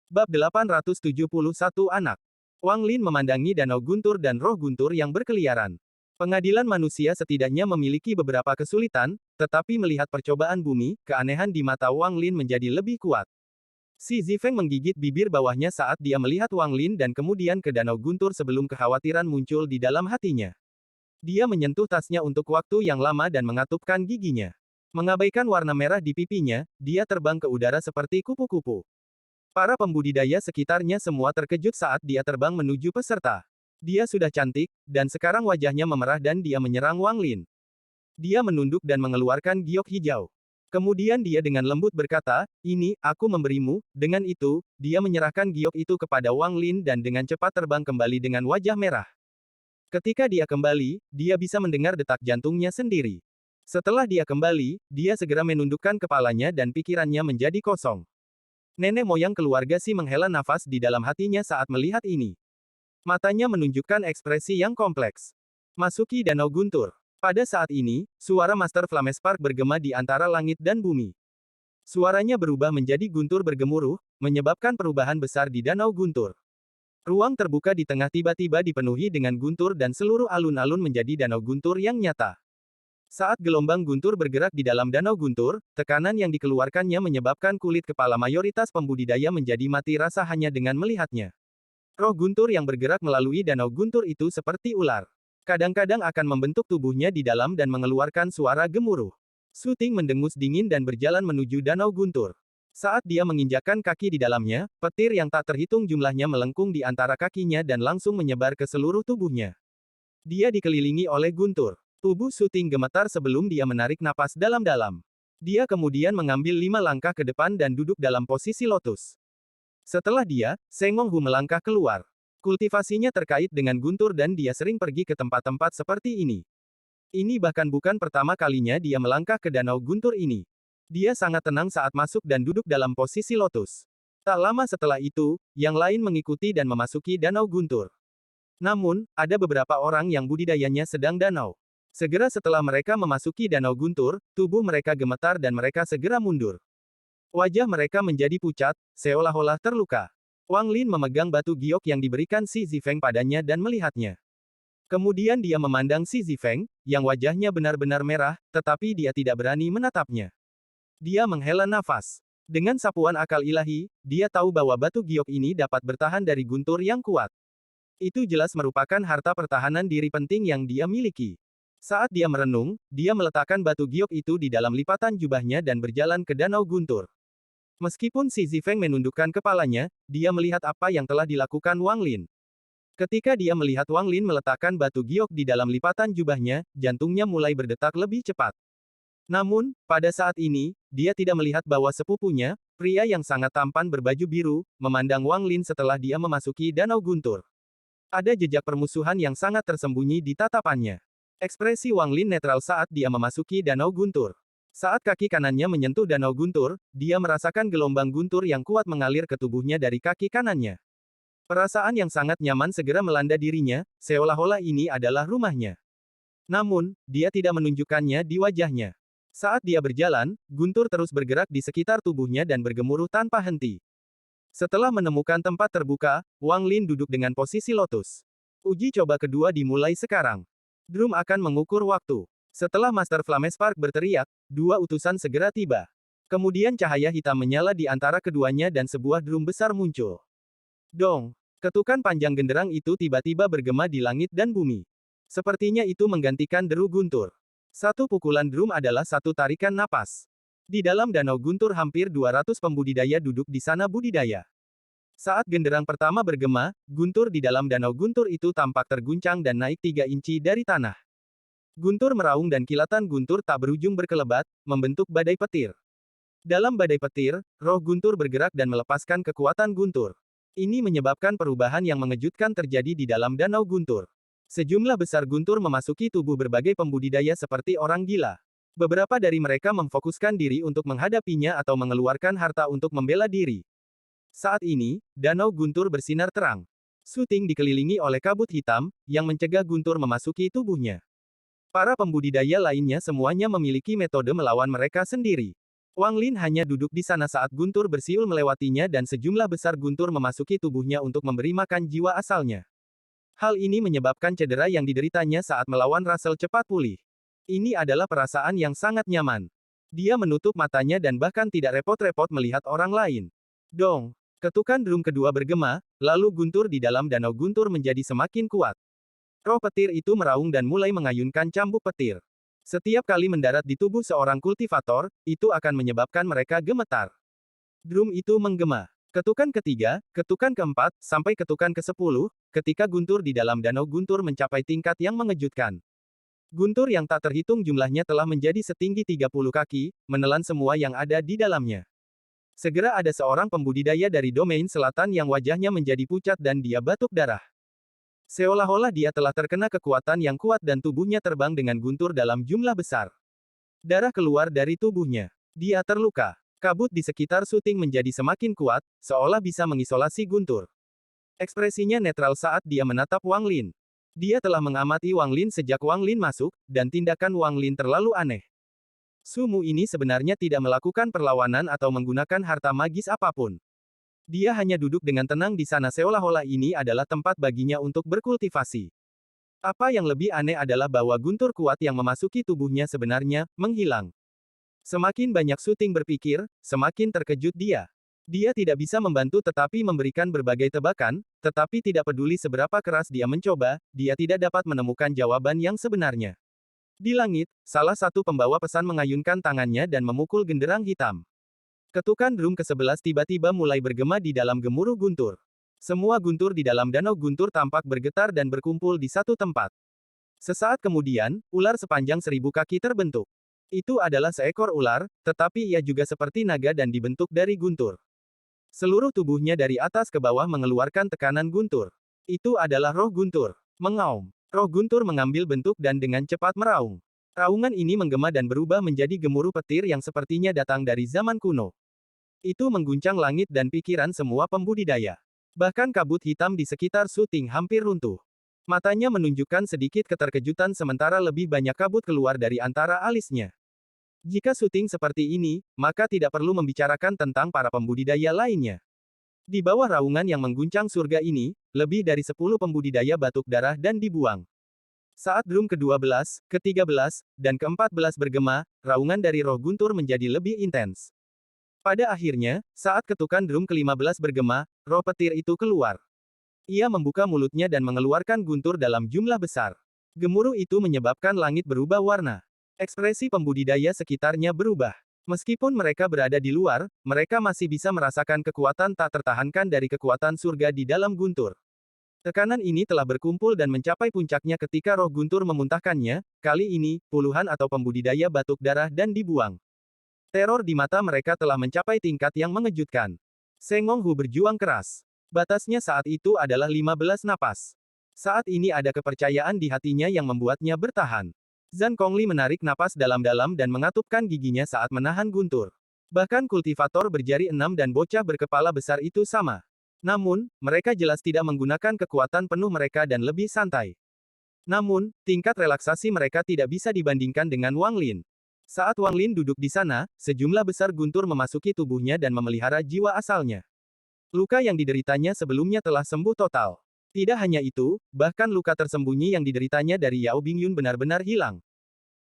Bab 871 Anak. Wang Lin memandangi danau guntur dan roh guntur yang berkeliaran. Pengadilan manusia setidaknya memiliki beberapa kesulitan, tetapi melihat percobaan bumi, keanehan di mata Wang Lin menjadi lebih kuat. Si Zifeng menggigit bibir bawahnya saat dia melihat Wang Lin dan kemudian ke danau guntur sebelum kekhawatiran muncul di dalam hatinya. Dia menyentuh tasnya untuk waktu yang lama dan mengatupkan giginya. Mengabaikan warna merah di pipinya, dia terbang ke udara seperti kupu-kupu. Para pembudidaya sekitarnya semua terkejut saat dia terbang menuju peserta. Dia sudah cantik, dan sekarang wajahnya memerah dan dia menyerang Wang Lin. Dia menunduk dan mengeluarkan giok hijau. Kemudian dia dengan lembut berkata, "Ini, aku memberimu." Dengan itu, dia menyerahkan giok itu kepada Wang Lin dan dengan cepat terbang kembali dengan wajah merah. Ketika dia kembali, dia bisa mendengar detak jantungnya sendiri. Setelah dia kembali, dia segera menundukkan kepalanya dan pikirannya menjadi kosong. Nenek moyang keluarga Si menghela nafas di dalam hatinya saat melihat ini. Matanya menunjukkan ekspresi yang kompleks. Masuki Danau Guntur. Pada saat ini, suara Master Flamespark bergema di antara langit dan bumi. Suaranya berubah menjadi guntur bergemuruh, menyebabkan perubahan besar di Danau Guntur. Ruang terbuka di tengah tiba-tiba dipenuhi dengan guntur dan seluruh alun-alun menjadi danau guntur yang nyata. Saat gelombang guntur bergerak di dalam danau guntur, tekanan yang dikeluarkannya menyebabkan kulit kepala mayoritas pembudidaya menjadi mati rasa hanya dengan melihatnya. Roh guntur yang bergerak melalui danau guntur itu seperti ular. Kadang-kadang akan membentuk tubuhnya di dalam dan mengeluarkan suara gemuruh. Su Ting mendengus dingin dan berjalan menuju danau guntur. Saat dia menginjakkan kaki di dalamnya, petir yang tak terhitung jumlahnya melengkung di antara kakinya dan langsung menyebar ke seluruh tubuhnya. Dia dikelilingi oleh guntur. Tubuh Su Ting gemetar sebelum dia menarik napas dalam-dalam. Dia kemudian mengambil 5 langkah ke depan dan duduk dalam posisi lotus. Setelah dia, Seng Monghu melangkah keluar. Kultivasinya terkait dengan guntur dan dia sering pergi ke tempat-tempat seperti ini. Ini bahkan bukan pertama kalinya dia melangkah ke danau guntur ini. Dia sangat tenang saat masuk dan duduk dalam posisi lotus. Tak lama setelah itu, yang lain mengikuti dan memasuki danau guntur. Namun, ada beberapa orang yang budidayanya sedang danau. Segera setelah mereka memasuki danau guntur, tubuh mereka gemetar dan mereka segera mundur. Wajah mereka menjadi pucat, seolah-olah terluka. Wang Lin memegang batu giok yang diberikan Si Zifeng padanya dan melihatnya. Kemudian dia memandang Si Zifeng, yang wajahnya benar-benar merah, tetapi dia tidak berani menatapnya. Dia menghela nafas. Dengan sapuan akal ilahi, dia tahu bahwa batu giok ini dapat bertahan dari guntur yang kuat. Itu jelas merupakan harta pertahanan diri penting yang dia miliki. Saat dia merenung, dia meletakkan batu giok itu di dalam lipatan jubahnya dan berjalan ke danau guntur. Meskipun Si Zifeng menundukkan kepalanya, dia melihat apa yang telah dilakukan Wang Lin. Ketika dia melihat Wang Lin meletakkan batu giok di dalam lipatan jubahnya, jantungnya mulai berdetak lebih cepat. Namun, pada saat ini, dia tidak melihat bahwa sepupunya, pria yang sangat tampan berbaju biru, memandang Wang Lin setelah dia memasuki danau guntur. Ada jejak permusuhan yang sangat tersembunyi di tatapannya. Ekspresi Wang Lin netral saat dia memasuki danau guntur. Saat kaki kanannya menyentuh danau guntur, dia merasakan gelombang guntur yang kuat mengalir ke tubuhnya dari kaki kanannya. Perasaan yang sangat nyaman segera melanda dirinya, seolah-olah ini adalah rumahnya. Namun, dia tidak menunjukkannya di wajahnya. Saat dia berjalan, guntur terus bergerak di sekitar tubuhnya dan bergemuruh tanpa henti. Setelah menemukan tempat terbuka, Wang Lin duduk dengan posisi lotus. Uji coba kedua dimulai sekarang. Drum akan mengukur waktu. Setelah Master Flamespark berteriak, 2 utusan segera tiba. Kemudian cahaya hitam menyala di antara keduanya dan sebuah drum besar muncul. Dong! Ketukan panjang genderang itu tiba-tiba bergema di langit dan bumi. Sepertinya itu menggantikan deru guntur. Satu pukulan drum adalah satu tarikan napas. Di dalam danau guntur hampir 200 pembudidaya duduk di sana budidaya. Saat genderang pertama bergema, guntur di dalam danau guntur itu tampak terguncang dan naik 3 inci dari tanah. Guntur meraung dan kilatan guntur tak berujung berkelebat, membentuk badai petir. Dalam badai petir, roh guntur bergerak dan melepaskan kekuatan guntur. Ini menyebabkan perubahan yang mengejutkan terjadi di dalam danau guntur. Sejumlah besar guntur memasuki tubuh berbagai pembudidaya seperti orang gila. Beberapa dari mereka memfokuskan diri untuk menghadapinya atau mengeluarkan harta untuk membela diri. Saat ini, danau guntur bersinar terang. Su Ting dikelilingi oleh kabut hitam, yang mencegah guntur memasuki tubuhnya. Para pembudidaya lainnya semuanya memiliki metode melawan mereka sendiri. Wang Lin hanya duduk di sana saat guntur bersiul melewatinya dan sejumlah besar guntur memasuki tubuhnya untuk memberi makan jiwa asalnya. Hal ini menyebabkan cedera yang dideritanya saat melawan Russell cepat pulih. Ini adalah perasaan yang sangat nyaman. Dia menutup matanya dan bahkan tidak repot-repot melihat orang lain. Dong! Ketukan drum kedua bergema, lalu guntur di dalam danau guntur menjadi semakin kuat. Roh petir itu meraung dan mulai mengayunkan cambuk petir. Setiap kali mendarat di tubuh seorang kultivator, itu akan menyebabkan mereka gemetar. Drum itu menggema. Ketukan ketiga, ketukan keempat, sampai ketukan ke-10, ketika guntur di dalam danau guntur mencapai tingkat yang mengejutkan. Guntur yang tak terhitung jumlahnya telah menjadi setinggi 30 kaki, menelan semua yang ada di dalamnya. Segera ada seorang pembudidaya dari domain selatan yang wajahnya menjadi pucat dan dia batuk darah. Seolah-olah dia telah terkena kekuatan yang kuat dan tubuhnya terbang dengan guntur dalam jumlah besar. Darah keluar dari tubuhnya. Dia terluka. Kabut di sekitar syuting menjadi semakin kuat, seolah bisa mengisolasi guntur. Ekspresinya netral saat dia menatap Wang Lin. Dia telah mengamati Wang Lin sejak Wang Lin masuk, dan tindakan Wang Lin terlalu aneh. Sumu ini sebenarnya tidak melakukan perlawanan atau menggunakan harta magis apapun. Dia hanya duduk dengan tenang di sana seolah-olah ini adalah tempat baginya untuk berkultivasi. Apa yang lebih aneh adalah bahwa guntur kuat yang memasuki tubuhnya sebenarnya menghilang. Semakin banyak syuting berpikir, semakin terkejut dia. Dia tidak bisa membantu tetapi memberikan berbagai tebakan, tetapi tidak peduli seberapa keras dia mencoba, dia tidak dapat menemukan jawaban yang sebenarnya. Di langit, salah satu pembawa pesan mengayunkan tangannya dan memukul genderang hitam. Ketukan drum ke-11 tiba-tiba mulai bergema di dalam gemuruh guntur. Semua guntur di dalam danau guntur tampak bergetar dan berkumpul di satu tempat. Sesaat kemudian, ular sepanjang 1000 kaki terbentuk. Itu adalah seekor ular, tetapi ia juga seperti naga dan dibentuk dari guntur. Seluruh tubuhnya dari atas ke bawah mengeluarkan tekanan guntur. Itu adalah roh guntur. Mengaum. Roh guntur mengambil bentuk dan dengan cepat meraung. Raungan ini menggema dan berubah menjadi gemuruh petir yang sepertinya datang dari zaman kuno. Itu mengguncang langit dan pikiran semua pembudidaya. Bahkan kabut hitam di sekitar syuting hampir runtuh. Matanya menunjukkan sedikit keterkejutan sementara lebih banyak kabut keluar dari antara alisnya. Jika syuting seperti ini, maka tidak perlu membicarakan tentang para pembudidaya lainnya. Di bawah raungan yang mengguncang surga ini, lebih dari 10 pembudidaya batuk darah dan dibuang. Saat drum ke-12, ke-13, dan ke-14 bergema, raungan dari roh guntur menjadi lebih intens. Pada akhirnya, saat ketukan drum ke-15 bergema, roh petir itu keluar. Ia membuka mulutnya dan mengeluarkan guntur dalam jumlah besar. Gemuruh itu menyebabkan langit berubah warna. Ekspresi pembudidaya sekitarnya berubah. Meskipun mereka berada di luar, mereka masih bisa merasakan kekuatan tak tertahankan dari kekuatan surga di dalam guntur. Tekanan ini telah berkumpul dan mencapai puncaknya ketika roh guntur memuntahkannya, kali ini, puluhan atau pembudidaya batuk darah dan dibuang. Teror di mata mereka telah mencapai tingkat yang mengejutkan. Sengong Hu berjuang keras. Batasnya saat itu adalah 15 napas. Saat ini ada kepercayaan di hatinya yang membuatnya bertahan. Zhang Kongli menarik napas dalam-dalam dan mengatupkan giginya saat menahan guntur. Bahkan kultivator berjari 6 dan bocah berkepala besar itu sama. Namun, mereka jelas tidak menggunakan kekuatan penuh mereka dan lebih santai. Namun, tingkat relaksasi mereka tidak bisa dibandingkan dengan Wang Lin. Saat Wang Lin duduk di sana, sejumlah besar guntur memasuki tubuhnya dan memelihara jiwa asalnya. Luka yang dideritanya sebelumnya telah sembuh total. Tidak hanya itu, bahkan luka tersembunyi yang dideritanya dari Yao Bingyun benar-benar hilang.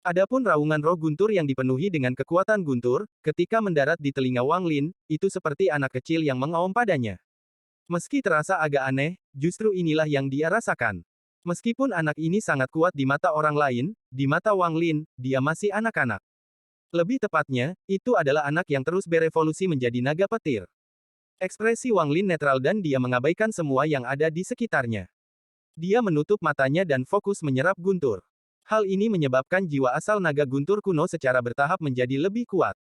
Adapun raungan roh guntur yang dipenuhi dengan kekuatan guntur, ketika mendarat di telinga Wang Lin, itu seperti anak kecil yang mengaum padanya. Meski terasa agak aneh, justru inilah yang dia rasakan. Meskipun anak ini sangat kuat di mata orang lain, di mata Wang Lin, dia masih anak-anak. Lebih tepatnya, itu adalah anak yang terus berevolusi menjadi naga petir. Ekspresi Wang Lin netral dan dia mengabaikan semua yang ada di sekitarnya. Dia menutup matanya dan fokus menyerap guntur. Hal ini menyebabkan jiwa asal naga guntur kuno secara bertahap menjadi lebih kuat.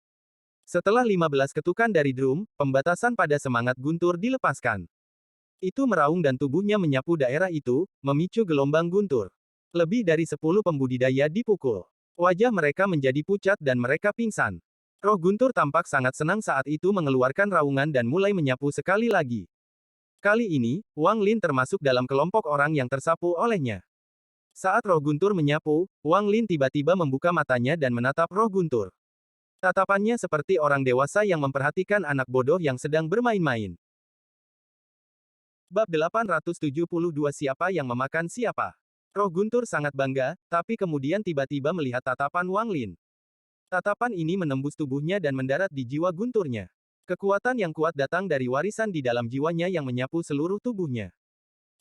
Setelah 15 ketukan dari drum, pembatasan pada semangat guntur dilepaskan. Itu meraung dan tubuhnya menyapu daerah itu, memicu gelombang guntur. Lebih dari 10 pembudidaya dipukul. Wajah mereka menjadi pucat dan mereka pingsan. Roh guntur tampak sangat senang saat itu mengeluarkan raungan dan mulai menyapu sekali lagi. Kali ini, Wang Lin termasuk dalam kelompok orang yang tersapu olehnya. Saat roh guntur menyapu, Wang Lin tiba-tiba membuka matanya dan menatap roh guntur. Tatapannya seperti orang dewasa yang memperhatikan anak bodoh yang sedang bermain-main. Bab 872 Siapa yang memakan siapa? Roh Guntur sangat bangga, tapi kemudian tiba-tiba melihat tatapan Wang Lin. Tatapan ini menembus tubuhnya dan mendarat di jiwa Gunturnya. Kekuatan yang kuat datang dari warisan di dalam jiwanya yang menyapu seluruh tubuhnya.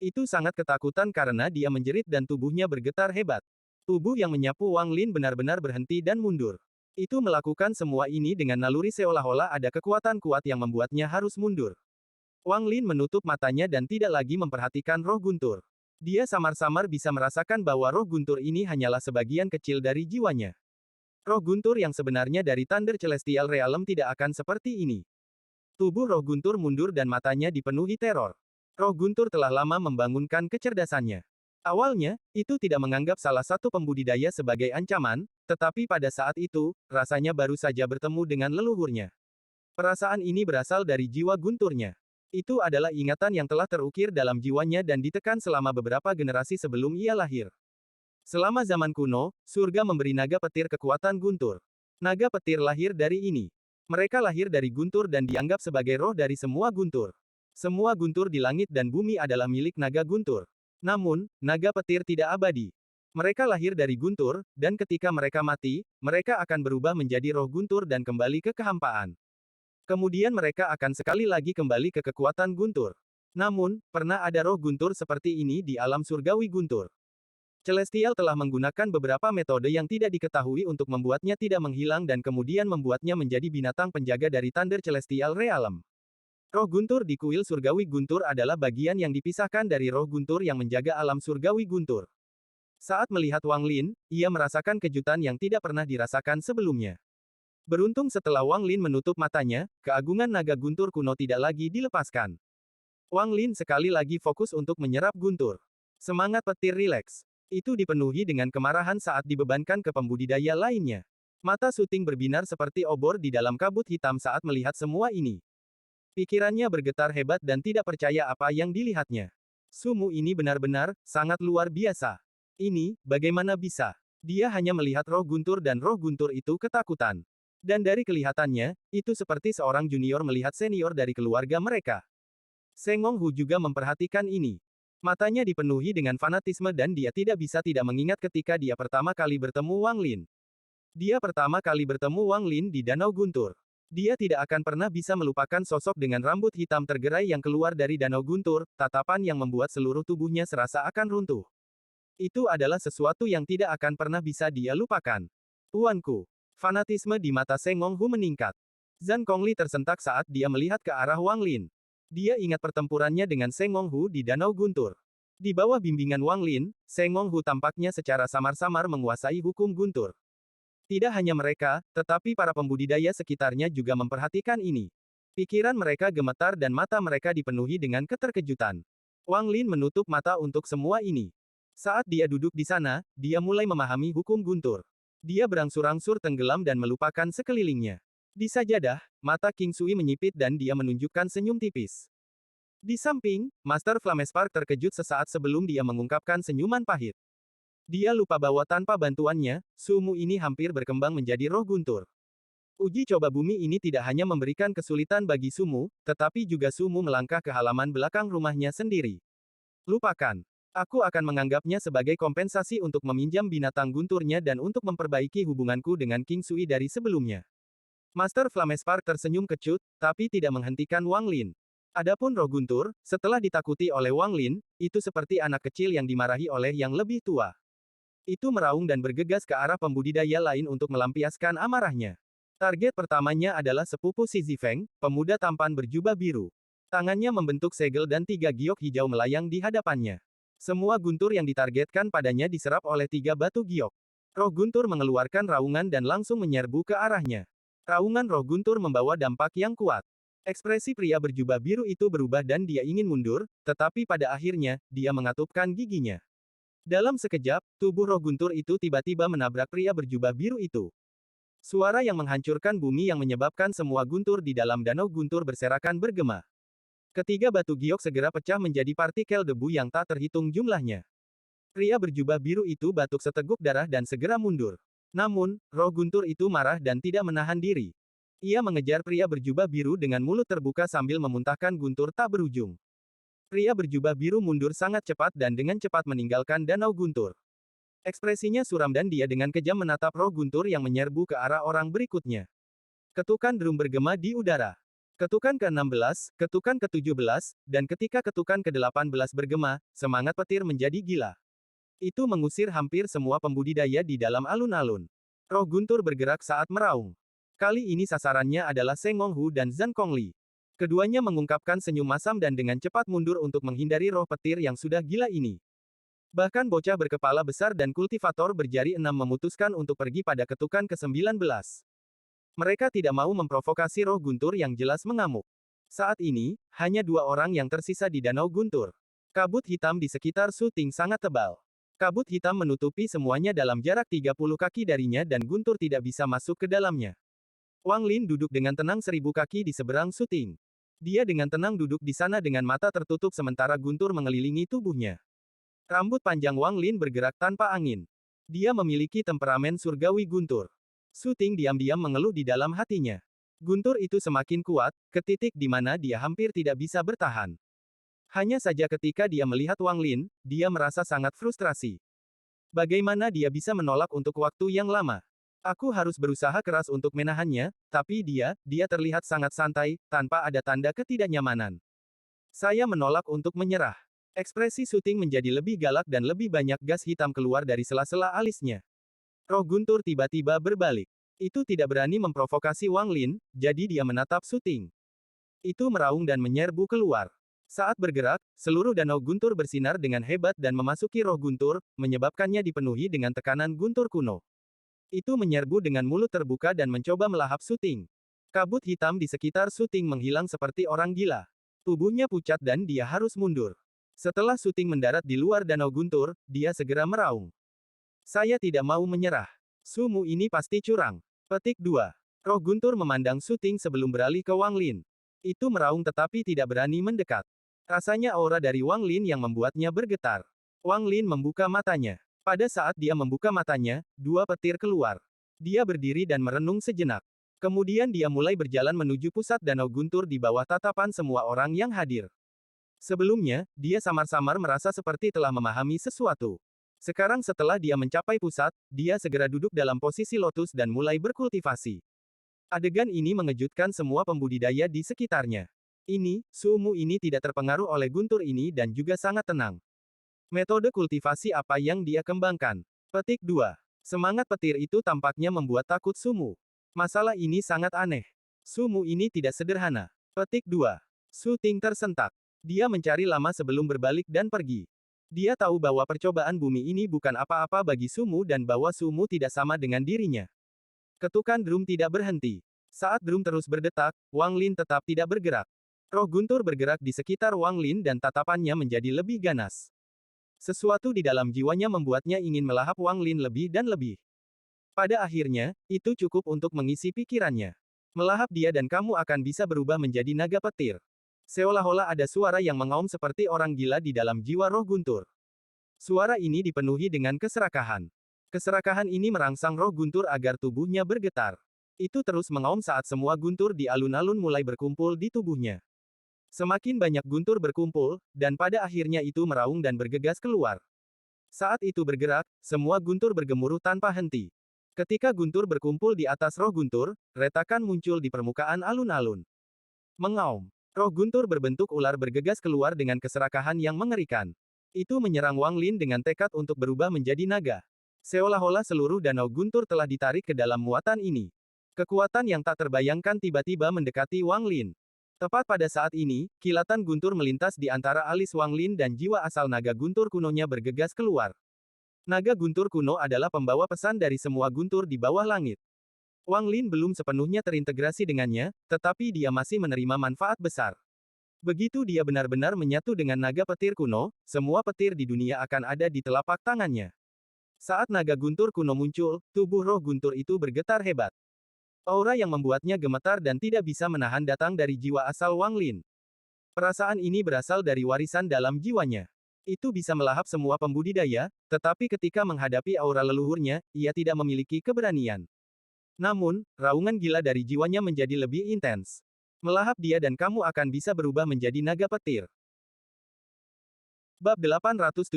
Itu sangat ketakutan karena dia menjerit dan tubuhnya bergetar hebat. Tubuh yang menyapu Wang Lin benar-benar berhenti dan mundur. Itu melakukan semua ini dengan naluri seolah-olah ada kekuatan kuat yang membuatnya harus mundur. Wang Lin menutup matanya dan tidak lagi memperhatikan roh Guntur. Dia samar-samar bisa merasakan bahwa roh Guntur ini hanyalah sebagian kecil dari jiwanya. Roh Guntur yang sebenarnya dari Thunder Celestial Realm tidak akan seperti ini. Tubuh roh Guntur mundur dan matanya dipenuhi teror. Roh Guntur telah lama membangunkan kecerdasannya. Awalnya, itu tidak menganggap salah satu pembudidaya sebagai ancaman, tetapi pada saat itu, rasanya baru saja bertemu dengan leluhurnya. Perasaan ini berasal dari jiwa Gunturnya. Itu adalah ingatan yang telah terukir dalam jiwanya dan ditekan selama beberapa generasi sebelum ia lahir. Selama zaman kuno, surga memberi naga petir kekuatan Guntur. Naga petir lahir dari ini. Mereka lahir dari Guntur dan dianggap sebagai roh dari semua Guntur. Semua Guntur di langit dan bumi adalah milik naga Guntur. Namun, naga petir tidak abadi. Mereka lahir dari Guntur, dan ketika mereka mati, mereka akan berubah menjadi roh Guntur dan kembali ke kehampaan. Kemudian mereka akan sekali lagi kembali ke kekuatan Guntur. Namun, pernah ada roh Guntur seperti ini di alam surgawi Guntur. Celestial telah menggunakan beberapa metode yang tidak diketahui untuk membuatnya tidak menghilang dan kemudian membuatnya menjadi binatang penjaga dari Thunder Celestial Realm. Roh Guntur di kuil surgawi Guntur adalah bagian yang dipisahkan dari roh Guntur yang menjaga alam surgawi Guntur. Saat melihat Wang Lin, ia merasakan kejutan yang tidak pernah dirasakan sebelumnya. Beruntung setelah Wang Lin menutup matanya, keagungan naga Guntur kuno tidak lagi dilepaskan. Wang Lin sekali lagi fokus untuk menyerap Guntur. Semangat petir rileks. Itu dipenuhi dengan kemarahan saat dibebankan ke pembudidaya lainnya. Mata Suting berbinar seperti obor di dalam kabut hitam saat melihat semua ini. Pikirannya bergetar hebat dan tidak percaya apa yang dilihatnya. Sumu ini benar-benar sangat luar biasa. Ini, bagaimana bisa? Dia hanya melihat roh Guntur dan roh Guntur itu ketakutan. Dan dari kelihatannya, itu seperti seorang junior melihat senior dari keluarga mereka. Seng Hu juga memperhatikan ini. Matanya dipenuhi dengan fanatisme dan dia tidak bisa tidak mengingat ketika dia pertama kali bertemu Wang Lin. Dia pertama kali bertemu Wang Lin di Danau Guntur. Dia tidak akan pernah bisa melupakan sosok dengan rambut hitam tergerai yang keluar dari Danau Guntur, tatapan yang membuat seluruh tubuhnya serasa akan runtuh. Itu adalah sesuatu yang tidak akan pernah bisa dia lupakan. Tuanku. Fanatisme di mata Seng Hu meningkat. Zhang Kongli tersentak saat dia melihat ke arah Wang Lin. Dia ingat pertempurannya dengan Seng Hu di Danau Guntur. Di bawah bimbingan Wang Lin, Seng Hu tampaknya secara samar-samar menguasai hukum Guntur. Tidak hanya mereka, tetapi para pembudidaya sekitarnya juga memperhatikan ini. Pikiran mereka gemetar dan mata mereka dipenuhi dengan keterkejutan. Wang Lin menutup mata untuk semua ini. Saat dia duduk di sana, dia mulai memahami hukum Guntur. Dia berangsur-angsur tenggelam dan melupakan sekelilingnya. Di sajadah, mata King Sui menyipit dan dia menunjukkan senyum tipis. Di samping, Master Flamespark terkejut sesaat sebelum dia mengungkapkan senyuman pahit. Dia lupa bahwa tanpa bantuannya, Sumu ini hampir berkembang menjadi roh Guntur. Uji coba bumi ini tidak hanya memberikan kesulitan bagi Sumu, tetapi juga Sumu melangkah ke halaman belakang rumahnya sendiri. Lupakan. Aku akan menganggapnya sebagai kompensasi untuk meminjam binatang Gunturnya dan untuk memperbaiki hubunganku dengan King Sui dari sebelumnya. Master Flamespark tersenyum kecut, tapi tidak menghentikan Wang Lin. Adapun roh Guntur, setelah ditakuti oleh Wang Lin, itu seperti anak kecil yang dimarahi oleh yang lebih tua. Itu meraung dan bergegas ke arah pembudidaya lain untuk melampiaskan amarahnya. Target pertamanya adalah sepupu Si Zifeng, pemuda tampan berjubah biru. Tangannya membentuk segel dan 3 giok hijau melayang di hadapannya. Semua Guntur yang ditargetkan padanya diserap oleh 3 batu giok. Roh Guntur mengeluarkan raungan dan langsung menyerbu ke arahnya. Raungan roh Guntur membawa dampak yang kuat. Ekspresi pria berjubah biru itu berubah dan dia ingin mundur, tetapi pada akhirnya, dia mengatupkan giginya. Dalam sekejap, tubuh roh Guntur itu tiba-tiba menabrak pria berjubah biru itu. Suara yang menghancurkan bumi yang menyebabkan semua Guntur di dalam danau Guntur berserakan bergema. Ketiga batu giok segera pecah menjadi partikel debu yang tak terhitung jumlahnya. Pria berjubah biru itu batuk seteguk darah dan segera mundur. Namun, roh guntur itu marah dan tidak menahan diri. Ia mengejar pria berjubah biru dengan mulut terbuka sambil memuntahkan guntur tak berujung. Pria berjubah biru mundur sangat cepat dan dengan cepat meninggalkan danau guntur. Ekspresinya suram dan dia dengan kejam menatap roh guntur yang menyerbu ke arah orang berikutnya. Ketukan drum bergema di udara. Ketukan ke-16, ketukan ke-17, dan ketika ketukan ke-18 bergema, semangat petir menjadi gila. Itu mengusir hampir semua pembudidaya di dalam alun-alun. Roh guntur bergerak saat meraung. Kali ini sasarannya adalah Seng Ngonghu dan Zhang Kongli. Keduanya mengungkapkan senyum masam dan dengan cepat mundur untuk menghindari roh petir yang sudah gila ini. Bahkan bocah berkepala besar dan kultivator berjari 6 memutuskan untuk pergi pada ketukan ke-19. Mereka tidak mau memprovokasi roh guntur yang jelas mengamuk. Saat ini, hanya 2 orang yang tersisa di Danau Guntur. Kabut hitam di sekitar Suting sangat tebal. Kabut hitam menutupi semuanya dalam jarak 30 kaki darinya dan guntur tidak bisa masuk ke dalamnya. Wang Lin duduk dengan tenang 1000 kaki di seberang Suting. Dia dengan tenang duduk di sana dengan mata tertutup sementara guntur mengelilingi tubuhnya. Rambut panjang Wang Lin bergerak tanpa angin. Dia memiliki temperamen surgawi guntur. Suting diam-diam mengeluh di dalam hatinya. Guntur itu semakin kuat, ke titik di mana dia hampir tidak bisa bertahan. Hanya saja ketika dia melihat Wang Lin, dia merasa sangat frustrasi. Bagaimana dia bisa menolak untuk waktu yang lama? Aku harus berusaha keras untuk menahannya, tapi dia terlihat sangat santai, tanpa ada tanda ketidaknyamanan. Saya menolak untuk menyerah. Ekspresi Suting menjadi lebih galak dan lebih banyak gas hitam keluar dari sela-sela alisnya. Roh guntur tiba-tiba berbalik. Itu tidak berani memprovokasi Wang Lin, jadi dia menatap Suting. Itu meraung dan menyerbu keluar. Saat bergerak, seluruh danau guntur bersinar dengan hebat dan memasuki roh guntur, menyebabkannya dipenuhi dengan tekanan guntur kuno. Itu menyerbu dengan mulut terbuka dan mencoba melahap Suting. Kabut hitam di sekitar Suting menghilang seperti orang gila. Tubuhnya pucat dan dia harus mundur. Setelah Suting mendarat di luar danau guntur, dia segera meraung. Saya tidak mau menyerah. Sumu ini pasti curang. Petik 2. Roh guntur memandang Suting sebelum beralih ke Wang Lin. Itu meraung tetapi tidak berani mendekat. Rasanya aura dari Wang Lin yang membuatnya bergetar. Wang Lin membuka matanya. Pada saat dia membuka matanya, 2 petir keluar. Dia berdiri dan merenung sejenak. Kemudian dia mulai berjalan menuju pusat danau guntur di bawah tatapan semua orang yang hadir. Sebelumnya, dia samar-samar merasa seperti telah memahami sesuatu. Sekarang setelah dia mencapai pusat, dia segera duduk dalam posisi lotus dan mulai berkultivasi. Adegan ini mengejutkan semua pembudidaya di sekitarnya. Sumu ini tidak terpengaruh oleh guntur ini dan juga sangat tenang. Metode kultivasi apa yang dia kembangkan? Petik 2. Semangat petir itu tampaknya membuat takut Sumu. Masalah ini sangat aneh. Sumu ini tidak sederhana. Petik 2. Suting tersentak. Dia mencari lama sebelum berbalik dan pergi. Dia tahu bahwa percobaan bumi ini bukan apa-apa bagi Sumu dan bahwa Sumu tidak sama dengan dirinya. Ketukan drum tidak berhenti. Saat drum terus berdetak, Wang Lin tetap tidak bergerak. Roh guntur bergerak di sekitar Wang Lin dan tatapannya menjadi lebih ganas. Sesuatu di dalam jiwanya membuatnya ingin melahap Wang Lin lebih dan lebih. Pada akhirnya, itu cukup untuk mengisi pikirannya. Melahap dia dan kamu akan bisa berubah menjadi naga petir. Seolah-olah ada suara yang mengaum seperti orang gila di dalam jiwa roh guntur. Suara ini dipenuhi dengan keserakahan. Keserakahan ini merangsang roh guntur agar tubuhnya bergetar. Itu terus mengaum saat semua guntur di alun-alun mulai berkumpul di tubuhnya. Semakin banyak guntur berkumpul, dan pada akhirnya itu meraung dan bergegas keluar. Saat itu bergerak, semua guntur bergemuruh tanpa henti. Ketika guntur berkumpul di atas roh guntur, retakan muncul di permukaan alun-alun. Mengaum. Roh guntur berbentuk ular bergegas keluar dengan keserakahan yang mengerikan. Itu menyerang Wang Lin dengan tekad untuk berubah menjadi naga. Seolah-olah seluruh danau guntur telah ditarik ke dalam muatan ini. Kekuatan yang tak terbayangkan tiba-tiba mendekati Wang Lin. Tepat pada saat ini, kilatan guntur melintas di antara alis Wang Lin dan jiwa asal naga guntur kunonya bergegas keluar. Naga guntur kuno adalah pembawa pesan dari semua guntur di bawah langit. Wang Lin belum sepenuhnya terintegrasi dengannya, tetapi dia masih menerima manfaat besar. Begitu dia benar-benar menyatu dengan naga petir kuno, semua petir di dunia akan ada di telapak tangannya. Saat naga guntur kuno muncul, tubuh roh guntur itu bergetar hebat. Aura yang membuatnya gemetar dan tidak bisa menahan datang dari jiwa asal Wang Lin. Perasaan ini berasal dari warisan dalam jiwanya. Itu bisa melahap semua pembudidaya, tetapi ketika menghadapi aura leluhurnya, ia tidak memiliki keberanian. Namun, raungan gila dari jiwanya menjadi lebih intens. Melahap dia dan kamu akan bisa berubah menjadi naga petir. Bab 873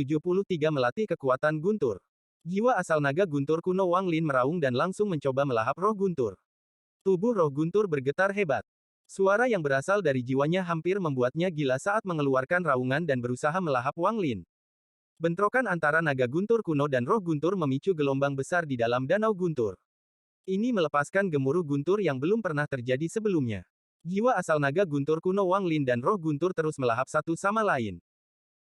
Melatih Kekuatan Guntur. Jiwa asal naga guntur kuno Wang Lin meraung dan langsung mencoba melahap roh guntur. Tubuh roh guntur bergetar hebat. Suara yang berasal dari jiwanya hampir membuatnya gila saat mengeluarkan raungan dan berusaha melahap Wang Lin. Bentrokan antara naga guntur kuno dan roh guntur memicu gelombang besar di dalam danau guntur. Ini melepaskan gemuruh guntur yang belum pernah terjadi sebelumnya. Jiwa asal naga guntur kuno Wang Lin dan roh guntur terus melahap satu sama lain.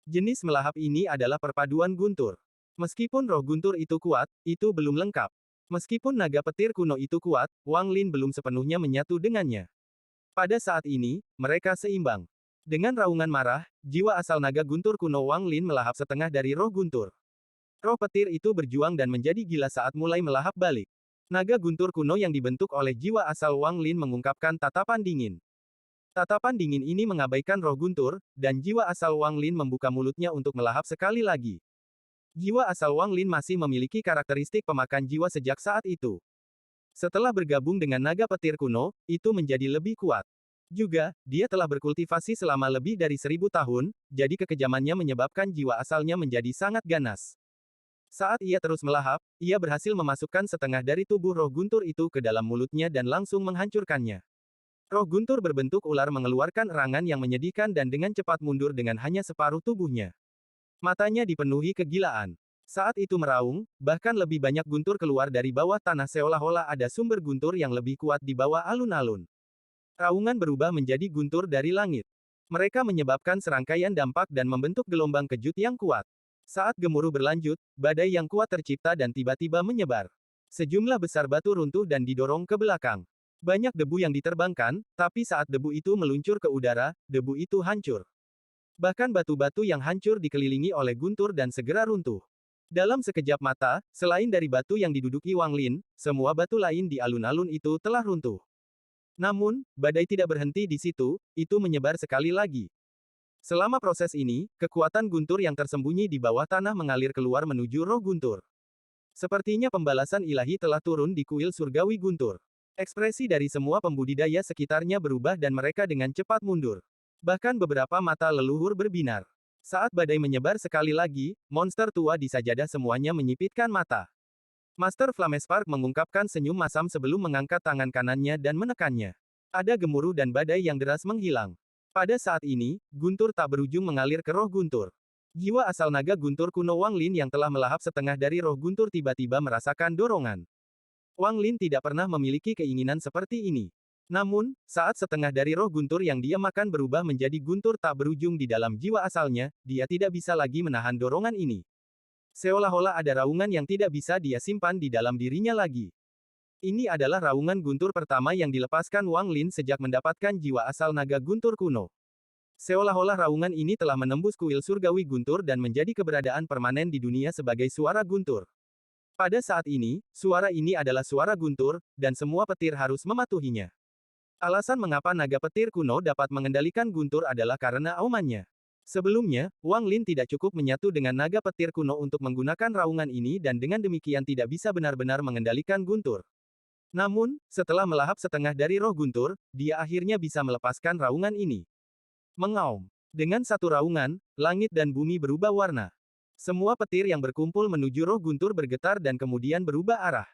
Jenis melahap ini adalah perpaduan guntur. Meskipun roh guntur itu kuat, itu belum lengkap. Meskipun naga petir kuno itu kuat, Wang Lin belum sepenuhnya menyatu dengannya. Pada saat ini, mereka seimbang. Dengan raungan marah, jiwa asal naga guntur kuno Wang Lin melahap setengah dari roh guntur. Roh petir itu berjuang dan menjadi gila saat mulai melahap balik. Naga guntur kuno yang dibentuk oleh jiwa asal Wang Lin mengungkapkan tatapan dingin. Tatapan dingin ini mengabaikan roh guntur, dan jiwa asal Wang Lin membuka mulutnya untuk melahap sekali lagi. Jiwa asal Wang Lin masih memiliki karakteristik pemakan jiwa sejak saat itu. Setelah bergabung dengan naga petir kuno, itu menjadi lebih kuat. Juga, dia telah berkultivasi selama lebih dari 1000 tahun, jadi kekejamannya menyebabkan jiwa asalnya menjadi sangat ganas. Saat ia terus melahap, ia berhasil memasukkan setengah dari tubuh roh guntur itu ke dalam mulutnya dan langsung menghancurkannya. Roh guntur berbentuk ular mengeluarkan erangan yang menyedihkan dan dengan cepat mundur dengan hanya separuh tubuhnya. Matanya dipenuhi kegilaan. Saat itu meraung, bahkan lebih banyak guntur keluar dari bawah tanah seolah-olah ada sumber guntur yang lebih kuat di bawah alun-alun. Raungan berubah menjadi guntur dari langit. Mereka menyebabkan serangkaian dampak dan membentuk gelombang kejut yang kuat. Saat gemuruh berlanjut, badai yang kuat tercipta dan tiba-tiba menyebar. Sejumlah besar batu runtuh dan didorong ke belakang. Banyak debu yang diterbangkan, tapi saat debu itu meluncur ke udara, debu itu hancur. Bahkan batu-batu yang hancur dikelilingi oleh guntur dan segera runtuh. Dalam sekejap mata, selain dari batu yang diduduki Wang Lin, semua batu lain di alun-alun itu telah runtuh. Namun, badai tidak berhenti di situ, itu menyebar sekali lagi. Selama proses ini, kekuatan guntur yang tersembunyi di bawah tanah mengalir keluar menuju roh guntur. Sepertinya pembalasan ilahi telah turun di kuil surgawi guntur. Ekspresi dari semua pembudidaya sekitarnya berubah dan mereka dengan cepat mundur. Bahkan beberapa mata leluhur berbinar. Saat badai menyebar sekali lagi, monster tua di sajadah semuanya menyipitkan mata. Master Flamespark mengungkapkan senyum masam sebelum mengangkat tangan kanannya dan menekannya. Ada gemuruh dan badai yang deras menghilang. Pada saat ini, guntur tak berujung mengalir ke roh guntur. Jiwa asal naga guntur kuno Wang Lin yang telah melahap setengah dari roh guntur tiba-tiba merasakan dorongan. Wang Lin tidak pernah memiliki keinginan seperti ini. Namun, saat setengah dari roh guntur yang dia makan berubah menjadi guntur tak berujung di dalam jiwa asalnya, dia tidak bisa lagi menahan dorongan ini. Seolah-olah ada raungan yang tidak bisa dia simpan di dalam dirinya lagi. Ini adalah raungan guntur pertama yang dilepaskan Wang Lin sejak mendapatkan jiwa asal naga guntur kuno. Seolah-olah raungan ini telah menembus kuil surgawi guntur dan menjadi keberadaan permanen di dunia sebagai suara guntur. Pada saat ini, suara ini adalah suara guntur, dan semua petir harus mematuhinya. Alasan mengapa naga petir kuno dapat mengendalikan guntur adalah karena aumannya. Sebelumnya, Wang Lin tidak cukup menyatu dengan naga petir kuno untuk menggunakan raungan ini dan dengan demikian tidak bisa benar-benar mengendalikan guntur. Namun, setelah melahap setengah dari roh guntur, dia akhirnya bisa melepaskan raungan ini. Mengaum. Dengan satu raungan, langit dan bumi berubah warna. Semua petir yang berkumpul menuju roh guntur bergetar dan kemudian berubah arah.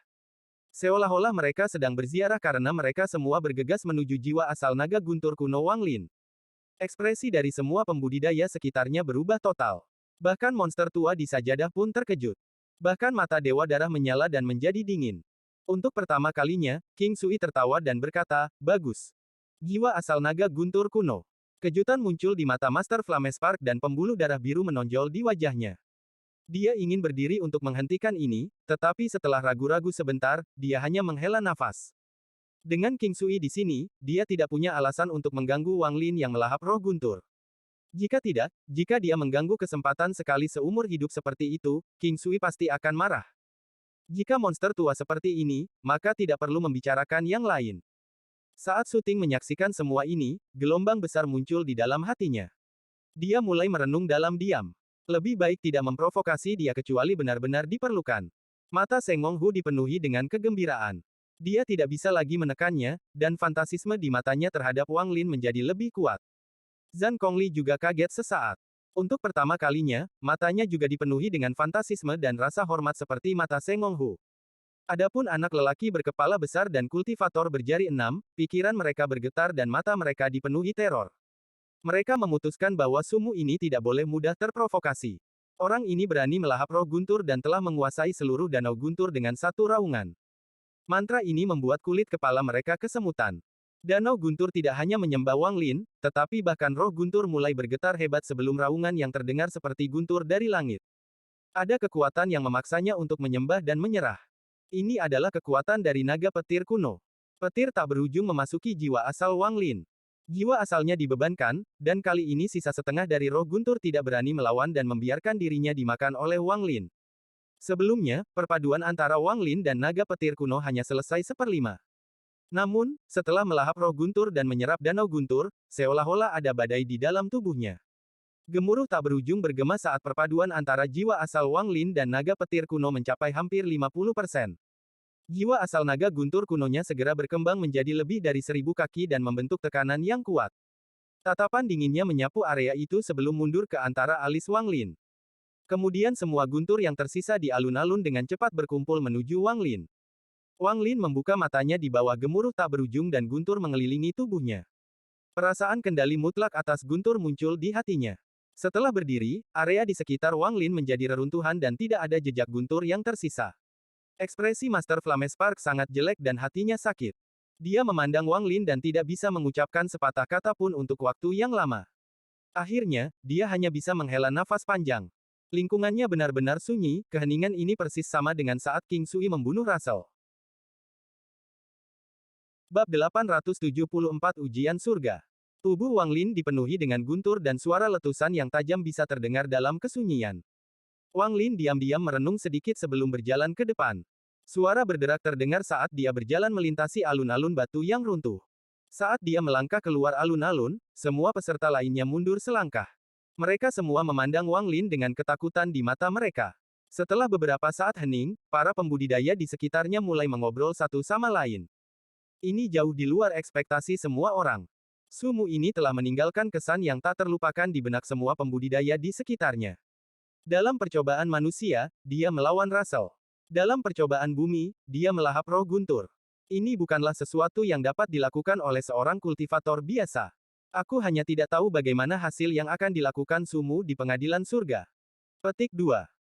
Seolah-olah mereka sedang berziarah karena mereka semua bergegas menuju jiwa asal naga guntur kuno Wang Lin. Ekspresi dari semua pembudidaya sekitarnya berubah total. Bahkan monster tua di sajadah pun terkejut. Bahkan mata Dewa Darah menyala dan menjadi dingin. Untuk pertama kalinya, King Sui tertawa dan berkata, "Bagus. Jiwa asal naga guntur kuno." Kejutan muncul di mata Master Flamespark dan pembuluh darah biru menonjol di wajahnya. Dia ingin berdiri untuk menghentikan ini, tetapi setelah ragu-ragu sebentar, dia hanya menghela nafas. Dengan King Sui di sini, dia tidak punya alasan untuk mengganggu Wang Lin yang melahap roh guntur. Jika tidak, jika dia mengganggu kesempatan sekali seumur hidup seperti itu, King Sui pasti akan marah. Jika monster tua seperti ini, maka tidak perlu membicarakan yang lain. Saat Suting menyaksikan semua ini, gelombang besar muncul di dalam hatinya. Dia mulai merenung dalam diam. Lebih baik tidak memprovokasi dia kecuali benar-benar diperlukan. Mata Seng Monghu dipenuhi dengan kegembiraan. Dia tidak bisa lagi menekannya, dan fantasisme di matanya terhadap Wang Lin menjadi lebih kuat. Zhang Kongli juga kaget sesaat. Untuk pertama kalinya, matanya juga dipenuhi dengan fantasisme dan rasa hormat seperti mata Seng Monghu. Adapun anak lelaki berkepala besar dan kultivator berjari 6, pikiran mereka bergetar dan mata mereka dipenuhi teror. Mereka memutuskan bahwa sumu ini tidak boleh mudah terprovokasi. Orang ini berani melahap roh guntur dan telah menguasai seluruh danau guntur dengan satu raungan. Mantra ini membuat kulit kepala mereka kesemutan. Danau guntur tidak hanya menyembah Wang Lin, tetapi bahkan roh guntur mulai bergetar hebat sebelum raungan yang terdengar seperti guntur dari langit. Ada kekuatan yang memaksanya untuk menyembah dan menyerah. Ini adalah kekuatan dari naga petir kuno. Petir tak berujung memasuki jiwa asal Wang Lin. Jiwa asalnya dibebankan, dan kali ini sisa setengah dari roh guntur tidak berani melawan dan membiarkan dirinya dimakan oleh Wang Lin. Sebelumnya, perpaduan antara Wang Lin dan naga petir kuno hanya selesai seperlima. Namun, setelah melahap roh guntur dan menyerap danau guntur, seolah-olah ada badai di dalam tubuhnya. Gemuruh tak berujung bergema saat perpaduan antara jiwa asal Wang Lin dan naga petir kuno mencapai hampir 50%. Jiwa asal naga guntur kunonya segera berkembang menjadi lebih dari 1000 kaki dan membentuk tekanan yang kuat. Tatapan dinginnya menyapu area itu sebelum mundur ke antara alis Wang Lin. Kemudian semua guntur yang tersisa di alun-alun dengan cepat berkumpul menuju Wang Lin. Wang Lin membuka matanya di bawah gemuruh tak berujung dan guntur mengelilingi tubuhnya. Perasaan kendali mutlak atas guntur muncul di hatinya. Setelah berdiri, area di sekitar Wang Lin menjadi reruntuhan dan tidak ada jejak guntur yang tersisa. Ekspresi Master Flamespark sangat jelek dan hatinya sakit. Dia memandang Wang Lin dan tidak bisa mengucapkan sepatah kata pun untuk waktu yang lama. Akhirnya, dia hanya bisa menghela nafas panjang. Lingkungannya benar-benar sunyi, keheningan ini persis sama dengan saat King Sui membunuh Russell. Bab 874 Ujian Surga. Tubuh Wang Lin dipenuhi dengan guntur dan suara letusan yang tajam bisa terdengar dalam kesunyian. Wang Lin diam-diam merenung sedikit sebelum berjalan ke depan. Suara berderak terdengar saat dia berjalan melintasi alun-alun batu yang runtuh. Saat dia melangkah keluar alun-alun, semua peserta lainnya mundur selangkah. Mereka semua memandang Wang Lin dengan ketakutan di mata mereka. Setelah beberapa saat hening, para pembudidaya di sekitarnya mulai mengobrol satu sama lain. Ini jauh di luar ekspektasi semua orang. Sumu ini telah meninggalkan kesan yang tak terlupakan di benak semua pembudidaya di sekitarnya. Dalam percobaan manusia, dia melawan Russell. Dalam percobaan bumi, dia melahap roh guntur. Ini bukanlah sesuatu yang dapat dilakukan oleh seorang kultivator biasa. Aku hanya tidak tahu bagaimana hasil yang akan dilakukan Sumu di pengadilan surga. Petik 2.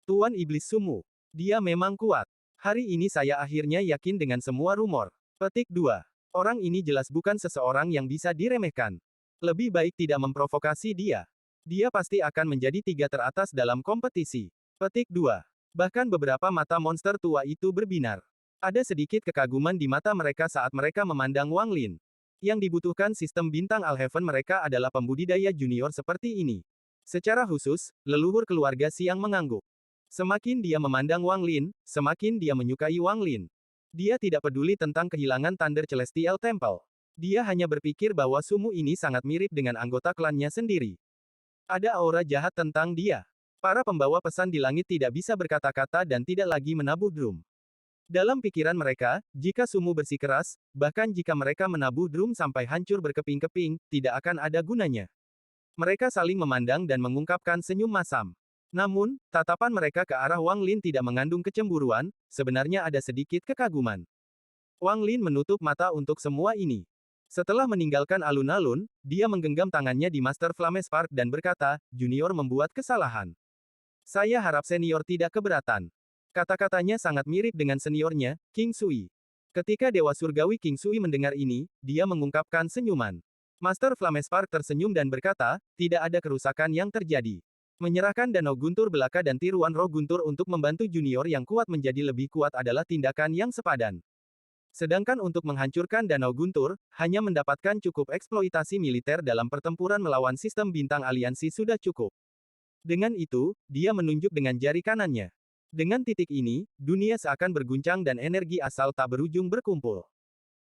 Tuan Iblis Sumu. Dia memang kuat. Hari ini saya akhirnya yakin dengan semua rumor. Petik 2. Orang ini jelas bukan seseorang yang bisa diremehkan. Lebih baik tidak memprovokasi dia. Dia pasti akan menjadi 3 teratas dalam kompetisi. Petik 2. Bahkan beberapa mata monster tua itu berbinar. Ada sedikit kekaguman di mata mereka saat mereka memandang Wang Lin. Yang dibutuhkan sistem bintang Alheaven mereka adalah pembudidaya junior seperti ini. Secara khusus, leluhur keluarga Siang mengangguk. Semakin dia memandang Wang Lin, semakin dia menyukai Wang Lin. Dia tidak peduli tentang kehilangan Thunder Celestial Temple. Dia hanya berpikir bahwa Sumu ini sangat mirip dengan anggota klannya sendiri. Ada aura jahat tentang dia. Para pembawa pesan di langit tidak bisa berkata-kata dan tidak lagi menabuh drum. Dalam pikiran mereka, jika Sumu bersikeras, bahkan jika mereka menabuh drum sampai hancur berkeping-keping, tidak akan ada gunanya. Mereka saling memandang dan mengungkapkan senyum masam. Namun, tatapan mereka ke arah Wang Lin tidak mengandung kecemburuan, sebenarnya ada sedikit kekaguman. Wang Lin menutup mata untuk semua ini. Setelah meninggalkan alun-alun, dia menggenggam tangannya di Master Flamespark dan berkata, Junior membuat kesalahan. Saya harap senior tidak keberatan. Kata-katanya sangat mirip dengan seniornya, King Sui. Ketika Dewa Surgawi King Sui mendengar ini, dia mengungkapkan senyuman. Master Flamespark tersenyum dan berkata, tidak ada kerusakan yang terjadi. Menyerahkan danau guntur belaka dan tiruan roh guntur untuk membantu junior yang kuat menjadi lebih kuat adalah tindakan yang sepadan. Sedangkan untuk menghancurkan danau guntur, hanya mendapatkan cukup eksploitasi militer dalam pertempuran melawan sistem bintang aliansi sudah cukup. Dengan itu, dia menunjuk dengan jari kanannya. Dengan titik ini, dunia seakan berguncang dan energi asal tak berujung berkumpul.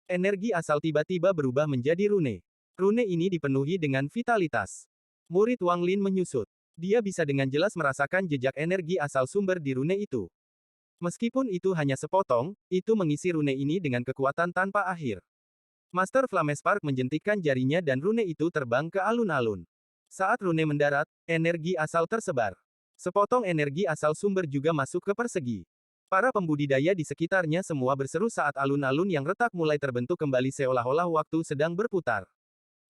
Energi asal tiba-tiba berubah menjadi rune. Rune ini dipenuhi dengan vitalitas. Murid Wang Lin menyusut. Dia bisa dengan jelas merasakan jejak energi asal sumber di rune itu. Meskipun itu hanya sepotong, itu mengisi rune ini dengan kekuatan tanpa akhir. Master Flamespark menjentikkan jarinya dan rune itu terbang ke alun-alun. Saat rune mendarat, energi asal tersebar. Sepotong energi asal sumber juga masuk ke persegi. Para pembudidaya di sekitarnya semua berseru saat alun-alun yang retak mulai terbentuk kembali seolah-olah waktu sedang berputar.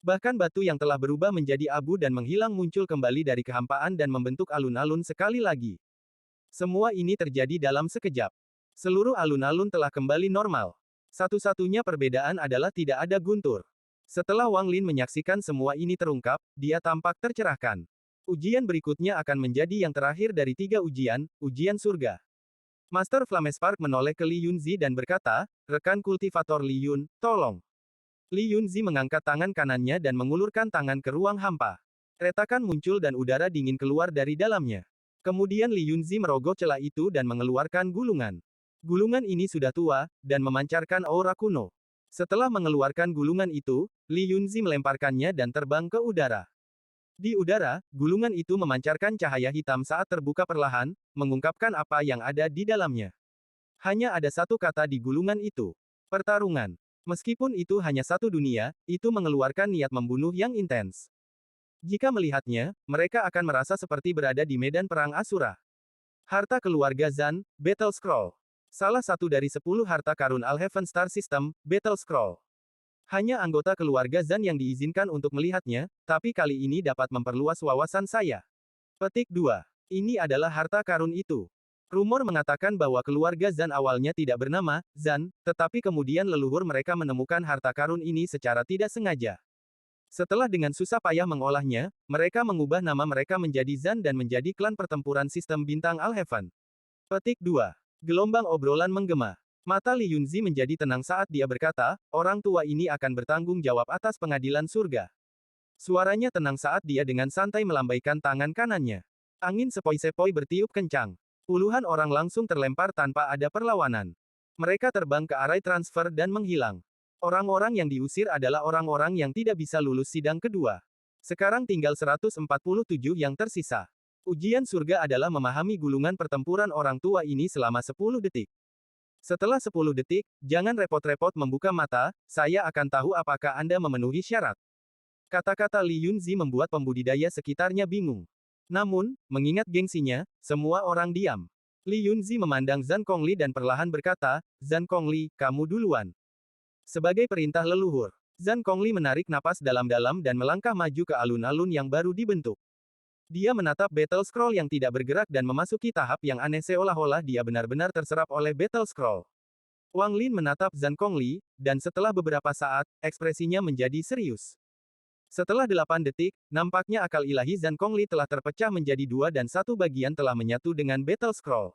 Bahkan batu yang telah berubah menjadi abu dan menghilang muncul kembali dari kehampaan dan membentuk alun-alun sekali lagi. Semua ini terjadi dalam sekejap. Seluruh alun-alun telah kembali normal. Satu-satunya perbedaan adalah tidak ada guntur. Setelah Wang Lin menyaksikan semua ini terungkap, dia tampak tercerahkan. Ujian berikutnya akan menjadi yang terakhir dari 3 ujian, ujian surga. Master Flamespark menoleh ke Li Yunzi dan berkata, rekan kultivator Li Yun, tolong. Li Yunzi mengangkat tangan kanannya dan mengulurkan tangan ke ruang hampa. Retakan muncul dan udara dingin keluar dari dalamnya. Kemudian Li Yunzi merogoh celah itu dan mengeluarkan gulungan. Gulungan ini sudah tua, dan memancarkan aura kuno. Setelah mengeluarkan gulungan itu, Li Yunzi melemparkannya dan terbang ke udara. Di udara, gulungan itu memancarkan cahaya hitam saat terbuka perlahan, mengungkapkan apa yang ada di dalamnya. Hanya ada satu kata di gulungan itu. Pertarungan. Meskipun itu hanya satu dunia, itu mengeluarkan niat membunuh yang intens. Jika melihatnya, mereka akan merasa seperti berada di medan perang Asura. Harta keluarga Zan, Battle Scroll. Salah satu dari 10 harta karun Alheaven Star System, Battle Scroll. Hanya anggota keluarga Zan yang diizinkan untuk melihatnya, tapi kali ini dapat memperluas wawasan saya. Petik 2. Ini adalah harta karun itu. Rumor mengatakan bahwa keluarga Zan awalnya tidak bernama Zan, tetapi kemudian leluhur mereka menemukan harta karun ini secara tidak sengaja. Setelah dengan susah payah mengolahnya, mereka mengubah nama mereka menjadi Zan dan menjadi klan pertempuran sistem bintang Alheaven. Petik 2. Gelombang obrolan menggema. Mata Li Yunzi menjadi tenang saat dia berkata, orang tua ini akan bertanggung jawab atas pengadilan surga. Suaranya tenang saat dia dengan santai melambaikan tangan kanannya. Angin sepoi-sepoi bertiup kencang. Puluhan orang langsung terlempar tanpa ada perlawanan. Mereka terbang ke arai transfer dan menghilang. Orang-orang yang diusir adalah orang-orang yang tidak bisa lulus sidang kedua. Sekarang tinggal 147 yang tersisa. Ujian surga adalah memahami gulungan pertempuran orang tua ini selama 10 detik. Setelah 10 detik, jangan repot-repot membuka mata, saya akan tahu apakah Anda memenuhi syarat. Kata-kata Li Yunzi membuat pembudidaya sekitarnya bingung. Namun, mengingat gengsinya, semua orang diam. Li Yunzi memandang Zan Kongli dan perlahan berkata, Zan Kongli, kamu duluan. Sebagai perintah leluhur, Zan Kongli menarik napas dalam-dalam dan melangkah maju ke alun-alun yang baru dibentuk. Dia menatap Battle Scroll yang tidak bergerak dan memasuki tahap yang aneh seolah-olah dia benar-benar terserap oleh Battle Scroll. Wang Lin menatap Zan Kongli, dan setelah beberapa saat, ekspresinya menjadi serius. Setelah 8 detik, nampaknya akal ilahi Zan Kongli telah terpecah menjadi 2 dan satu bagian telah menyatu dengan Battle Scroll.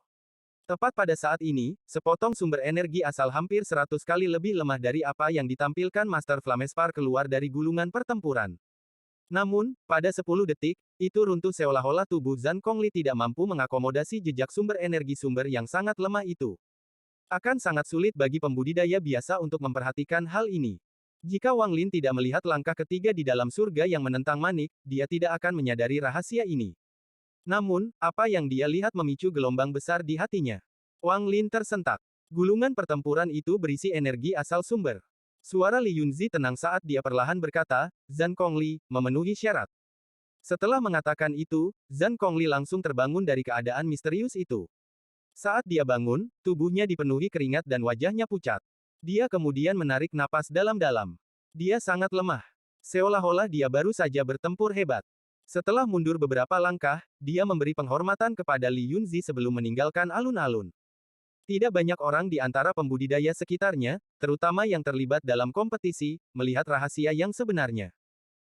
Tepat pada saat ini, sepotong sumber energi asal hampir 100 kali lebih lemah dari apa yang ditampilkan Master Flamespark keluar dari gulungan pertempuran. Namun, pada 10 detik, itu runtuh seolah-olah tubuh Zan Kongli tidak mampu mengakomodasi jejak sumber energi sumber yang sangat lemah itu. Akan sangat sulit bagi pembudidaya biasa untuk memperhatikan hal ini. Jika Wang Lin tidak melihat langkah ketiga di dalam surga yang menentang manik, dia tidak akan menyadari rahasia ini. Namun, apa yang dia lihat memicu gelombang besar di hatinya. Wang Lin tersentak. Gulungan pertempuran itu berisi energi asal sumber. Suara Li Yunzi tenang saat dia perlahan berkata, Zan Kongli, memenuhi syarat. Setelah mengatakan itu, Zan Kongli langsung terbangun dari keadaan misterius itu. Saat dia bangun, tubuhnya dipenuhi keringat dan wajahnya pucat. Dia kemudian menarik napas dalam-dalam. Dia sangat lemah. Seolah-olah dia baru saja bertempur hebat. Setelah mundur beberapa langkah, dia memberi penghormatan kepada Li Yunzi sebelum meninggalkan alun-alun. Tidak banyak orang di antara pembudidaya sekitarnya, terutama yang terlibat dalam kompetisi, melihat rahasia yang sebenarnya.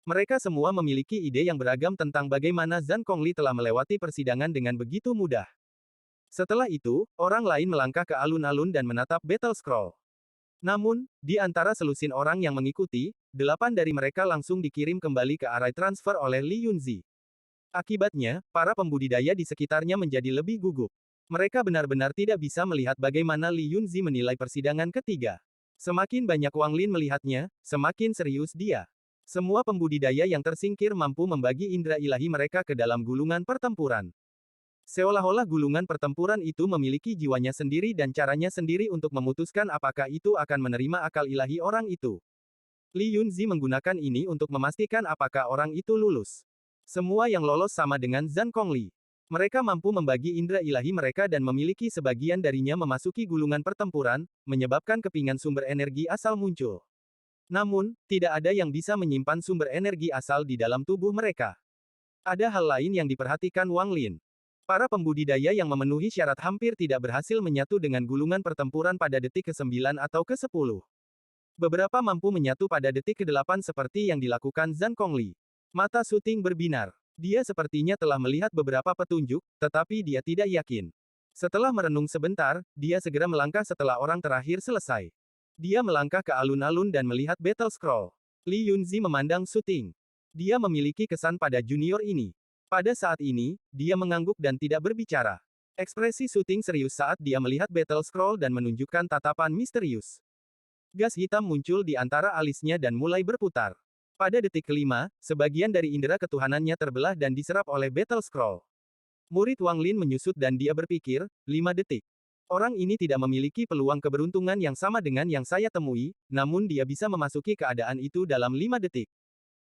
Mereka semua memiliki ide yang beragam tentang bagaimana Zan Kongli telah melewati persidangan dengan begitu mudah. Setelah itu, orang lain melangkah ke alun-alun dan menatap Battle Scroll. Namun, di antara selusin orang yang mengikuti, 8 dari mereka langsung dikirim kembali ke arai transfer oleh Li Yunzi. Akibatnya, para pembudidaya di sekitarnya menjadi lebih gugup. Mereka benar-benar tidak bisa melihat bagaimana Li Yunzi menilai persidangan ketiga. Semakin banyak Wang Lin melihatnya, semakin serius dia. Semua pembudidaya yang tersingkir mampu membagi indera ilahi mereka ke dalam gulungan pertempuran. Seolah-olah gulungan pertempuran itu memiliki jiwanya sendiri dan caranya sendiri untuk memutuskan apakah itu akan menerima akal ilahi orang itu. Li Yunzi menggunakan ini untuk memastikan apakah orang itu lulus. Semua yang lolos sama dengan Zhang Kongli. Mereka mampu membagi indera ilahi mereka dan memiliki sebagian darinya memasuki gulungan pertempuran, menyebabkan kepingan sumber energi asal muncul. Namun, tidak ada yang bisa menyimpan sumber energi asal di dalam tubuh mereka. Ada hal lain yang diperhatikan Wang Lin. Para pembudidaya yang memenuhi syarat hampir tidak berhasil menyatu dengan gulungan pertempuran pada detik ke-9 atau ke-10. Beberapa mampu menyatu pada detik ke-8 seperti yang dilakukan Zhang Kongli. Mata Suting berbinar. Dia sepertinya telah melihat beberapa petunjuk, tetapi dia tidak yakin. Setelah merenung sebentar, dia segera melangkah setelah orang terakhir selesai. Dia melangkah ke alun-alun dan melihat Battle Scroll. Li Yunzi memandang Suting. Dia memiliki kesan pada junior ini. Pada saat ini, dia mengangguk dan tidak berbicara. Ekspresi Suting serius saat dia melihat Battle Scroll dan menunjukkan tatapan misterius. Gas hitam muncul di antara alisnya dan mulai berputar. Pada detik kelima, sebagian dari indera ketuhanannya terbelah dan diserap oleh Battle Scroll. Murid Wang Lin menyusut dan dia berpikir, 5 detik. Orang ini tidak memiliki peluang keberuntungan yang sama dengan yang saya temui, namun dia bisa memasuki keadaan itu dalam 5 detik.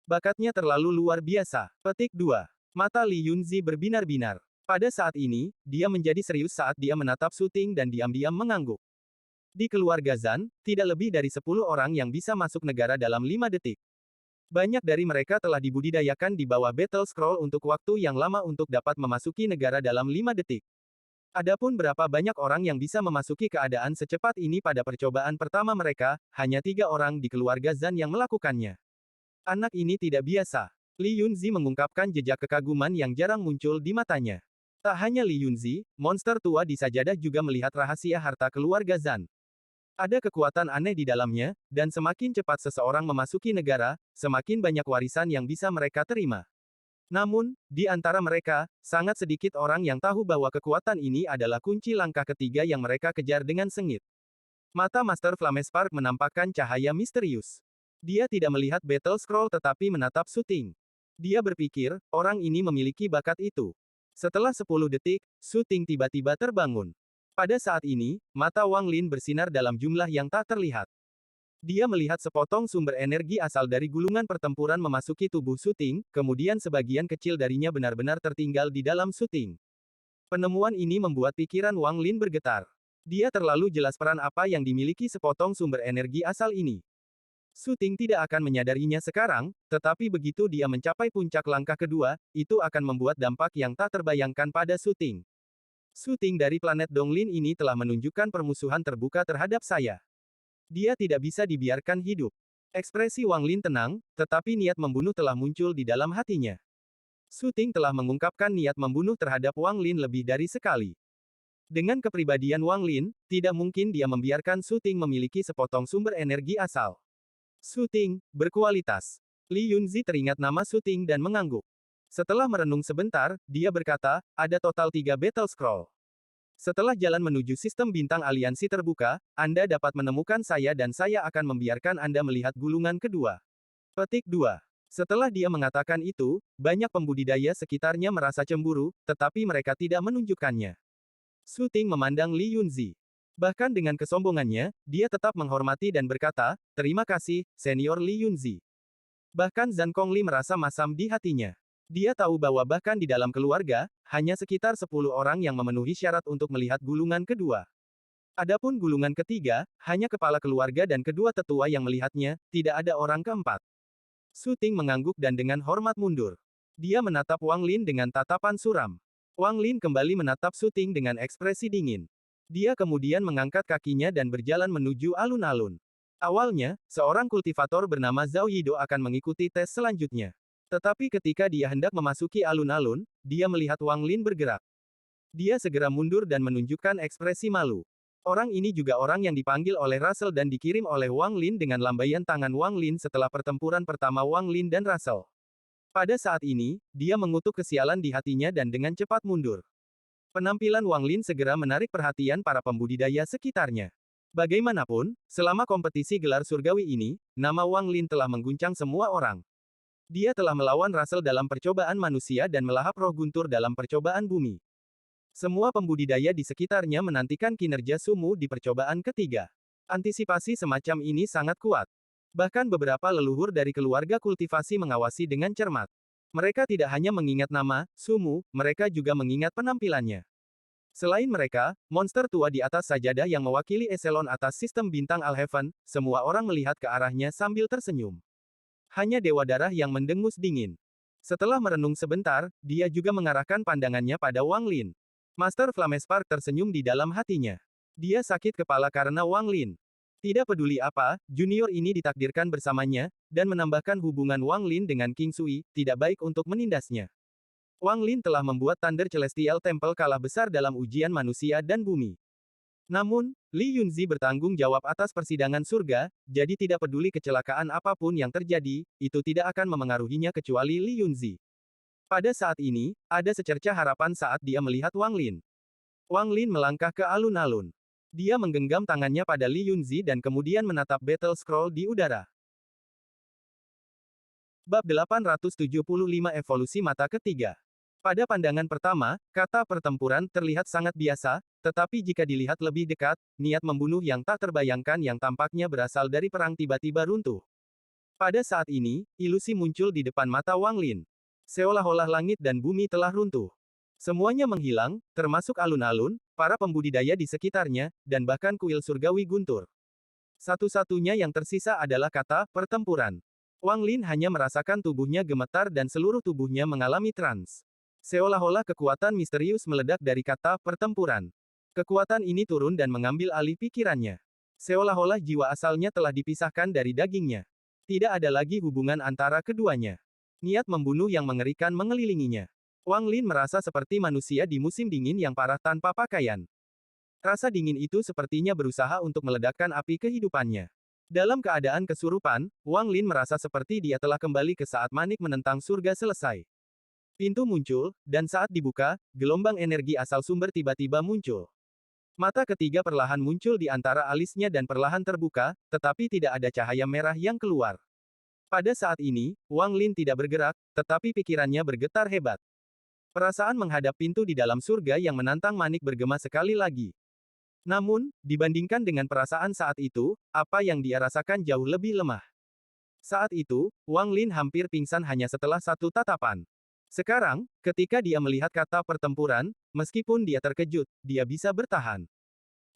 Bakatnya terlalu luar biasa. Petik 2. Mata Li Yunzi berbinar-binar. Pada saat ini, dia menjadi serius saat dia menatap Suting dan diam-diam mengangguk. Di keluarga Zhan, tidak lebih dari 10 orang yang bisa masuk negara dalam 5 detik. Banyak dari mereka telah dibudidayakan di bawah Battle Scroll untuk waktu yang lama untuk dapat memasuki negara dalam 5 detik. Adapun berapa banyak orang yang bisa memasuki keadaan secepat ini pada percobaan pertama mereka, hanya 3 orang di keluarga Zhan yang melakukannya. Anak ini tidak biasa. Li Yunzi mengungkapkan jejak kekaguman yang jarang muncul di matanya. Tak hanya Li Yunzi, monster tua di sajadah juga melihat rahasia harta keluarga Zhan. Ada kekuatan aneh di dalamnya, dan semakin cepat seseorang memasuki negara, semakin banyak warisan yang bisa mereka terima. Namun, di antara mereka, sangat sedikit orang yang tahu bahwa kekuatan ini adalah kunci langkah ketiga yang mereka kejar dengan sengit. Mata Master Flamespark menampakkan cahaya misterius. Dia tidak melihat Battle Scroll tetapi menatap Suting. Dia berpikir, orang ini memiliki bakat itu. Setelah 10 detik, Suting tiba-tiba terbangun. Pada saat ini, mata Wang Lin bersinar dalam jumlah yang tak terlihat. Dia melihat sepotong sumber energi asal dari gulungan pertempuran memasuki tubuh Suting, kemudian sebagian kecil darinya benar-benar tertinggal di dalam Suting. Penemuan ini membuat pikiran Wang Lin bergetar. Dia terlalu jelas peran apa yang dimiliki sepotong sumber energi asal ini. Suting tidak akan menyadarinya sekarang, tetapi begitu dia mencapai puncak langkah kedua, itu akan membuat dampak yang tak terbayangkan pada Suting. Suting dari planet Donglin ini telah menunjukkan permusuhan terbuka terhadap saya. Dia tidak bisa dibiarkan hidup. Ekspresi Wang Lin tenang, tetapi niat membunuh telah muncul di dalam hatinya. Suting telah mengungkapkan niat membunuh terhadap Wang Lin lebih dari sekali. Dengan kepribadian Wang Lin, tidak mungkin dia membiarkan Suting memiliki sepotong sumber energi asal. Suting, berkualitas. Li Yunzi teringat nama Suting dan mengangguk. Setelah merenung sebentar, dia berkata, ada total 3 Battle Scroll. Setelah jalan menuju sistem bintang aliansi terbuka, Anda dapat menemukan saya dan saya akan membiarkan Anda melihat gulungan kedua. Petik 2. Setelah dia mengatakan itu, banyak pembudidaya sekitarnya merasa cemburu, tetapi mereka tidak menunjukkannya. Suting memandang Li Yunzi. Bahkan dengan kesombongannya, dia tetap menghormati dan berkata, terima kasih, Senior Li Yunzi. Bahkan Zhang Kongli merasa masam di hatinya. Dia tahu bahwa bahkan di dalam keluarga, hanya sekitar 10 orang yang memenuhi syarat untuk melihat gulungan kedua. Adapun gulungan ketiga, hanya kepala keluarga dan kedua tetua yang melihatnya, tidak ada orang keempat. Suting mengangguk dan dengan hormat mundur. Dia menatap Wang Lin dengan tatapan suram. Wang Lin kembali menatap Suting dengan ekspresi dingin. Dia kemudian mengangkat kakinya dan berjalan menuju alun-alun. Awalnya, seorang kultivator bernama Zhao Yido akan mengikuti tes selanjutnya. Tetapi ketika dia hendak memasuki alun-alun, dia melihat Wang Lin bergerak. Dia segera mundur dan menunjukkan ekspresi malu. Orang ini juga orang yang dipanggil oleh Russell dan dikirim oleh Wang Lin dengan lambaian tangan Wang Lin setelah pertempuran pertama Wang Lin dan Russell. Pada saat ini, dia mengutuk kesialan di hatinya dan dengan cepat mundur. Penampilan Wang Lin segera menarik perhatian para pembudidaya sekitarnya. Bagaimanapun, selama kompetisi gelar surgawi ini, nama Wang Lin telah mengguncang semua orang. Dia telah melawan Russell dalam percobaan manusia dan melahap roh guntur dalam percobaan bumi. Semua pembudidaya di sekitarnya menantikan kinerja Sumu di percobaan ketiga. Antisipasi semacam ini sangat kuat. Bahkan beberapa leluhur dari keluarga kultivasi mengawasi dengan cermat. Mereka tidak hanya mengingat nama, Sumu, mereka juga mengingat penampilannya. Selain mereka, monster tua di atas sajadah yang mewakili eselon atas sistem bintang Alheaven, semua orang melihat ke arahnya sambil tersenyum. Hanya Dewa Darah yang mendengus dingin. Setelah merenung sebentar, dia juga mengarahkan pandangannya pada Wang Lin. Master Flamespark tersenyum di dalam hatinya. Dia sakit kepala karena Wang Lin. Tidak peduli apa, junior ini ditakdirkan bersamanya, dan menambahkan hubungan Wang Lin dengan King Sui, tidak baik untuk menindasnya. Wang Lin telah membuat Thunder Celestial Temple kalah besar dalam ujian manusia dan bumi. Namun, Li Yunzi bertanggung jawab atas persidangan surga, jadi tidak peduli kecelakaan apapun yang terjadi, itu tidak akan memengaruhinya kecuali Li Yunzi. Pada saat ini, ada secercah harapan saat dia melihat Wang Lin. Wang Lin melangkah ke alun-alun. Dia menggenggam tangannya pada Li Yunzi dan kemudian menatap Battle Scroll di udara. Bab 875 Evolusi Mata Ketiga. Pada pandangan pertama, kata pertempuran terlihat sangat biasa, tetapi jika dilihat lebih dekat, niat membunuh yang tak terbayangkan yang tampaknya berasal dari perang tiba-tiba runtuh. Pada saat ini, ilusi muncul di depan mata Wang Lin. Seolah-olah langit dan bumi telah runtuh. Semuanya menghilang, termasuk alun-alun, para pembudidaya di sekitarnya, dan bahkan kuil surgawi guntur. Satu-satunya yang tersisa adalah kata pertempuran. Wang Lin hanya merasakan tubuhnya gemetar dan seluruh tubuhnya mengalami trans. Seolah-olah kekuatan misterius meledak dari kata pertempuran. Kekuatan ini turun dan mengambil alih pikirannya. Seolah-olah jiwa asalnya telah dipisahkan dari dagingnya. Tidak ada lagi hubungan antara keduanya. Niat membunuh yang mengerikan mengelilinginya. Wang Lin merasa seperti manusia di musim dingin yang parah tanpa pakaian. Rasa dingin itu sepertinya berusaha untuk meledakkan api kehidupannya. Dalam keadaan kesurupan, Wang Lin merasa seperti dia telah kembali ke saat manik menentang surga selesai. Pintu muncul, dan saat dibuka, gelombang energi asal sumber tiba-tiba muncul. Mata ketiga perlahan muncul di antara alisnya dan perlahan terbuka, tetapi tidak ada cahaya merah yang keluar. Pada saat ini, Wang Lin tidak bergerak, tetapi pikirannya bergetar hebat. Perasaan menghadap pintu di dalam surga yang menantang manik bergema sekali lagi. Namun, dibandingkan dengan perasaan saat itu, apa yang dia rasakan jauh lebih lemah. Saat itu, Wang Lin hampir pingsan hanya setelah satu tatapan. Sekarang, ketika dia melihat kata pertempuran, meskipun dia terkejut, dia bisa bertahan.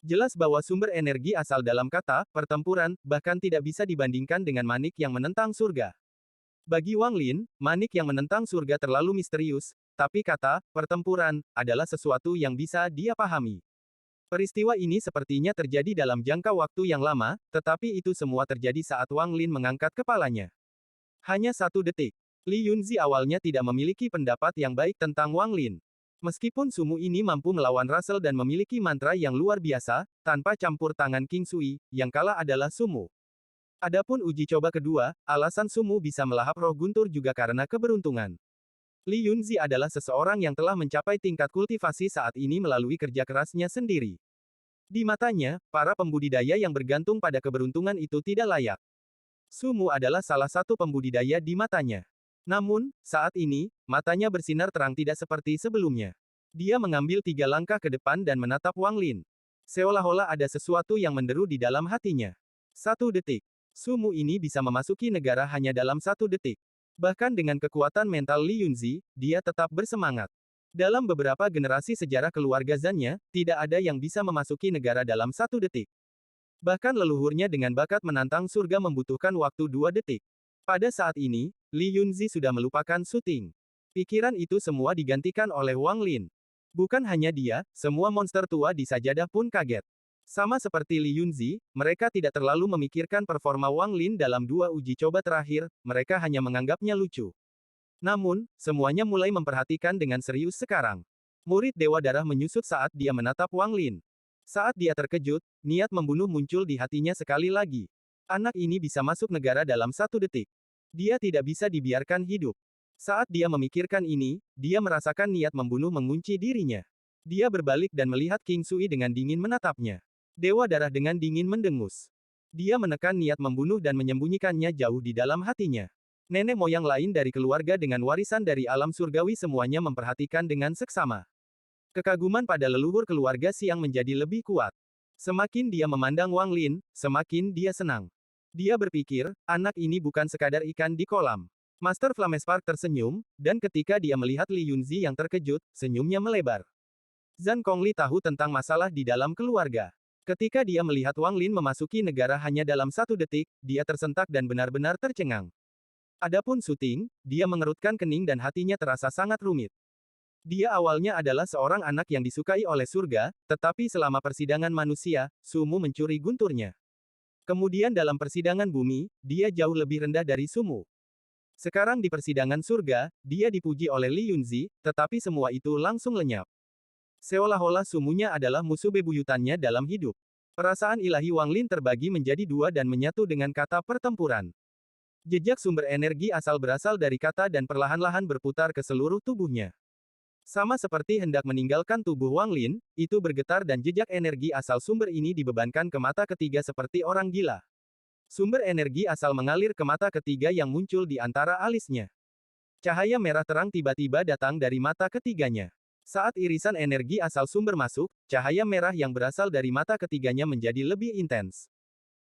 Jelas bahwa sumber energi asal dalam kata pertempuran bahkan tidak bisa dibandingkan dengan manik yang menentang surga. Bagi Wang Lin, manik yang menentang surga terlalu misterius, tapi kata pertempuran adalah sesuatu yang bisa dia pahami. Peristiwa ini sepertinya terjadi dalam jangka waktu yang lama, tetapi itu semua terjadi saat Wang Lin mengangkat kepalanya. Hanya 1 detik. Li Yunzi awalnya tidak memiliki pendapat yang baik tentang Wang Lin. Meskipun Sumu ini mampu melawan Russell dan memiliki mantra yang luar biasa, tanpa campur tangan King Sui, yang kalah adalah Sumu. Adapun uji coba kedua, alasan Sumu bisa melahap roh guntur juga karena keberuntungan. Li Yunzi adalah seseorang yang telah mencapai tingkat kultivasi saat ini melalui kerja kerasnya sendiri. Di matanya, para pembudidaya yang bergantung pada keberuntungan itu tidak layak. Sumu adalah salah satu pembudidaya di matanya. Namun, saat ini, matanya bersinar terang tidak seperti sebelumnya. Dia mengambil 3 langkah ke depan dan menatap Wang Lin. Seolah-olah ada sesuatu yang menderu di dalam hatinya. 1 detik. Sumu ini bisa memasuki negara hanya dalam 1 detik. Bahkan dengan kekuatan mental Li Yunzi, dia tetap bersemangat. Dalam beberapa generasi sejarah keluarga Zannya, tidak ada yang bisa memasuki negara dalam 1 detik. Bahkan leluhurnya dengan bakat menantang surga membutuhkan waktu 2 detik. Pada saat ini, Li Yunzi sudah melupakan syuting. Pikiran itu semua digantikan oleh Wang Lin. Bukan hanya dia, semua monster tua di sajadah pun kaget. Sama seperti Li Yunzi, mereka tidak terlalu memikirkan performa Wang Lin dalam 2 uji coba terakhir, mereka hanya menganggapnya lucu. Namun, semuanya mulai memperhatikan dengan serius sekarang. Murid Dewa Darah menyusut saat dia menatap Wang Lin. Saat dia terkejut, niat membunuh muncul di hatinya sekali lagi. Anak ini bisa masuk negara dalam 1 detik. Dia tidak bisa dibiarkan hidup. Saat dia memikirkan ini, dia merasakan niat membunuh mengunci dirinya. Dia berbalik dan melihat King Sui dengan dingin menatapnya. Dewa Darah dengan dingin mendengus. Dia menekan niat membunuh dan menyembunyikannya jauh di dalam hatinya. Nenek moyang lain dari keluarga dengan warisan dari alam surgawi semuanya memperhatikan dengan seksama. Kekaguman pada leluhur keluarga Xiang menjadi lebih kuat. Semakin dia memandang Wang Lin, semakin dia senang. Dia berpikir, anak ini bukan sekadar ikan di kolam. Master Flamespark tersenyum, dan ketika dia melihat Li Yunzi yang terkejut, senyumnya melebar. Zhang Kongli tahu tentang masalah di dalam keluarga. Ketika dia melihat Wang Lin memasuki negara hanya dalam 1 detik, dia tersentak dan benar-benar tercengang. Adapun Su Ting, dia mengerutkan kening dan hatinya terasa sangat rumit. Dia awalnya adalah seorang anak yang disukai oleh surga, tetapi selama persidangan manusia, Su Mu mencuri gunturnya. Kemudian dalam persidangan bumi, dia jauh lebih rendah dari Su Mu. Sekarang di persidangan surga, dia dipuji oleh Li Yunzi, tetapi semua itu langsung lenyap. Seolah-olah Su Mu-nya adalah musuh bebuyutannya dalam hidup. Perasaan ilahi Wang Lin terbagi menjadi dua dan menyatu dengan kata pertempuran. Jejak sumber energi asal berasal dari kata dan perlahan-lahan berputar ke seluruh tubuhnya. Sama seperti hendak meninggalkan tubuh Wang Lin, itu bergetar dan jejak energi asal sumber ini dibebankan ke mata ketiga seperti orang gila. Sumber energi asal mengalir ke mata ketiga yang muncul di antara alisnya. Cahaya merah terang tiba-tiba datang dari mata ketiganya. Saat irisan energi asal sumber masuk, cahaya merah yang berasal dari mata ketiganya menjadi lebih intens.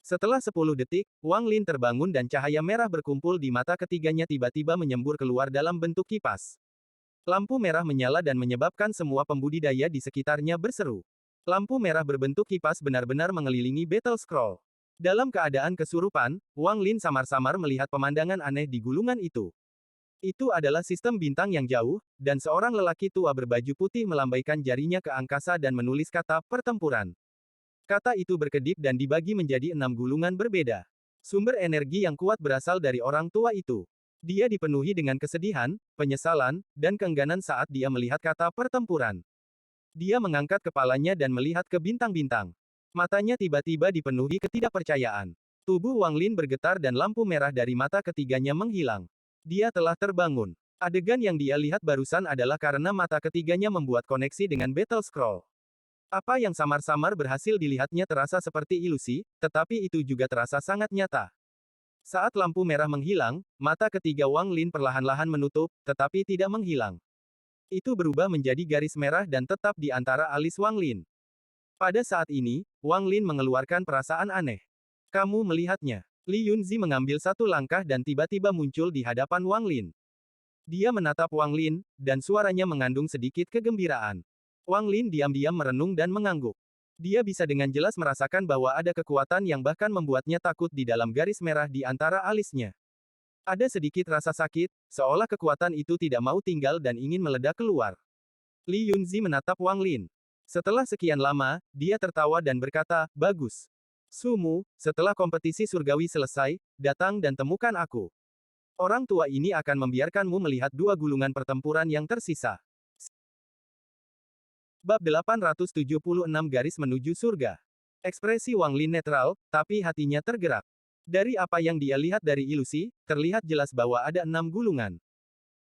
Setelah 10 detik, Wang Lin terbangun dan cahaya merah berkumpul di mata ketiganya tiba-tiba menyembur keluar dalam bentuk kipas. Lampu merah menyala dan menyebabkan semua pembudidaya di sekitarnya berseru. Lampu merah berbentuk kipas benar-benar mengelilingi Battle Scroll. Dalam keadaan kesurupan, Wang Lin samar-samar melihat pemandangan aneh di gulungan itu. Itu adalah sistem bintang yang jauh, dan seorang lelaki tua berbaju putih melambaikan jarinya ke angkasa dan menulis kata pertempuran. Kata itu berkedip dan dibagi menjadi 6 gulungan berbeda. Sumber energi yang kuat berasal dari orang tua itu. Dia dipenuhi dengan kesedihan, penyesalan, dan keengganan saat dia melihat kata pertempuran. Dia mengangkat kepalanya dan melihat ke bintang-bintang. Matanya tiba-tiba dipenuhi ketidakpercayaan. Tubuh Wang Lin bergetar dan lampu merah dari mata ketiganya menghilang. Dia telah terbangun. Adegan yang dia lihat barusan adalah karena mata ketiganya membuat koneksi dengan Battle Scroll. Apa yang samar-samar berhasil dilihatnya terasa seperti ilusi, tetapi itu juga terasa sangat nyata. Saat lampu merah menghilang, mata ketiga Wang Lin perlahan-lahan menutup, tetapi tidak menghilang. Itu berubah menjadi garis merah dan tetap di antara alis Wang Lin. Pada saat ini, Wang Lin mengeluarkan perasaan aneh. Kamu melihatnya. Li Yunzi mengambil satu langkah dan tiba-tiba muncul di hadapan Wang Lin. Dia menatap Wang Lin, dan suaranya mengandung sedikit kegembiraan. Wang Lin diam-diam merenung dan mengangguk. Dia bisa dengan jelas merasakan bahwa ada kekuatan yang bahkan membuatnya takut di dalam garis merah di antara alisnya. Ada sedikit rasa sakit, seolah kekuatan itu tidak mau tinggal dan ingin meledak keluar. Li Yunzi menatap Wang Lin. Setelah sekian lama, dia tertawa dan berkata, bagus. Su Mu, setelah kompetisi surgawi selesai, datang dan temukan aku. Orang tua ini akan membiarkanmu melihat 2 gulungan pertempuran yang tersisa. Bab 876 Garis Menuju Surga. Ekspresi Wang Lin netral, tapi hatinya tergerak. Dari apa yang dia lihat dari ilusi, terlihat jelas bahwa ada 6 gulungan.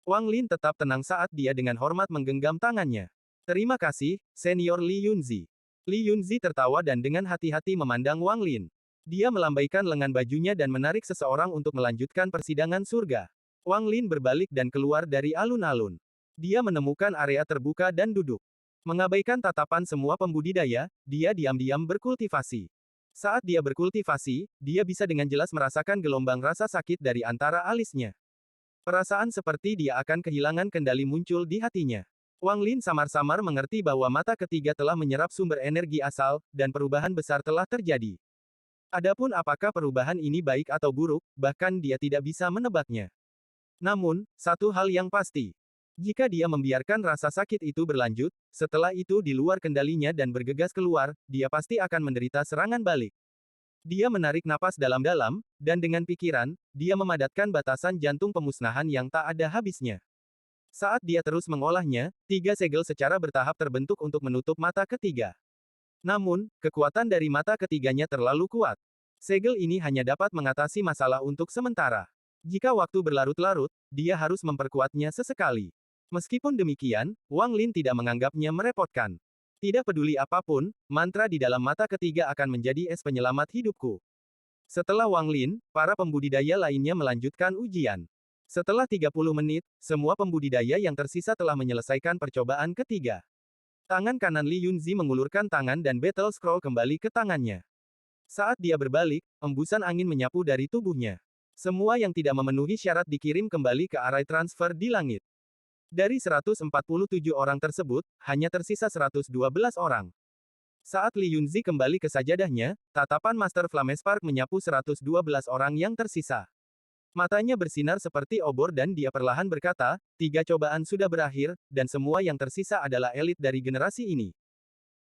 Wang Lin tetap tenang saat dia dengan hormat menggenggam tangannya. Terima kasih, Senior Li Yunzi. Li Yunzi tertawa dan dengan hati-hati memandang Wang Lin. Dia melambaikan lengan bajunya dan menarik seseorang untuk melanjutkan persidangan surga. Wang Lin berbalik dan keluar dari alun-alun. Dia menemukan area terbuka dan duduk. Mengabaikan tatapan semua pembudidaya, dia diam-diam berkultivasi. Saat dia berkultivasi, dia bisa dengan jelas merasakan gelombang rasa sakit dari antara alisnya. Perasaan seperti dia akan kehilangan kendali muncul di hatinya. Wang Lin samar-samar mengerti bahwa mata ketiga telah menyerap sumber energi asal, dan perubahan besar telah terjadi. Adapun apakah perubahan ini baik atau buruk, bahkan dia tidak bisa menebaknya. Namun, satu hal yang pasti. Jika dia membiarkan rasa sakit itu berlanjut, setelah itu di luar kendalinya dan bergegas keluar, dia pasti akan menderita serangan balik. Dia menarik napas dalam-dalam, dan dengan pikiran, dia memadatkan batasan jantung pemusnahan yang tak ada habisnya. Saat dia terus mengolahnya, 3 segel secara bertahap terbentuk untuk menutup mata ketiga. Namun, kekuatan dari mata ketiganya terlalu kuat. Segel ini hanya dapat mengatasi masalah untuk sementara. Jika waktu berlarut-larut, dia harus memperkuatnya sesekali. Meskipun demikian, Wang Lin tidak menganggapnya merepotkan. Tidak peduli apapun, mantra di dalam mata ketiga akan menjadi es penyelamat hidupku. Setelah Wang Lin, para pembudidaya lainnya melanjutkan ujian. Setelah 30 menit, semua pembudidaya yang tersisa telah menyelesaikan percobaan ketiga. Tangan kanan Li Yunzi mengulurkan tangan dan Battle Scroll kembali ke tangannya. Saat dia berbalik, embusan angin menyapu dari tubuhnya. Semua yang tidak memenuhi syarat dikirim kembali ke array transfer di langit. Dari 147 orang tersebut, hanya tersisa 112 orang. Saat Li Yunzi kembali ke sajadahnya, tatapan Master Flamespark menyapu 112 orang yang tersisa. Matanya bersinar seperti obor dan dia perlahan berkata, 3 cobaan sudah berakhir, dan semua yang tersisa adalah elit dari generasi ini.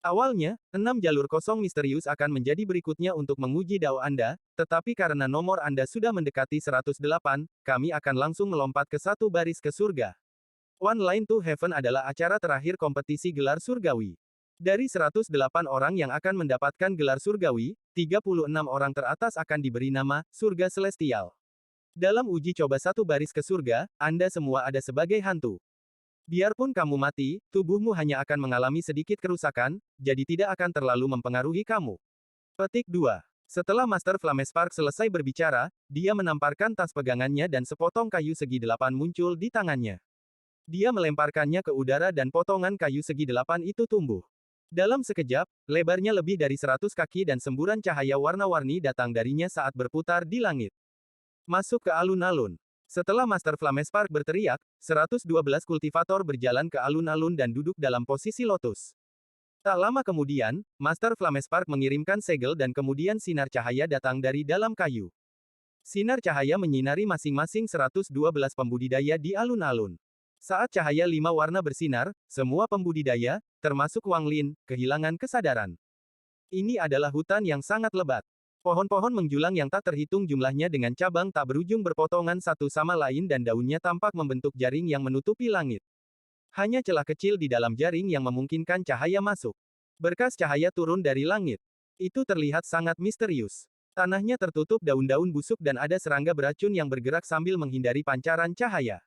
Awalnya, 6 jalur kosong misterius akan menjadi berikutnya untuk menguji dao Anda, tetapi karena nomor Anda sudah mendekati 108, kami akan langsung melompat ke satu baris ke surga. One Line to Heaven adalah acara terakhir kompetisi gelar surgawi. Dari 108 orang yang akan mendapatkan gelar surgawi, 36 orang teratas akan diberi nama Surga Celestial. Dalam uji coba satu baris ke surga, Anda semua ada sebagai hantu. Biarpun kamu mati, tubuhmu hanya akan mengalami sedikit kerusakan, jadi tidak akan terlalu mempengaruhi kamu. Petik 2. Setelah Master Flamespark selesai berbicara, dia menamparkan tas pegangannya dan sepotong kayu segi 8 muncul di tangannya. Dia melemparkannya ke udara dan potongan kayu segi 8 itu tumbuh. Dalam sekejap, lebarnya lebih dari 100 kaki dan semburan cahaya warna-warni datang darinya saat berputar di langit. Masuk ke alun-alun. Setelah Master Flamespark berteriak, 112 kultivator berjalan ke alun-alun dan duduk dalam posisi lotus. Tak lama kemudian, Master Flamespark mengirimkan segel dan kemudian sinar cahaya datang dari dalam kayu. Sinar cahaya menyinari masing-masing 112 pembudidaya di alun-alun. Saat cahaya 5 warna bersinar, semua pembudidaya, termasuk Wang Lin, kehilangan kesadaran. Ini adalah hutan yang sangat lebat. Pohon-pohon menjulang yang tak terhitung jumlahnya dengan cabang tak berujung berpotongan satu sama lain dan daunnya tampak membentuk jaring yang menutupi langit. Hanya celah kecil di dalam jaring yang memungkinkan cahaya masuk. Berkas cahaya turun dari langit. Itu terlihat sangat misterius. Tanahnya tertutup daun-daun busuk dan ada serangga beracun yang bergerak sambil menghindari pancaran cahaya.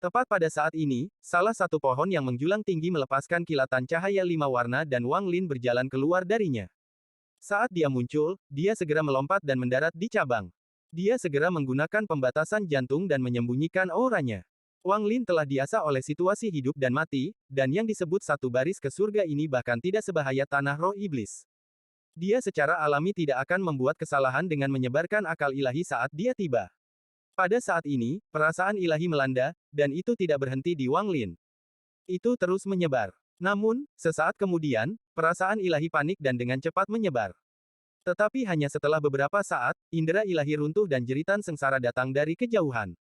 Tepat pada saat ini, salah satu pohon yang menjulang tinggi melepaskan kilatan cahaya 5 warna dan Wang Lin berjalan keluar darinya. Saat dia muncul, dia segera melompat dan mendarat di cabang. Dia segera menggunakan pembatasan jantung dan menyembunyikan auranya. Wang Lin telah diasah oleh situasi hidup dan mati, dan yang disebut satu baris ke surga ini bahkan tidak sebahaya tanah roh iblis. Dia secara alami tidak akan membuat kesalahan dengan menyebarkan akal ilahi saat dia tiba. Pada saat ini, perasaan ilahi melanda, dan itu tidak berhenti di Wang Lin. Itu terus menyebar. Namun, sesaat kemudian, perasaan ilahi panik dan dengan cepat menyebar. Tetapi hanya setelah beberapa saat, indera ilahi runtuh dan jeritan sengsara datang dari kejauhan.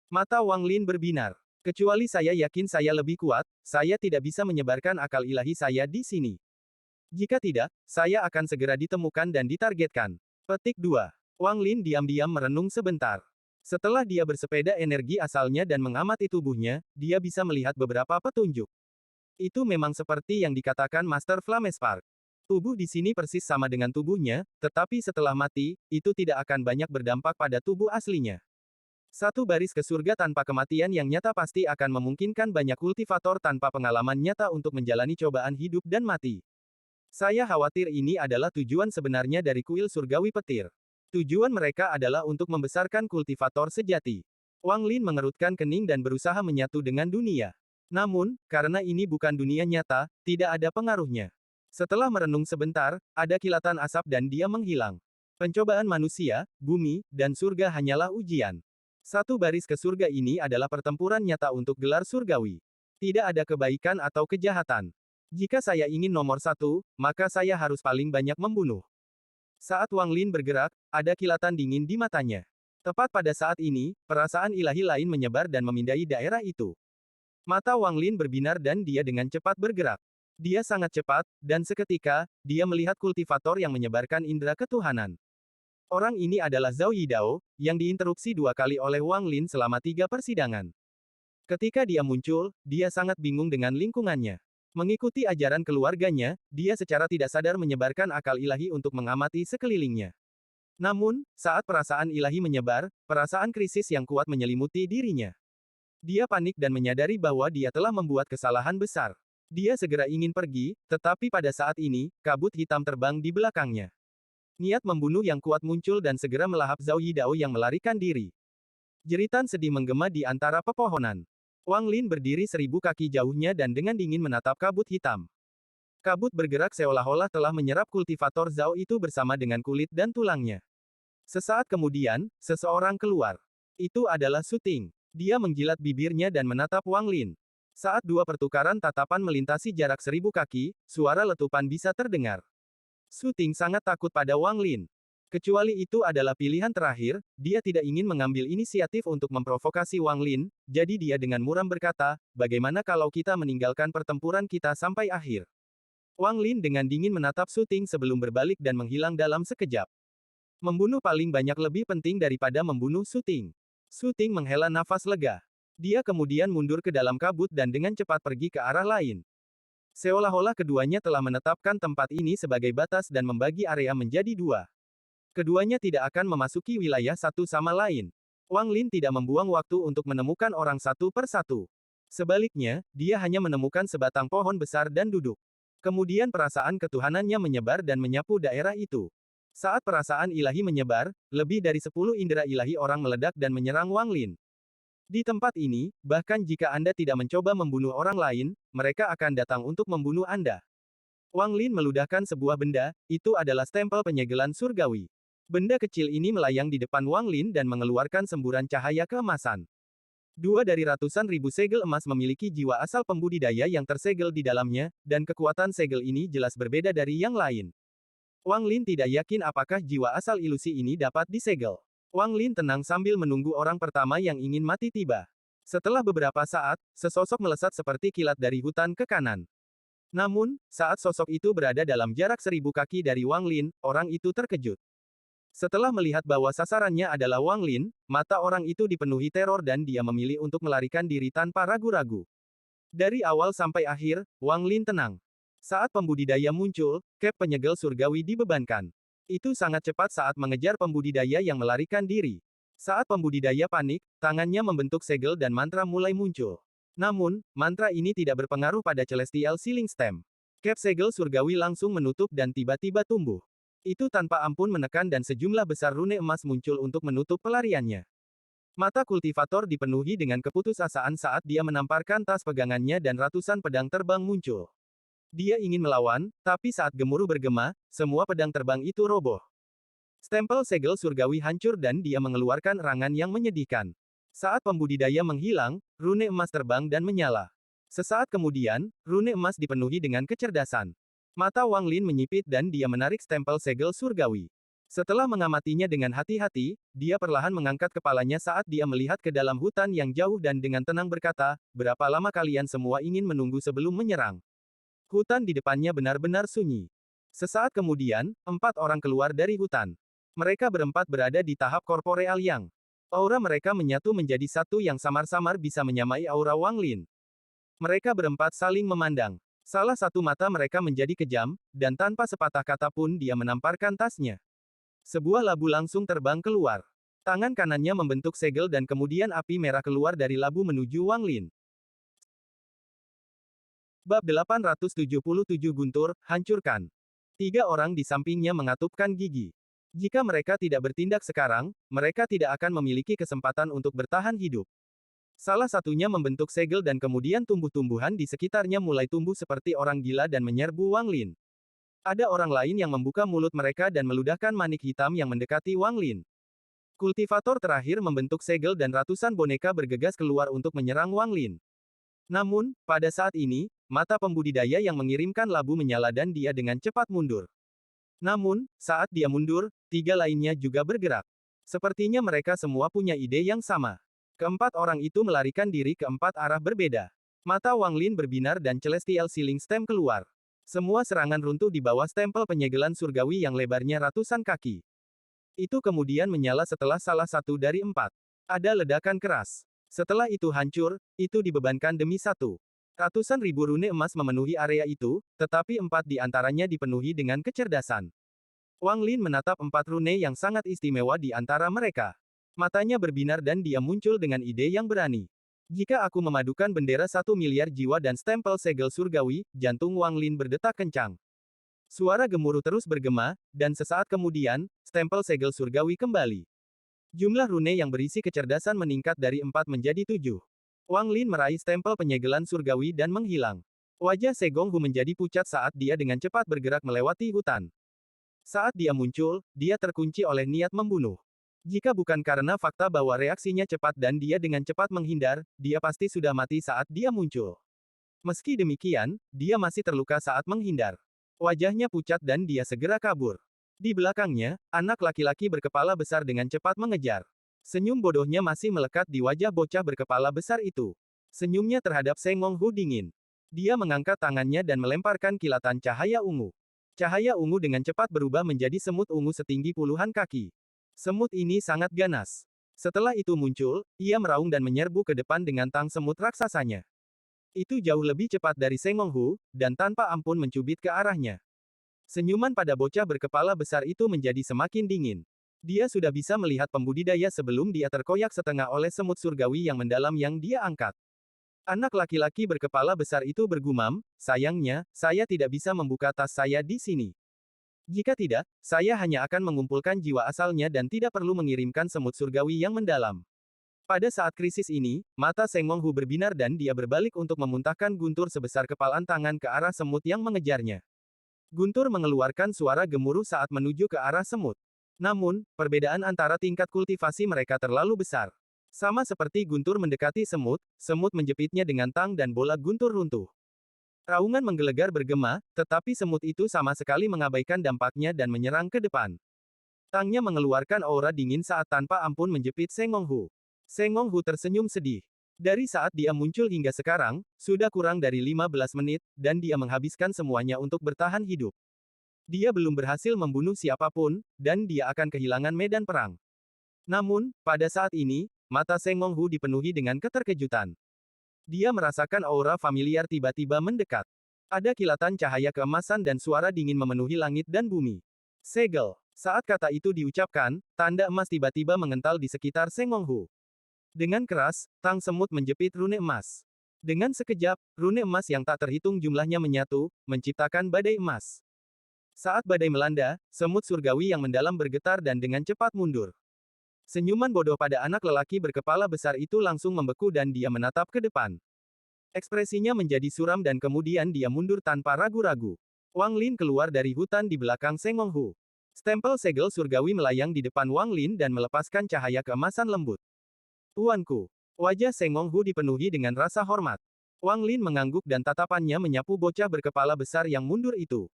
Mata Wang Lin berbinar. Kecuali saya yakin saya lebih kuat, saya tidak bisa menyebarkan akal ilahi saya di sini. Jika tidak, saya akan segera ditemukan dan ditargetkan. Petik 2. Wang Lin diam-diam merenung sebentar. Setelah dia bersepeda energi asalnya dan mengamati tubuhnya, dia bisa melihat beberapa petunjuk. Itu memang seperti yang dikatakan Master Flamespark. Tubuh di sini persis sama dengan tubuhnya, tetapi setelah mati, itu tidak akan banyak berdampak pada tubuh aslinya. Satu baris ke surga tanpa kematian yang nyata pasti akan memungkinkan banyak kultivator tanpa pengalaman nyata untuk menjalani cobaan hidup dan mati. Saya khawatir ini adalah tujuan sebenarnya dari kuil surgawi petir. Tujuan mereka adalah untuk membesarkan kultivator sejati. Wang Lin mengerutkan kening dan berusaha menyatu dengan dunia. Namun, karena ini bukan dunia nyata, tidak ada pengaruhnya. Setelah merenung sebentar, ada kilatan asap dan dia menghilang. Pencobaan manusia, bumi, dan surga hanyalah ujian. Satu baris ke surga ini adalah pertempuran nyata untuk gelar surgawi. Tidak ada kebaikan atau kejahatan. Jika saya ingin nomor 1, maka saya harus paling banyak membunuh. Saat Wang Lin bergerak, ada kilatan dingin di matanya. Tepat pada saat ini, perasaan ilahi lain menyebar dan memindai daerah itu. Mata Wang Lin berbinar dan dia dengan cepat bergerak. Dia sangat cepat, dan seketika, dia melihat kultivator yang menyebarkan indera ketuhanan. Orang ini adalah Zhao Yidao, yang diinterupsi 2 kali oleh Wang Lin selama 3 persidangan. Ketika dia muncul, dia sangat bingung dengan lingkungannya. Mengikuti ajaran keluarganya, dia secara tidak sadar menyebarkan akal ilahi untuk mengamati sekelilingnya. Namun, saat perasaan ilahi menyebar, perasaan krisis yang kuat menyelimuti dirinya. Dia panik dan menyadari bahwa dia telah membuat kesalahan besar. Dia segera ingin pergi, tetapi pada saat ini, kabut hitam terbang di belakangnya. Niat membunuh yang kuat muncul dan segera melahap Zhao Yidao yang melarikan diri. Jeritan sedih menggema di antara pepohonan. Wang Lin berdiri 1.000 kaki jauhnya dan dengan dingin menatap kabut hitam. Kabut bergerak seolah-olah telah menyerap kultivator Zhao itu bersama dengan kulit dan tulangnya. Sesaat kemudian, seseorang keluar. Itu adalah Su Ting. Dia menjilat bibirnya dan menatap Wang Lin. Saat dua pertukaran tatapan melintasi jarak 1.000 kaki, suara letupan bisa terdengar. Su Ting sangat takut pada Wang Lin. Kecuali itu adalah pilihan terakhir, dia tidak ingin mengambil inisiatif untuk memprovokasi Wang Lin, jadi dia dengan muram berkata, bagaimana kalau kita meninggalkan pertempuran kita sampai akhir? Wang Lin dengan dingin menatap Su Ting sebelum berbalik dan menghilang dalam sekejap. Membunuh paling banyak lebih penting daripada membunuh Su Ting. Su Ting menghela nafas lega. Dia kemudian mundur ke dalam kabut dan dengan cepat pergi ke arah lain. Seolah-olah keduanya telah menetapkan tempat ini sebagai batas dan membagi area menjadi dua. Keduanya tidak akan memasuki wilayah satu sama lain. Wang Lin tidak membuang waktu untuk menemukan orang satu per satu. Sebaliknya, dia hanya menemukan sebatang pohon besar dan duduk. Kemudian perasaan ketuhanannya menyebar dan menyapu daerah itu. Saat perasaan ilahi menyebar, lebih dari 10 indera ilahi orang meledak dan menyerang Wang Lin. Di tempat ini, bahkan jika Anda tidak mencoba membunuh orang lain, mereka akan datang untuk membunuh Anda. Wang Lin meludahkan sebuah benda, itu adalah stempel penyegelan surgawi. Benda kecil ini melayang di depan Wang Lin dan mengeluarkan semburan cahaya keemasan. Dua dari ratusan ribu segel emas memiliki jiwa asal pembudidaya yang tersegel di dalamnya, dan kekuatan segel ini jelas berbeda dari yang lain. Wang Lin tidak yakin apakah jiwa asal ilusi ini dapat disegel. Wang Lin tenang sambil menunggu orang pertama yang ingin mati tiba. Setelah beberapa saat, sesosok melesat seperti kilat dari hutan ke kanan. Namun, saat sosok itu berada dalam jarak 1.000 kaki dari Wang Lin, orang itu terkejut. Setelah melihat bahwa sasarannya adalah Wang Lin, mata orang itu dipenuhi teror dan dia memilih untuk melarikan diri tanpa ragu-ragu. Dari awal sampai akhir, Wang Lin tenang. Saat pembudidaya muncul, cap penyegel surgawi dibebankan. Itu sangat cepat saat mengejar pembudidaya yang melarikan diri. Saat pembudidaya panik, tangannya membentuk segel dan mantra mulai muncul. Namun, mantra ini tidak berpengaruh pada Celestial Sealing Stem. Cap segel surgawi langsung menutup dan tiba-tiba tumbuh. Itu tanpa ampun menekan dan sejumlah besar rune emas muncul untuk menutup pelariannya. Mata kultivator dipenuhi dengan keputusasaan saat dia menamparkan tas pegangannya dan ratusan pedang terbang muncul. Dia ingin melawan, tapi saat gemuruh bergema, semua pedang terbang itu roboh. Stempel segel surgawi hancur dan dia mengeluarkan erangan yang menyedihkan. Saat pembudidaya menghilang, rune emas terbang dan menyala. Sesaat kemudian, rune emas dipenuhi dengan kecerdasan. Mata Wang Lin menyipit dan dia menarik stempel segel surgawi. Setelah mengamatinya dengan hati-hati, dia perlahan mengangkat kepalanya saat dia melihat ke dalam hutan yang jauh dan dengan tenang berkata, berapa lama kalian semua ingin menunggu sebelum menyerang? Hutan di depannya benar-benar sunyi. Sesaat kemudian, 4 orang keluar dari hutan. Mereka berempat berada di tahap korporeal yang. Aura mereka menyatu menjadi satu yang samar-samar bisa menyamai aura Wang Lin. Mereka berempat saling memandang. Salah satu mata mereka menjadi kejam, dan tanpa sepatah kata pun dia menamparkan tasnya. Sebuah labu langsung terbang keluar. Tangan kanannya membentuk segel dan kemudian api merah keluar dari labu menuju Wang Lin. Bab 877 Guntur, hancurkan. 3 orang di sampingnya mengatupkan gigi. Jika mereka tidak bertindak sekarang, mereka tidak akan memiliki kesempatan untuk bertahan hidup. Salah satunya membentuk segel dan kemudian tumbuh-tumbuhan di sekitarnya mulai tumbuh seperti orang gila dan menyerbu Wang Lin. Ada orang lain yang membuka mulut mereka dan meludahkan manik hitam yang mendekati Wang Lin. Kultivator terakhir membentuk segel dan ratusan boneka bergegas keluar untuk menyerang Wang Lin. Namun, pada saat ini, mata pembudidaya yang mengirimkan labu menyala dan dia dengan cepat mundur. Namun, saat dia mundur, 3 lainnya juga bergerak. Sepertinya mereka semua punya ide yang sama. Keempat orang itu melarikan diri ke 4 arah berbeda. Mata Wang Lin berbinar dan Celestial Sealing Stem keluar. Semua serangan runtuh di bawah stempel penyegelan surgawi yang lebarnya ratusan kaki. Itu kemudian menyala setelah salah satu dari 4. Ada ledakan keras. Setelah itu hancur, itu dibebankan demi satu. Ratusan ribu rune emas memenuhi area itu, tetapi 4 di antaranya dipenuhi dengan kecerdasan. Wang Lin menatap 4 rune yang sangat istimewa di antara mereka. Matanya berbinar dan dia muncul dengan ide yang berani. Jika aku memadukan bendera 1 miliar jiwa dan stempel segel surgawi, jantung Wang Lin berdetak kencang. Suara gemuruh terus bergema, dan sesaat kemudian, stempel segel surgawi kembali. Jumlah rune yang berisi kecerdasan meningkat dari 4 menjadi 7. Wang Lin meraih stempel penyegelan surgawi dan menghilang. Wajah Segong Hu menjadi pucat saat dia dengan cepat bergerak melewati hutan. Saat dia muncul, dia terkunci oleh niat membunuh. Jika bukan karena fakta bahwa reaksinya cepat dan dia dengan cepat menghindar, dia pasti sudah mati saat dia muncul. Meski demikian, dia masih terluka saat menghindar. Wajahnya pucat dan dia segera kabur. Di belakangnya, anak laki-laki berkepala besar dengan cepat mengejar. Senyum bodohnya masih melekat di wajah bocah berkepala besar itu. Senyumnya terhadap Sengong Hu dingin. Dia mengangkat tangannya dan melemparkan kilatan cahaya ungu. Cahaya ungu dengan cepat berubah menjadi semut ungu setinggi puluhan kaki. Semut ini sangat ganas. Setelah itu muncul, ia meraung dan menyerbu ke depan dengan tang semut raksasanya. Itu jauh lebih cepat dari Sengong Hu, dan tanpa ampun mencubit ke arahnya. Senyuman pada bocah berkepala besar itu menjadi semakin dingin. Dia sudah bisa melihat pembudidaya sebelum dia terkoyak setengah oleh semut surgawi yang mendalam yang dia angkat. Anak laki-laki berkepala besar itu bergumam, sayangnya, saya tidak bisa membuka tas saya di sini. Jika tidak, saya hanya akan mengumpulkan jiwa asalnya dan tidak perlu mengirimkan semut surgawi yang mendalam. Pada saat krisis ini, mata Sengong Hu berbinar dan dia berbalik untuk memuntahkan guntur sebesar kepalan tangan ke arah semut yang mengejarnya. Guntur mengeluarkan suara gemuruh saat menuju ke arah semut. Namun, perbedaan antara tingkat kultivasi mereka terlalu besar. Sama seperti guntur mendekati semut, semut menjepitnya dengan tang dan bola guntur runtuh. Raungan menggelegar bergema, tetapi semut itu sama sekali mengabaikan dampaknya dan menyerang ke depan. Tangnya mengeluarkan aura dingin saat tanpa ampun menjepit Sengong Hu. Sengong Hu tersenyum sedih. Dari saat dia muncul hingga sekarang, sudah kurang dari 15 menit, dan dia menghabiskan semuanya untuk bertahan hidup. Dia belum berhasil membunuh siapapun, dan dia akan kehilangan medan perang. Namun, pada saat ini, mata Sengong Hu dipenuhi dengan keterkejutan. Dia merasakan aura familiar tiba-tiba mendekat. Ada kilatan cahaya keemasan dan suara dingin memenuhi langit dan bumi. Segel. Saat kata itu diucapkan, tanda emas tiba-tiba mengental di sekitar Sengong Hu. Dengan keras, tang semut menjepit rune emas. Dengan sekejap, rune emas yang tak terhitung jumlahnya menyatu, menciptakan badai emas. Saat badai melanda, semut surgawi yang mendalam bergetar dan dengan cepat mundur. Senyuman bodoh pada anak lelaki berkepala besar itu langsung membeku dan dia menatap ke depan. Ekspresinya menjadi suram dan kemudian dia mundur tanpa ragu-ragu. Wang Lin keluar dari hutan di belakang Sengong Hu. Stempel segel surgawi melayang di depan Wang Lin dan melepaskan cahaya keemasan lembut. Tuanku. Wajah Sengong Hu dipenuhi dengan rasa hormat. Wang Lin mengangguk dan tatapannya menyapu bocah berkepala besar yang mundur itu.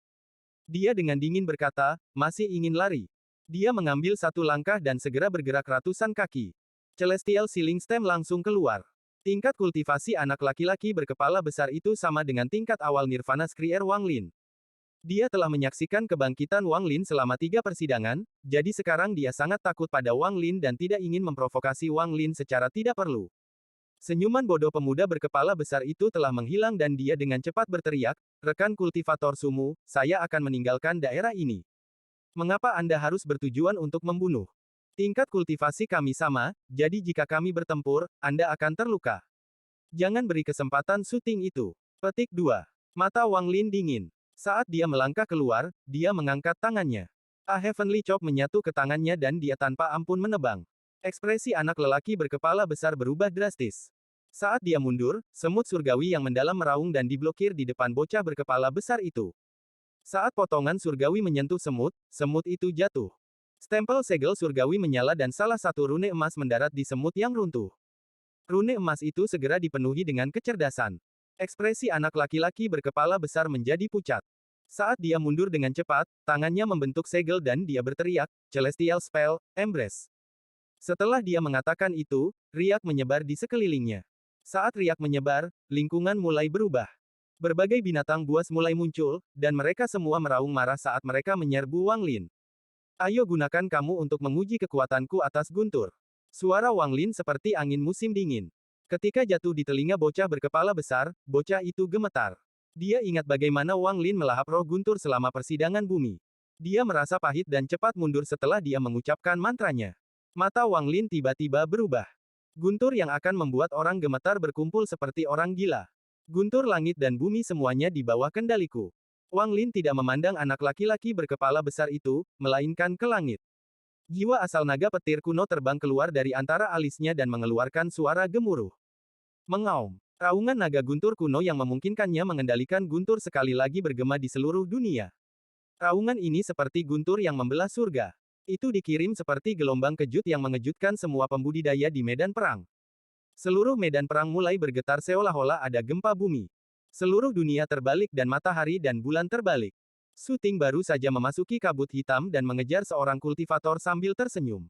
Dia dengan dingin berkata, masih ingin lari. Dia mengambil satu langkah dan segera bergerak ratusan kaki. Celestial Sealing Stem langsung keluar. Tingkat kultivasi anak laki-laki berkepala besar itu sama dengan tingkat awal Nirvana Skrier Wang Lin. Dia telah menyaksikan kebangkitan Wang Lin selama 3 persidangan, jadi sekarang dia sangat takut pada Wang Lin dan tidak ingin memprovokasi Wang Lin secara tidak perlu. Senyuman bodoh pemuda berkepala besar itu telah menghilang dan dia dengan cepat berteriak, rekan kultivator sumu, saya akan meninggalkan daerah ini. Mengapa Anda harus bertujuan untuk membunuh? Tingkat kultivasi kami sama, jadi jika kami bertempur, Anda akan terluka. Jangan beri kesempatan syuting itu. Petik 2. Mata Wang Lin dingin. Saat dia melangkah keluar, dia mengangkat tangannya. A Heavenly Chop menyatu ke tangannya dan dia tanpa ampun menebang. Ekspresi anak lelaki berkepala besar berubah drastis. Saat dia mundur, semut surgawi yang mendalam meraung dan diblokir di depan bocah berkepala besar itu. Saat potongan surgawi menyentuh semut, semut itu jatuh. Stempel segel surgawi menyala dan salah satu rune emas mendarat di semut yang runtuh. Rune emas itu segera dipenuhi dengan kecerdasan. Ekspresi anak laki-laki berkepala besar menjadi pucat. Saat dia mundur dengan cepat, tangannya membentuk segel dan dia berteriak, Celestial Spell, Embrace. Setelah dia mengatakan itu, riak menyebar di sekelilingnya. Saat riak menyebar, lingkungan mulai berubah. Berbagai binatang buas mulai muncul, dan mereka semua meraung marah saat mereka menyerbu Wang Lin. Ayo gunakan kamu untuk menguji kekuatanku atas guntur. Suara Wang Lin seperti angin musim dingin. Ketika jatuh di telinga bocah berkepala besar, bocah itu gemetar. Dia ingat bagaimana Wang Lin melahap roh guntur selama persidangan bumi. Dia merasa pahit dan cepat mundur setelah dia mengucapkan mantranya. Mata Wang Lin tiba-tiba berubah. Guntur yang akan membuat orang gemetar berkumpul seperti orang gila. Guntur langit dan bumi semuanya di bawah kendaliku. Wang Lin tidak memandang anak laki-laki berkepala besar itu, melainkan ke langit. Jiwa asal naga petir kuno terbang keluar dari antara alisnya dan mengeluarkan suara gemuruh. Mengaum. Raungan naga guntur kuno yang memungkinkannya mengendalikan guntur sekali lagi bergema di seluruh dunia. Raungan ini seperti guntur yang membelah surga. Itu dikirim seperti gelombang kejut yang mengejutkan semua pembudidaya di medan perang. Seluruh medan perang mulai bergetar seolah-olah ada gempa bumi. Seluruh dunia terbalik dan matahari dan bulan terbalik. Su Ting baru saja memasuki kabut hitam dan mengejar seorang kultivator sambil tersenyum.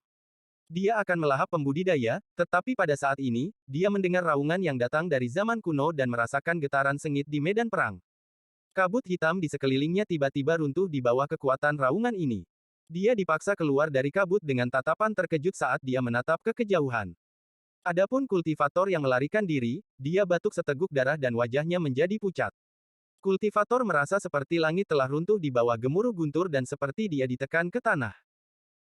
Dia akan melahap pembudidaya, tetapi pada saat ini, dia mendengar raungan yang datang dari zaman kuno dan merasakan getaran sengit di medan perang. Kabut hitam di sekelilingnya tiba-tiba runtuh di bawah kekuatan raungan ini. Dia dipaksa keluar dari kabut dengan tatapan terkejut saat dia menatap ke kejauhan. Adapun kultivator yang melarikan diri, dia batuk seteguk darah dan wajahnya menjadi pucat. Kultivator merasa seperti langit telah runtuh di bawah gemuruh guntur dan seperti dia ditekan ke tanah.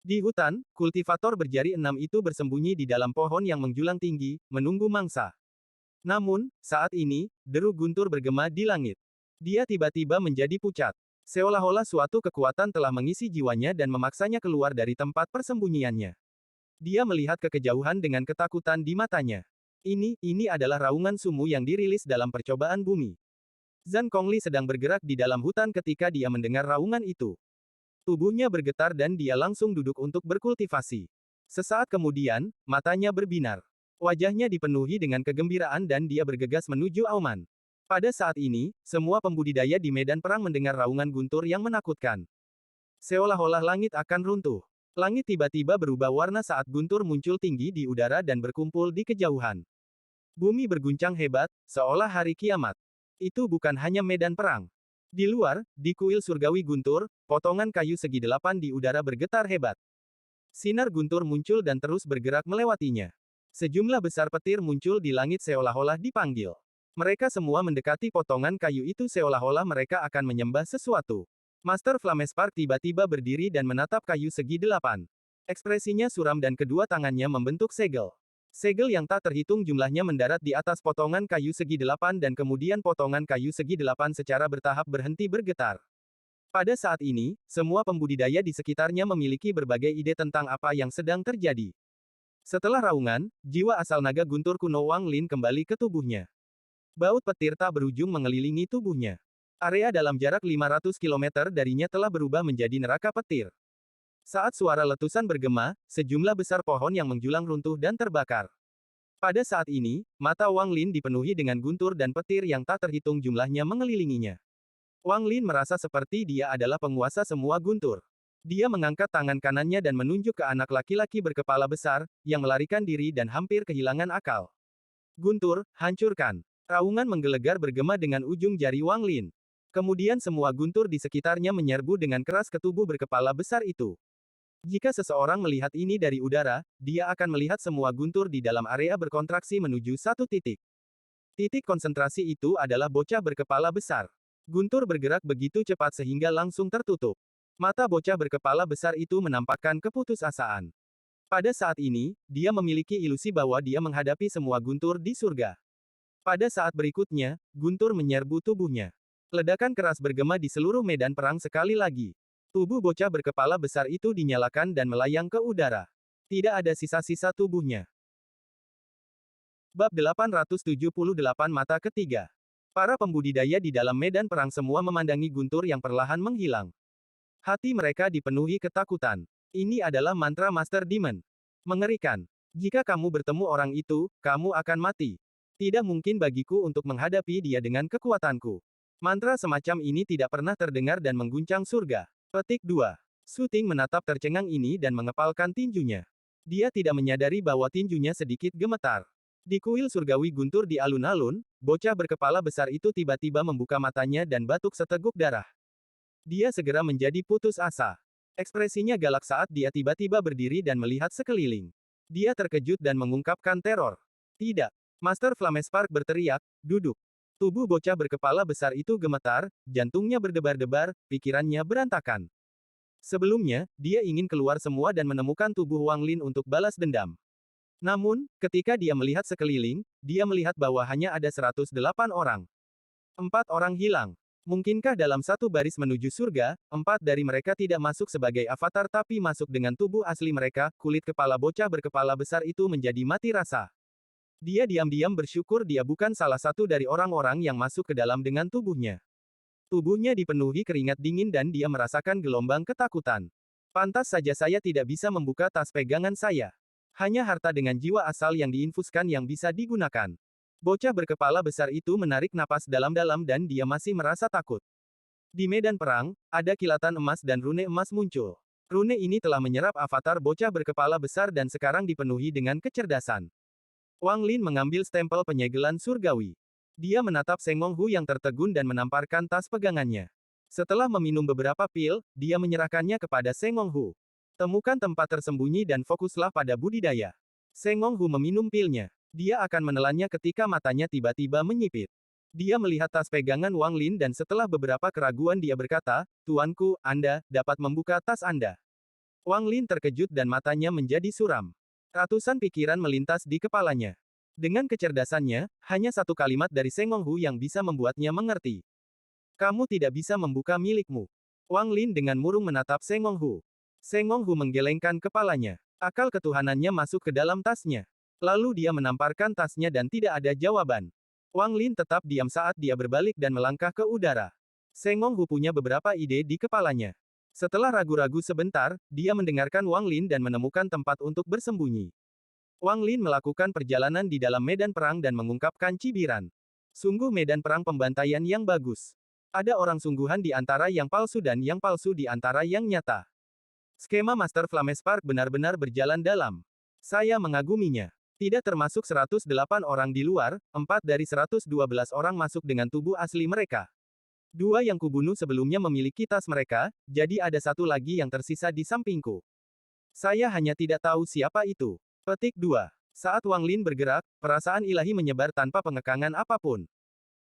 Di hutan, kultivator berjari 6 itu bersembunyi di dalam pohon yang menjulang tinggi, menunggu mangsa. Namun, saat ini, deru guntur bergema di langit. Dia tiba-tiba menjadi pucat. Seolah-olah suatu kekuatan telah mengisi jiwanya dan memaksanya keluar dari tempat persembunyiannya. Dia melihat ke kejauhan dengan ketakutan di matanya. Ini adalah raungan sumu yang dirilis dalam percobaan bumi. Zhang Kongli sedang bergerak di dalam hutan ketika dia mendengar raungan itu. Tubuhnya bergetar dan dia langsung duduk untuk berkultivasi. Sesaat kemudian, matanya berbinar. Wajahnya dipenuhi dengan kegembiraan dan dia bergegas menuju auman. Pada saat ini, semua pembudidaya di medan perang mendengar raungan guntur yang menakutkan. Seolah-olah langit akan runtuh. Langit tiba-tiba berubah warna saat guntur muncul tinggi di udara dan berkumpul di kejauhan. Bumi berguncang hebat, seolah hari kiamat. Itu bukan hanya medan perang. Di luar, di kuil surgawi guntur, potongan kayu segi 8 di udara bergetar hebat. Sinar guntur muncul dan terus bergerak melewatinya. Sejumlah besar petir muncul di langit seolah-olah dipanggil. Mereka semua mendekati potongan kayu itu seolah-olah mereka akan menyembah sesuatu. Master Flamespark tiba-tiba berdiri dan menatap kayu segi 8. Ekspresinya suram dan kedua tangannya membentuk segel. Segel yang tak terhitung jumlahnya mendarat di atas potongan kayu segi 8 dan kemudian potongan kayu segi 8 secara bertahap berhenti bergetar. Pada saat ini, semua pembudidaya di sekitarnya memiliki berbagai ide tentang apa yang sedang terjadi. Setelah raungan, jiwa asal naga guntur kuno Wang Lin kembali ke tubuhnya. Baut petir tak berujung mengelilingi tubuhnya. Area dalam jarak 500 km darinya telah berubah menjadi neraka petir. Saat suara letusan bergema, sejumlah besar pohon yang menjulang runtuh dan terbakar. Pada saat ini, mata Wang Lin dipenuhi dengan guntur dan petir yang tak terhitung jumlahnya mengelilinginya. Wang Lin merasa seperti dia adalah penguasa semua guntur. Dia mengangkat tangan kanannya dan menunjuk ke anak laki-laki berkepala besar, yang melarikan diri dan hampir kehilangan akal. Guntur, hancurkan. Raungan menggelegar bergema dengan ujung jari Wang Lin. Kemudian semua guntur di sekitarnya menyerbu dengan keras ke tubuh berkepala besar itu. Jika seseorang melihat ini dari udara, dia akan melihat semua guntur di dalam area berkontraksi menuju satu titik. Titik konsentrasi itu adalah bocah berkepala besar. Guntur bergerak begitu cepat sehingga langsung tertutup. Mata bocah berkepala besar itu menampakkan keputusasaan. Pada saat ini, dia memiliki ilusi bahwa dia menghadapi semua guntur di surga. Pada saat berikutnya, guntur menyerbu tubuhnya. Ledakan keras bergema di seluruh medan perang sekali lagi. Tubuh bocah berkepala besar itu dinyalakan dan melayang ke udara. Tidak ada sisa-sisa tubuhnya. Bab 878 Mata Ketiga. Para pembudidaya di dalam medan perang semua memandangi guntur yang perlahan menghilang. Hati mereka dipenuhi ketakutan. Ini adalah mantra Master Demon. Mengerikan. Jika kamu bertemu orang itu, kamu akan mati. Tidak mungkin bagiku untuk menghadapi dia dengan kekuatanku. Mantra semacam ini tidak pernah terdengar dan mengguncang surga. Petik 2. Su Ting menatap tercengang ini dan mengepalkan tinjunya. Dia tidak menyadari bahwa tinjunya sedikit gemetar. Di kuil surgawi guntur di alun-alun, bocah berkepala besar itu tiba-tiba membuka matanya dan batuk seteguk darah. Dia segera menjadi putus asa. Ekspresinya galak saat dia tiba-tiba berdiri dan melihat sekeliling. Dia terkejut dan mengungkapkan teror. Tidak. Master Flamespark berteriak, duduk. Tubuh bocah berkepala besar itu gemetar, jantungnya berdebar-debar, pikirannya berantakan. Sebelumnya, dia ingin keluar semua dan menemukan tubuh Wang Lin untuk balas dendam. Namun, ketika dia melihat sekeliling, dia melihat bahwa hanya ada 108 orang. 4 orang hilang. Mungkinkah dalam satu baris menuju surga, 4 dari mereka tidak masuk sebagai avatar tapi masuk dengan tubuh asli mereka? Kulit kepala bocah berkepala besar itu menjadi mati rasa. Dia diam-diam bersyukur dia bukan salah satu dari orang-orang yang masuk ke dalam dengan tubuhnya. Tubuhnya dipenuhi keringat dingin dan dia merasakan gelombang ketakutan. Pantas saja saya tidak bisa membuka tas pegangan saya. Hanya harta dengan jiwa asal yang diinfuskan yang bisa digunakan. Bocah berkepala besar itu menarik napas dalam-dalam dan dia masih merasa takut. Di medan perang, ada kilatan emas dan rune emas muncul. Rune ini telah menyerap avatar bocah berkepala besar dan sekarang dipenuhi dengan kecerdasan. Wang Lin mengambil stempel penyegelan surgawi. Dia menatap Seng Hu yang tertegun dan menamparkan tas pegangannya. Setelah meminum beberapa pil, dia menyerahkannya kepada Seng Hu. Temukan tempat tersembunyi dan fokuslah pada budidaya. Seng Hu meminum pilnya. Dia akan menelannya ketika matanya tiba-tiba menyipit. Dia melihat tas pegangan Wang Lin dan setelah beberapa keraguan dia berkata, "Tuanku, Anda dapat membuka tas Anda." Wang Lin terkejut dan matanya menjadi suram. Ratusan pikiran melintas di kepalanya. Dengan kecerdasannya, hanya satu kalimat dari Seng Hu yang bisa membuatnya mengerti. "Kamu tidak bisa membuka milikmu." Wang Lin dengan murung menatap Seng Hu. Seng Hu menggelengkan kepalanya. Akal ketuhanannya masuk ke dalam tasnya. Lalu dia menamparkan tasnya dan tidak ada jawaban. Wang Lin tetap diam saat dia berbalik dan melangkah ke udara. Seng Hu punya beberapa ide di kepalanya. Setelah ragu-ragu sebentar, dia mendengarkan Wang Lin dan menemukan tempat untuk bersembunyi. Wang Lin melakukan perjalanan di dalam medan perang dan mengungkapkan cibiran. Sungguh medan perang pembantaian yang bagus. Ada orang sungguhan di antara yang palsu dan yang palsu di antara yang nyata. Skema Master Flamespark benar-benar berjalan dalam. Saya mengaguminya. Tidak termasuk 108 orang di luar, 4 dari 112 orang masuk dengan tubuh asli mereka. 2 yang kubunuh sebelumnya memiliki tas mereka, jadi ada satu lagi yang tersisa di sampingku. Saya hanya tidak tahu siapa itu. Petik 2. Saat Wang Lin bergerak, perasaan ilahi menyebar tanpa pengekangan apapun.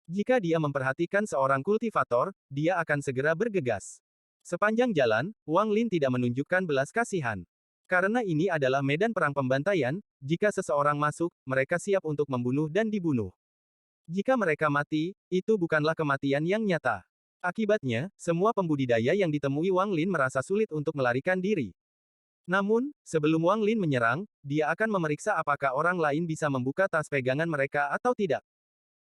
Jika dia memperhatikan seorang kultivator, dia akan segera bergegas. Sepanjang jalan, Wang Lin tidak menunjukkan belas kasihan. Karena ini adalah medan perang pembantaian, jika seseorang masuk, mereka siap untuk membunuh dan dibunuh. Jika mereka mati, itu bukanlah kematian yang nyata. Akibatnya, semua pembudidaya yang ditemui Wang Lin merasa sulit untuk melarikan diri. Namun, sebelum Wang Lin menyerang, dia akan memeriksa apakah orang lain bisa membuka tas pegangan mereka atau tidak.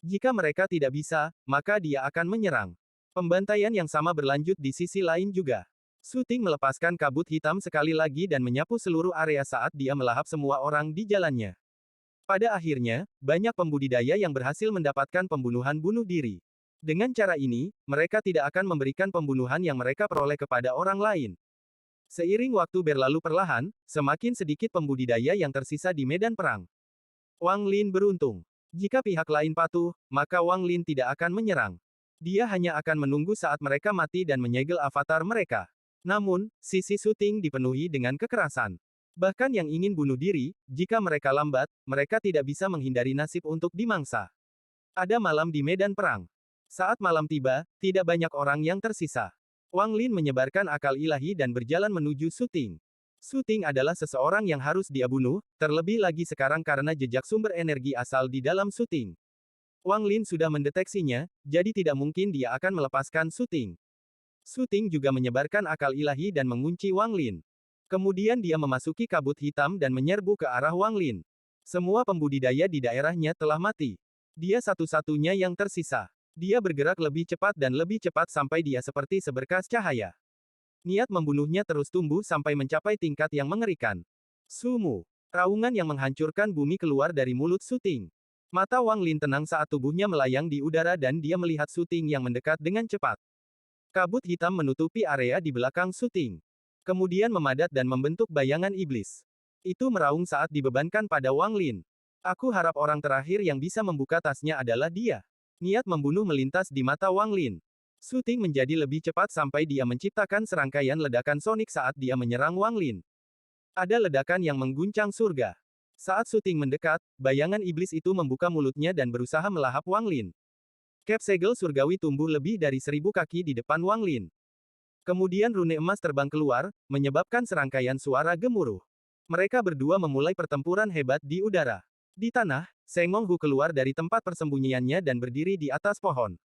Jika mereka tidak bisa, maka dia akan menyerang. Pembantaian yang sama berlanjut di sisi lain juga. Su Ting melepaskan kabut hitam sekali lagi dan menyapu seluruh area saat dia melahap semua orang di jalannya. Pada akhirnya, banyak pembudidaya yang berhasil mendapatkan pembunuhan bunuh diri. Dengan cara ini, mereka tidak akan memberikan pembunuhan yang mereka peroleh kepada orang lain. Seiring waktu berlalu perlahan, semakin sedikit pembudidaya yang tersisa di medan perang. Wang Lin beruntung. Jika pihak lain patuh, maka Wang Lin tidak akan menyerang. Dia hanya akan menunggu saat mereka mati dan menyegel avatar mereka. Namun, sisi Su Ting dipenuhi dengan kekerasan. Bahkan yang ingin bunuh diri, jika mereka lambat, mereka tidak bisa menghindari nasib untuk dimangsa. Ada malam di medan perang. Saat malam tiba, tidak banyak orang yang tersisa. Wang Lin menyebarkan akal ilahi dan berjalan menuju Su Ting. Su Ting adalah seseorang yang harus dia bunuh, terlebih lagi sekarang karena jejak sumber energi asal di dalam Su Ting. Wang Lin sudah mendeteksinya, jadi tidak mungkin dia akan melepaskan Su Ting. Su Ting juga menyebarkan akal ilahi dan mengunci Wang Lin. Kemudian dia memasuki kabut hitam dan menyerbu ke arah Wang Lin. Semua pembudidaya di daerahnya telah mati. Dia satu-satunya yang tersisa. Dia bergerak lebih cepat dan lebih cepat sampai dia seperti seberkas cahaya. Niat membunuhnya terus tumbuh sampai mencapai tingkat yang mengerikan. Sumu. Raungan yang menghancurkan bumi keluar dari mulut Su Ting. Mata Wang Lin tenang saat tubuhnya melayang di udara dan dia melihat Su Ting yang mendekat dengan cepat. Kabut hitam menutupi area di belakang Su Ting. Kemudian memadat dan membentuk bayangan iblis. Itu meraung saat dibebankan pada Wang Lin. Aku harap orang terakhir yang bisa membuka tasnya adalah dia. Niat membunuh melintas di mata Wang Lin. Su Ting menjadi lebih cepat sampai dia menciptakan serangkaian ledakan sonik saat dia menyerang Wang Lin. Ada ledakan yang mengguncang surga. Saat Su Ting mendekat, bayangan iblis itu membuka mulutnya dan berusaha melahap Wang Lin. Cap segel surgawi tumbuh lebih dari 1000 kaki di depan Wang Lin. Kemudian rune emas terbang keluar, menyebabkan serangkaian suara gemuruh. Mereka berdua memulai pertempuran hebat di udara. Di tanah, Seng Hu keluar dari tempat persembunyiannya dan berdiri di atas pohon.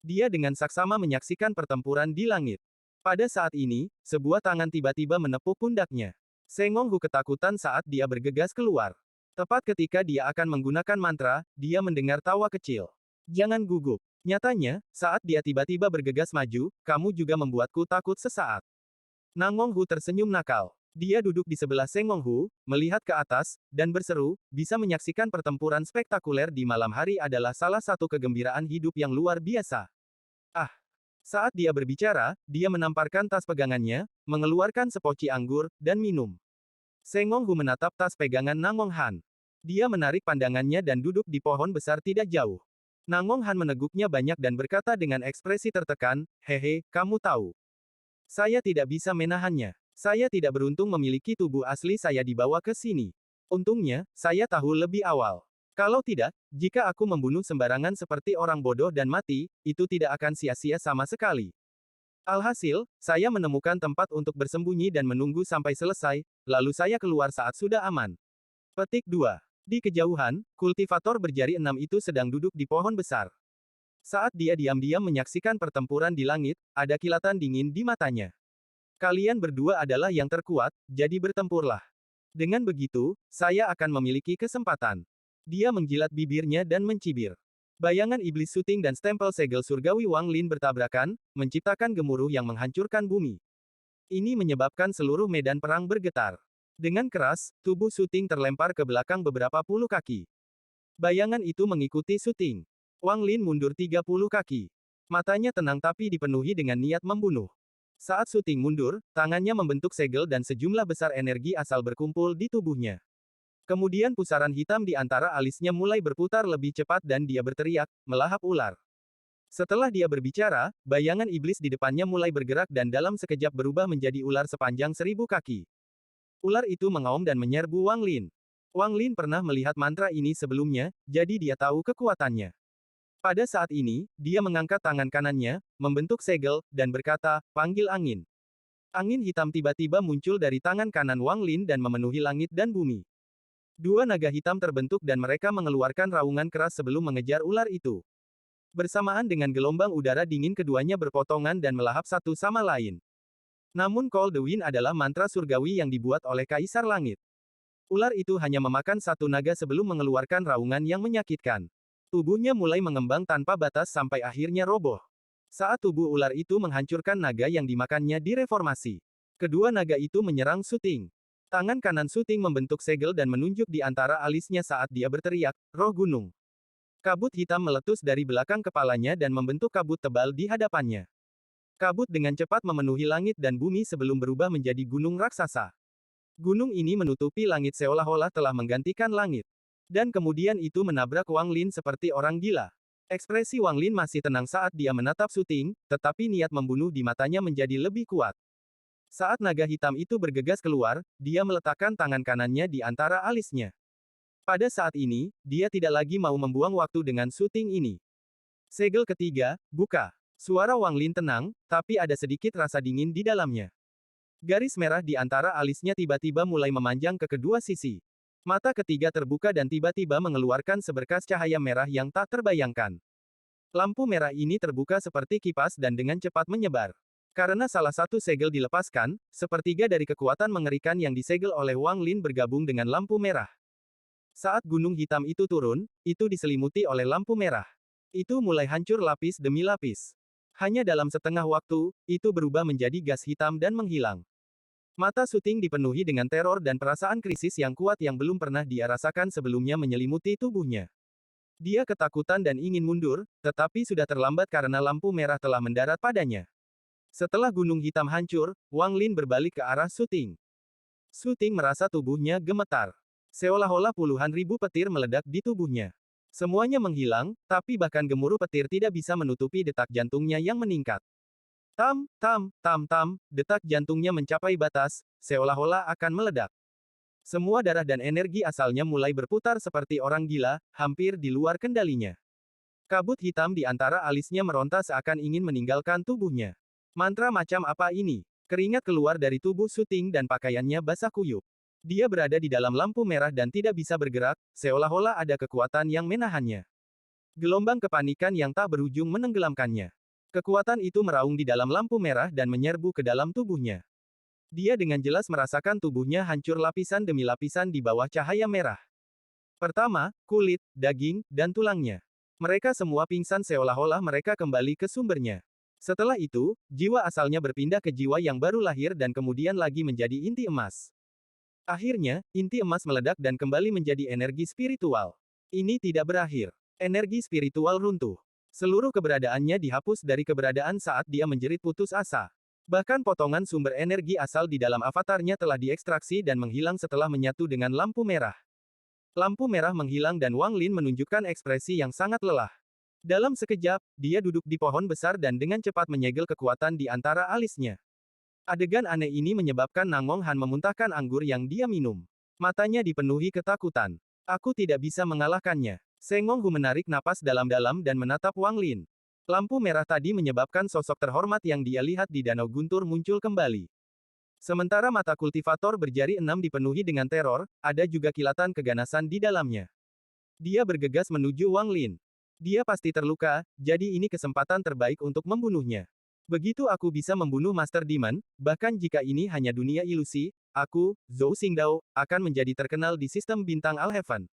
Dia dengan saksama menyaksikan pertempuran di langit. Pada saat ini, sebuah tangan tiba-tiba menepuk pundaknya. Sengong Hu ketakutan saat dia bergegas keluar. Tepat ketika dia akan menggunakan mantra, dia mendengar tawa kecil. Jangan gugup. Nyatanya, saat dia tiba-tiba bergegas maju, kamu juga membuatku takut sesaat. Nangong Hu tersenyum nakal. Dia duduk di sebelah Sengong Hu, melihat ke atas, dan berseru, bisa menyaksikan pertempuran spektakuler di malam hari adalah salah satu kegembiraan hidup yang luar biasa. Ah! Saat dia berbicara, dia menamparkan tas pegangannya, mengeluarkan sepoci anggur, dan minum. Sengong Hu menatap tas pegangan Nangong Han. Dia menarik pandangannya dan duduk di pohon besar tidak jauh. Nangong Han meneguknya banyak dan berkata dengan ekspresi tertekan, hehe, kamu tahu. Saya tidak bisa menahannya. Saya tidak beruntung memiliki tubuh asli saya dibawa ke sini. Untungnya, saya tahu lebih awal. Kalau tidak, jika aku membunuh sembarangan seperti orang bodoh dan mati, itu tidak akan sia-sia sama sekali. Alhasil, saya menemukan tempat untuk bersembunyi dan menunggu sampai selesai, lalu saya keluar saat sudah aman. Petik 2. Di kejauhan, kultivator berjari 6 itu sedang duduk di pohon besar. Saat dia diam-diam menyaksikan pertempuran di langit, ada kilatan dingin di matanya. Kalian berdua adalah yang terkuat, jadi bertempurlah. Dengan begitu, saya akan memiliki kesempatan. Dia menjilat bibirnya dan mencibir. Bayangan iblis syuting dan stempel segel surgawi Wang Lin bertabrakan, menciptakan gemuruh yang menghancurkan bumi. Ini menyebabkan seluruh medan perang bergetar. Dengan keras, tubuh syuting terlempar ke belakang beberapa puluh kaki. Bayangan itu mengikuti syuting. Wang Lin mundur 30 kaki. Matanya tenang tapi dipenuhi dengan niat membunuh. Saat syuting mundur, tangannya membentuk segel dan sejumlah besar energi asal berkumpul di tubuhnya. Kemudian pusaran hitam di antara alisnya mulai berputar lebih cepat dan dia berteriak, melahap ular. Setelah dia berbicara, bayangan iblis di depannya mulai bergerak dan dalam sekejap berubah menjadi ular sepanjang 1000 kaki. Ular itu mengaum dan menyerbu Wang Lin. Wang Lin pernah melihat mantra ini sebelumnya, jadi dia tahu kekuatannya. Pada saat ini, dia mengangkat tangan kanannya, membentuk segel, dan berkata, panggil angin. Angin hitam tiba-tiba muncul dari tangan kanan Wang Lin dan memenuhi langit dan bumi. Dua naga hitam terbentuk dan mereka mengeluarkan raungan keras sebelum mengejar ular itu. Bersamaan dengan gelombang udara dingin keduanya berpotongan dan melahap satu sama lain. Namun Call the Wind adalah mantra surgawi yang dibuat oleh Kaisar Langit. Ular itu hanya memakan satu naga sebelum mengeluarkan raungan yang menyakitkan. Tubuhnya mulai mengembang tanpa batas sampai akhirnya roboh. Saat tubuh ular itu menghancurkan naga yang dimakannya direformasi. Kedua naga itu menyerang syuting. Tangan kanan syuting membentuk segel dan menunjuk di antara alisnya saat dia berteriak, roh gunung. Kabut hitam meletus dari belakang kepalanya dan membentuk kabut tebal di hadapannya. Kabut dengan cepat memenuhi langit dan bumi sebelum berubah menjadi gunung raksasa. Gunung ini menutupi langit seolah-olah telah menggantikan langit. Dan kemudian itu menabrak Wang Lin seperti orang gila. Ekspresi Wang Lin masih tenang saat dia menatap syuting, tetapi niat membunuh di matanya menjadi lebih kuat. Saat naga hitam itu bergegas keluar, dia meletakkan tangan kanannya di antara alisnya. Pada saat ini, dia tidak lagi mau membuang waktu dengan syuting ini. Segel ketiga, buka. Suara Wang Lin tenang, tapi ada sedikit rasa dingin di dalamnya. Garis merah di antara alisnya tiba-tiba mulai memanjang ke kedua sisi. Mata ketiga terbuka dan tiba-tiba mengeluarkan seberkas cahaya merah yang tak terbayangkan. Lampu merah ini terbuka seperti kipas dan dengan cepat menyebar. Karena salah satu segel dilepaskan, sepertiga dari kekuatan mengerikan yang disegel oleh Wang Lin bergabung dengan lampu merah. Saat gunung hitam itu turun, itu diselimuti oleh lampu merah. Itu mulai hancur lapis demi lapis. Hanya dalam setengah waktu, itu berubah menjadi gas hitam dan menghilang. Mata syuting dipenuhi dengan teror dan perasaan krisis yang kuat yang belum pernah dia rasakan sebelumnya menyelimuti tubuhnya. Dia ketakutan dan ingin mundur, tetapi sudah terlambat karena lampu merah telah mendarat padanya. Setelah gunung hitam hancur, Wang Lin berbalik ke arah syuting. Syuting merasa tubuhnya gemetar. Seolah-olah puluhan ribu petir meledak di tubuhnya. Semuanya menghilang, tapi bahkan gemuruh petir tidak bisa menutupi detak jantungnya yang meningkat. Tam, tam, tam, tam, detak jantungnya mencapai batas, seolah-olah akan meledak. Semua darah dan energi asalnya mulai berputar seperti orang gila, hampir di luar kendalinya. Kabut hitam di antara alisnya meronta seakan ingin meninggalkan tubuhnya. Mantra macam apa ini? Keringat keluar dari tubuh syuting dan pakaiannya basah kuyup. Dia berada di dalam lampu merah dan tidak bisa bergerak, seolah-olah ada kekuatan yang menahannya. Gelombang kepanikan yang tak berujung menenggelamkannya. Kekuatan itu meraung di dalam lampu merah dan menyerbu ke dalam tubuhnya. Dia dengan jelas merasakan tubuhnya hancur lapisan demi lapisan di bawah cahaya merah. Pertama, kulit, daging, dan tulangnya. Mereka semua pingsan seolah-olah mereka kembali ke sumbernya. Setelah itu, jiwa asalnya berpindah ke jiwa yang baru lahir dan kemudian lagi menjadi inti emas. Akhirnya, inti emas meledak dan kembali menjadi energi spiritual. Ini tidak berakhir. Energi spiritual runtuh. Seluruh keberadaannya dihapus dari keberadaan saat dia menjerit putus asa. Bahkan potongan sumber energi asal di dalam avatarnya telah diekstraksi dan menghilang setelah menyatu dengan lampu merah. Lampu merah menghilang dan Wang Lin menunjukkan ekspresi yang sangat lelah. Dalam sekejap, dia duduk di pohon besar dan dengan cepat menyegel kekuatan di antara alisnya. Adegan aneh ini menyebabkan Nangong Han memuntahkan anggur yang dia minum. Matanya dipenuhi ketakutan. Aku tidak bisa mengalahkannya. Sengong Hu menarik napas dalam-dalam dan menatap Wang Lin. Lampu merah tadi menyebabkan sosok terhormat yang dia lihat di Danau Guntur muncul kembali. Sementara mata kultivator berjari 6 dipenuhi dengan teror, ada juga kilatan keganasan di dalamnya. Dia bergegas menuju Wang Lin. Dia pasti terluka, jadi ini kesempatan terbaik untuk membunuhnya. Begitu aku bisa membunuh Master Demon, bahkan jika ini hanya dunia ilusi, aku, Zhou Xingdao, akan menjadi terkenal di sistem bintang Al-Heaven.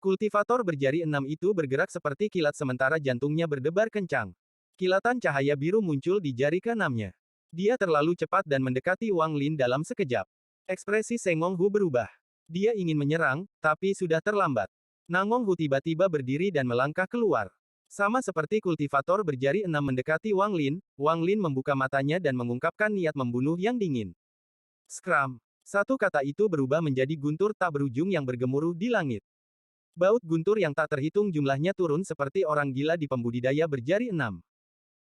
Kultivator berjari 6 itu bergerak seperti kilat sementara jantungnya berdebar kencang. Kilatan cahaya biru muncul di jari keenamnya. Dia terlalu cepat dan mendekati Wang Lin dalam sekejap. Ekspresi Sengong Hu berubah. Dia ingin menyerang, tapi sudah terlambat. Nangong Hu tiba-tiba berdiri dan melangkah keluar. Sama seperti kultivator berjari 6 mendekati Wang Lin membuka matanya dan mengungkapkan niat membunuh yang dingin. Skram. Satu kata itu berubah menjadi guntur tak berujung yang bergemuruh di langit. Baut guntur yang tak terhitung jumlahnya turun seperti orang gila di pembudidaya berjari 6.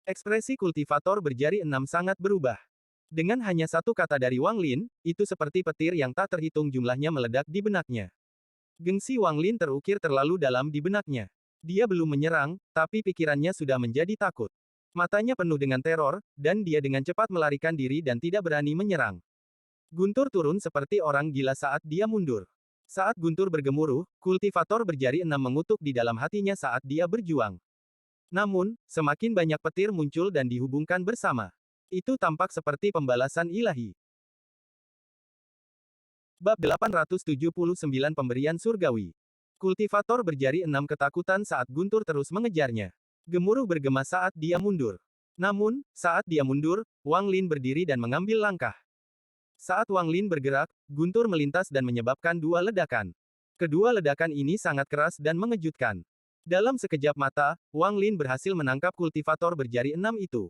Ekspresi kultivator berjari 6 sangat berubah. Dengan hanya satu kata dari Wang Lin, itu seperti petir yang tak terhitung jumlahnya meledak di benaknya. Gengsi Wang Lin terukir terlalu dalam di benaknya. Dia belum menyerang, tapi pikirannya sudah menjadi takut. Matanya penuh dengan teror, dan dia dengan cepat melarikan diri dan tidak berani menyerang. Guntur turun seperti orang gila saat dia mundur. Saat guntur bergemuruh, kultivator berjari 6 mengutuk di dalam hatinya saat dia berjuang. Namun, semakin banyak petir muncul dan dihubungkan bersama. Itu tampak seperti pembalasan ilahi. Bab 879 Pemberian Surgawi. Kultivator berjari 6 ketakutan saat guntur terus mengejarnya. Gemuruh bergema saat dia mundur. Namun, saat dia mundur, Wang Lin berdiri dan mengambil langkah. Saat Wang Lin bergerak, guntur melintas dan menyebabkan 2 ledakan. Kedua ledakan ini sangat keras dan mengejutkan. Dalam sekejap mata, Wang Lin berhasil menangkap kultivator berjari 6 itu.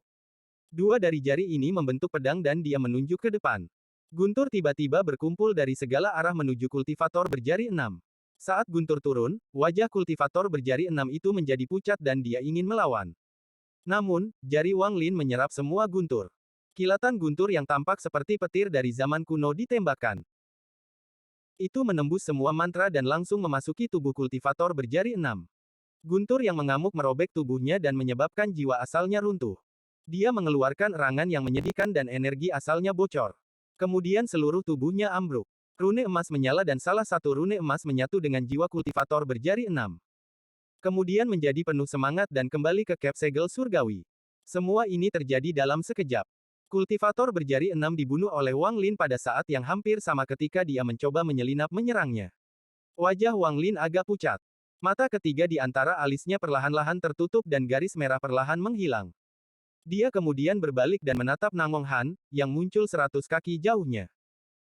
2 dari jari ini membentuk pedang dan dia menunjuk ke depan. Guntur tiba-tiba berkumpul dari segala arah menuju kultivator berjari 6. Saat guntur turun, wajah kultivator berjari 6 itu menjadi pucat dan dia ingin melawan. Namun, jari Wang Lin menyerap semua guntur. Kilatan guntur yang tampak seperti petir dari zaman kuno ditembakkan. Itu menembus semua mantra dan langsung memasuki tubuh kultivator berjari 6. Guntur yang mengamuk merobek tubuhnya dan menyebabkan jiwa asalnya runtuh. Dia mengeluarkan erangan yang menyedihkan dan energi asalnya bocor. Kemudian seluruh tubuhnya ambruk. Rune emas menyala dan salah satu rune emas menyatu dengan jiwa kultivator berjari 6. Kemudian menjadi penuh semangat dan kembali ke Cap Segel Surgawi. Semua ini terjadi dalam sekejap. Kultivator berjari 6 dibunuh oleh Wang Lin pada saat yang hampir sama ketika dia mencoba menyelinap menyerangnya. Wajah Wang Lin agak pucat. Mata ketiga di antara alisnya perlahan-lahan tertutup dan garis merah perlahan menghilang. Dia kemudian berbalik dan menatap Nangong Han, yang muncul 100 kaki jauhnya.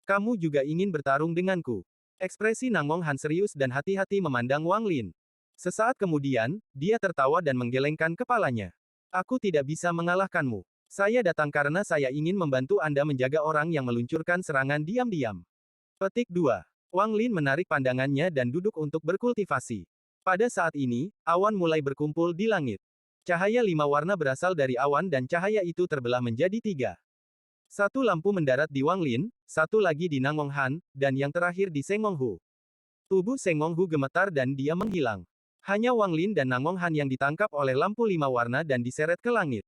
Kamu juga ingin bertarung denganku. Ekspresi Nangong Han serius dan hati-hati memandang Wang Lin. Sesaat kemudian, dia tertawa dan menggelengkan kepalanya. Aku tidak bisa mengalahkanmu. Saya datang karena saya ingin membantu Anda menjaga orang yang meluncurkan serangan diam-diam. Petik 2. Wang Lin menarik pandangannya dan duduk untuk berkultivasi. Pada saat ini, awan mulai berkumpul di langit. Cahaya 5 warna berasal dari awan dan cahaya itu terbelah menjadi 3. Satu lampu mendarat di Wang Lin, satu lagi di Nangong Han, dan yang terakhir di Sengong Hu. Tubuh Sengong Hu gemetar dan dia menghilang. Hanya Wang Lin dan Nangong Han yang ditangkap oleh lampu 5 warna dan diseret ke langit.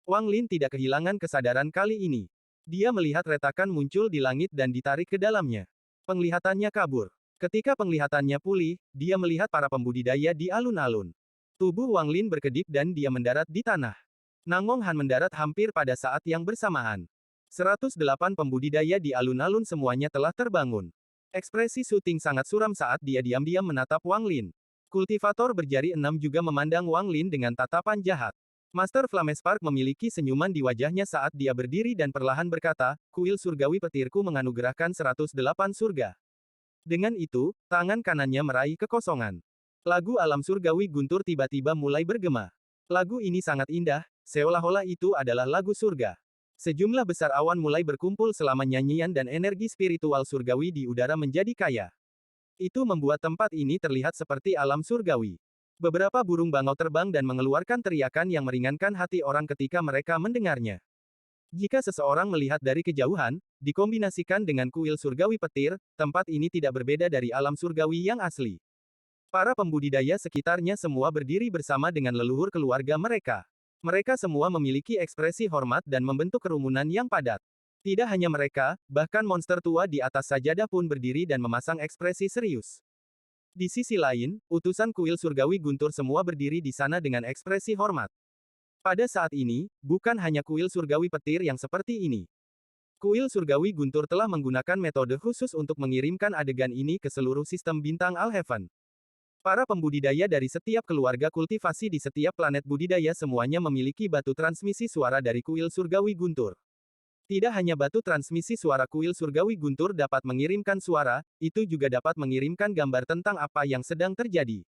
Wang Lin tidak kehilangan kesadaran kali ini. Dia melihat retakan muncul di langit dan ditarik ke dalamnya. Penglihatannya kabur. Ketika penglihatannya pulih, dia melihat para pembudidaya di alun-alun. Tubuh Wang Lin berkedip dan dia mendarat di tanah. Nangong Han mendarat hampir pada saat yang bersamaan. 108 pembudidaya di alun-alun semuanya telah terbangun. Ekspresi Su Ting sangat suram saat dia diam-diam menatap Wang Lin. Kultivator berjari 6 juga memandang Wang Lin dengan tatapan jahat. Master Flamespark memiliki senyuman di wajahnya saat dia berdiri dan perlahan berkata, kuil surgawi petirku menganugerahkan 108 surga. Dengan itu, tangan kanannya meraih kekosongan. Lagu alam surgawi guntur tiba-tiba mulai bergema. Lagu ini sangat indah, seolah-olah itu adalah lagu surga. Sejumlah besar awan mulai berkumpul selama nyanyian dan energi spiritual surgawi di udara menjadi kaya. Itu membuat tempat ini terlihat seperti alam surgawi. Beberapa burung bangau terbang dan mengeluarkan teriakan yang meringankan hati orang ketika mereka mendengarnya. Jika seseorang melihat dari kejauhan, dikombinasikan dengan kuil surgawi petir, tempat ini tidak berbeda dari alam surgawi yang asli. Para pembudidaya sekitarnya semua berdiri bersama dengan leluhur keluarga mereka. Mereka semua memiliki ekspresi hormat dan membentuk kerumunan yang padat. Tidak hanya mereka, bahkan monster tua di atas sajadah pun berdiri dan memasang ekspresi serius. Di sisi lain, utusan kuil surgawi guntur semua berdiri di sana dengan ekspresi hormat. Pada saat ini, bukan hanya kuil surgawi petir yang seperti ini. Kuil surgawi guntur telah menggunakan metode khusus untuk mengirimkan adegan ini ke seluruh sistem bintang Alheaven. Para pembudidaya dari setiap keluarga kultivasi di setiap planet budidaya semuanya memiliki batu transmisi suara dari kuil surgawi guntur. Tidak hanya batu transmisi suara kuil surgawi guntur dapat mengirimkan suara, itu juga dapat mengirimkan gambar tentang apa yang sedang terjadi.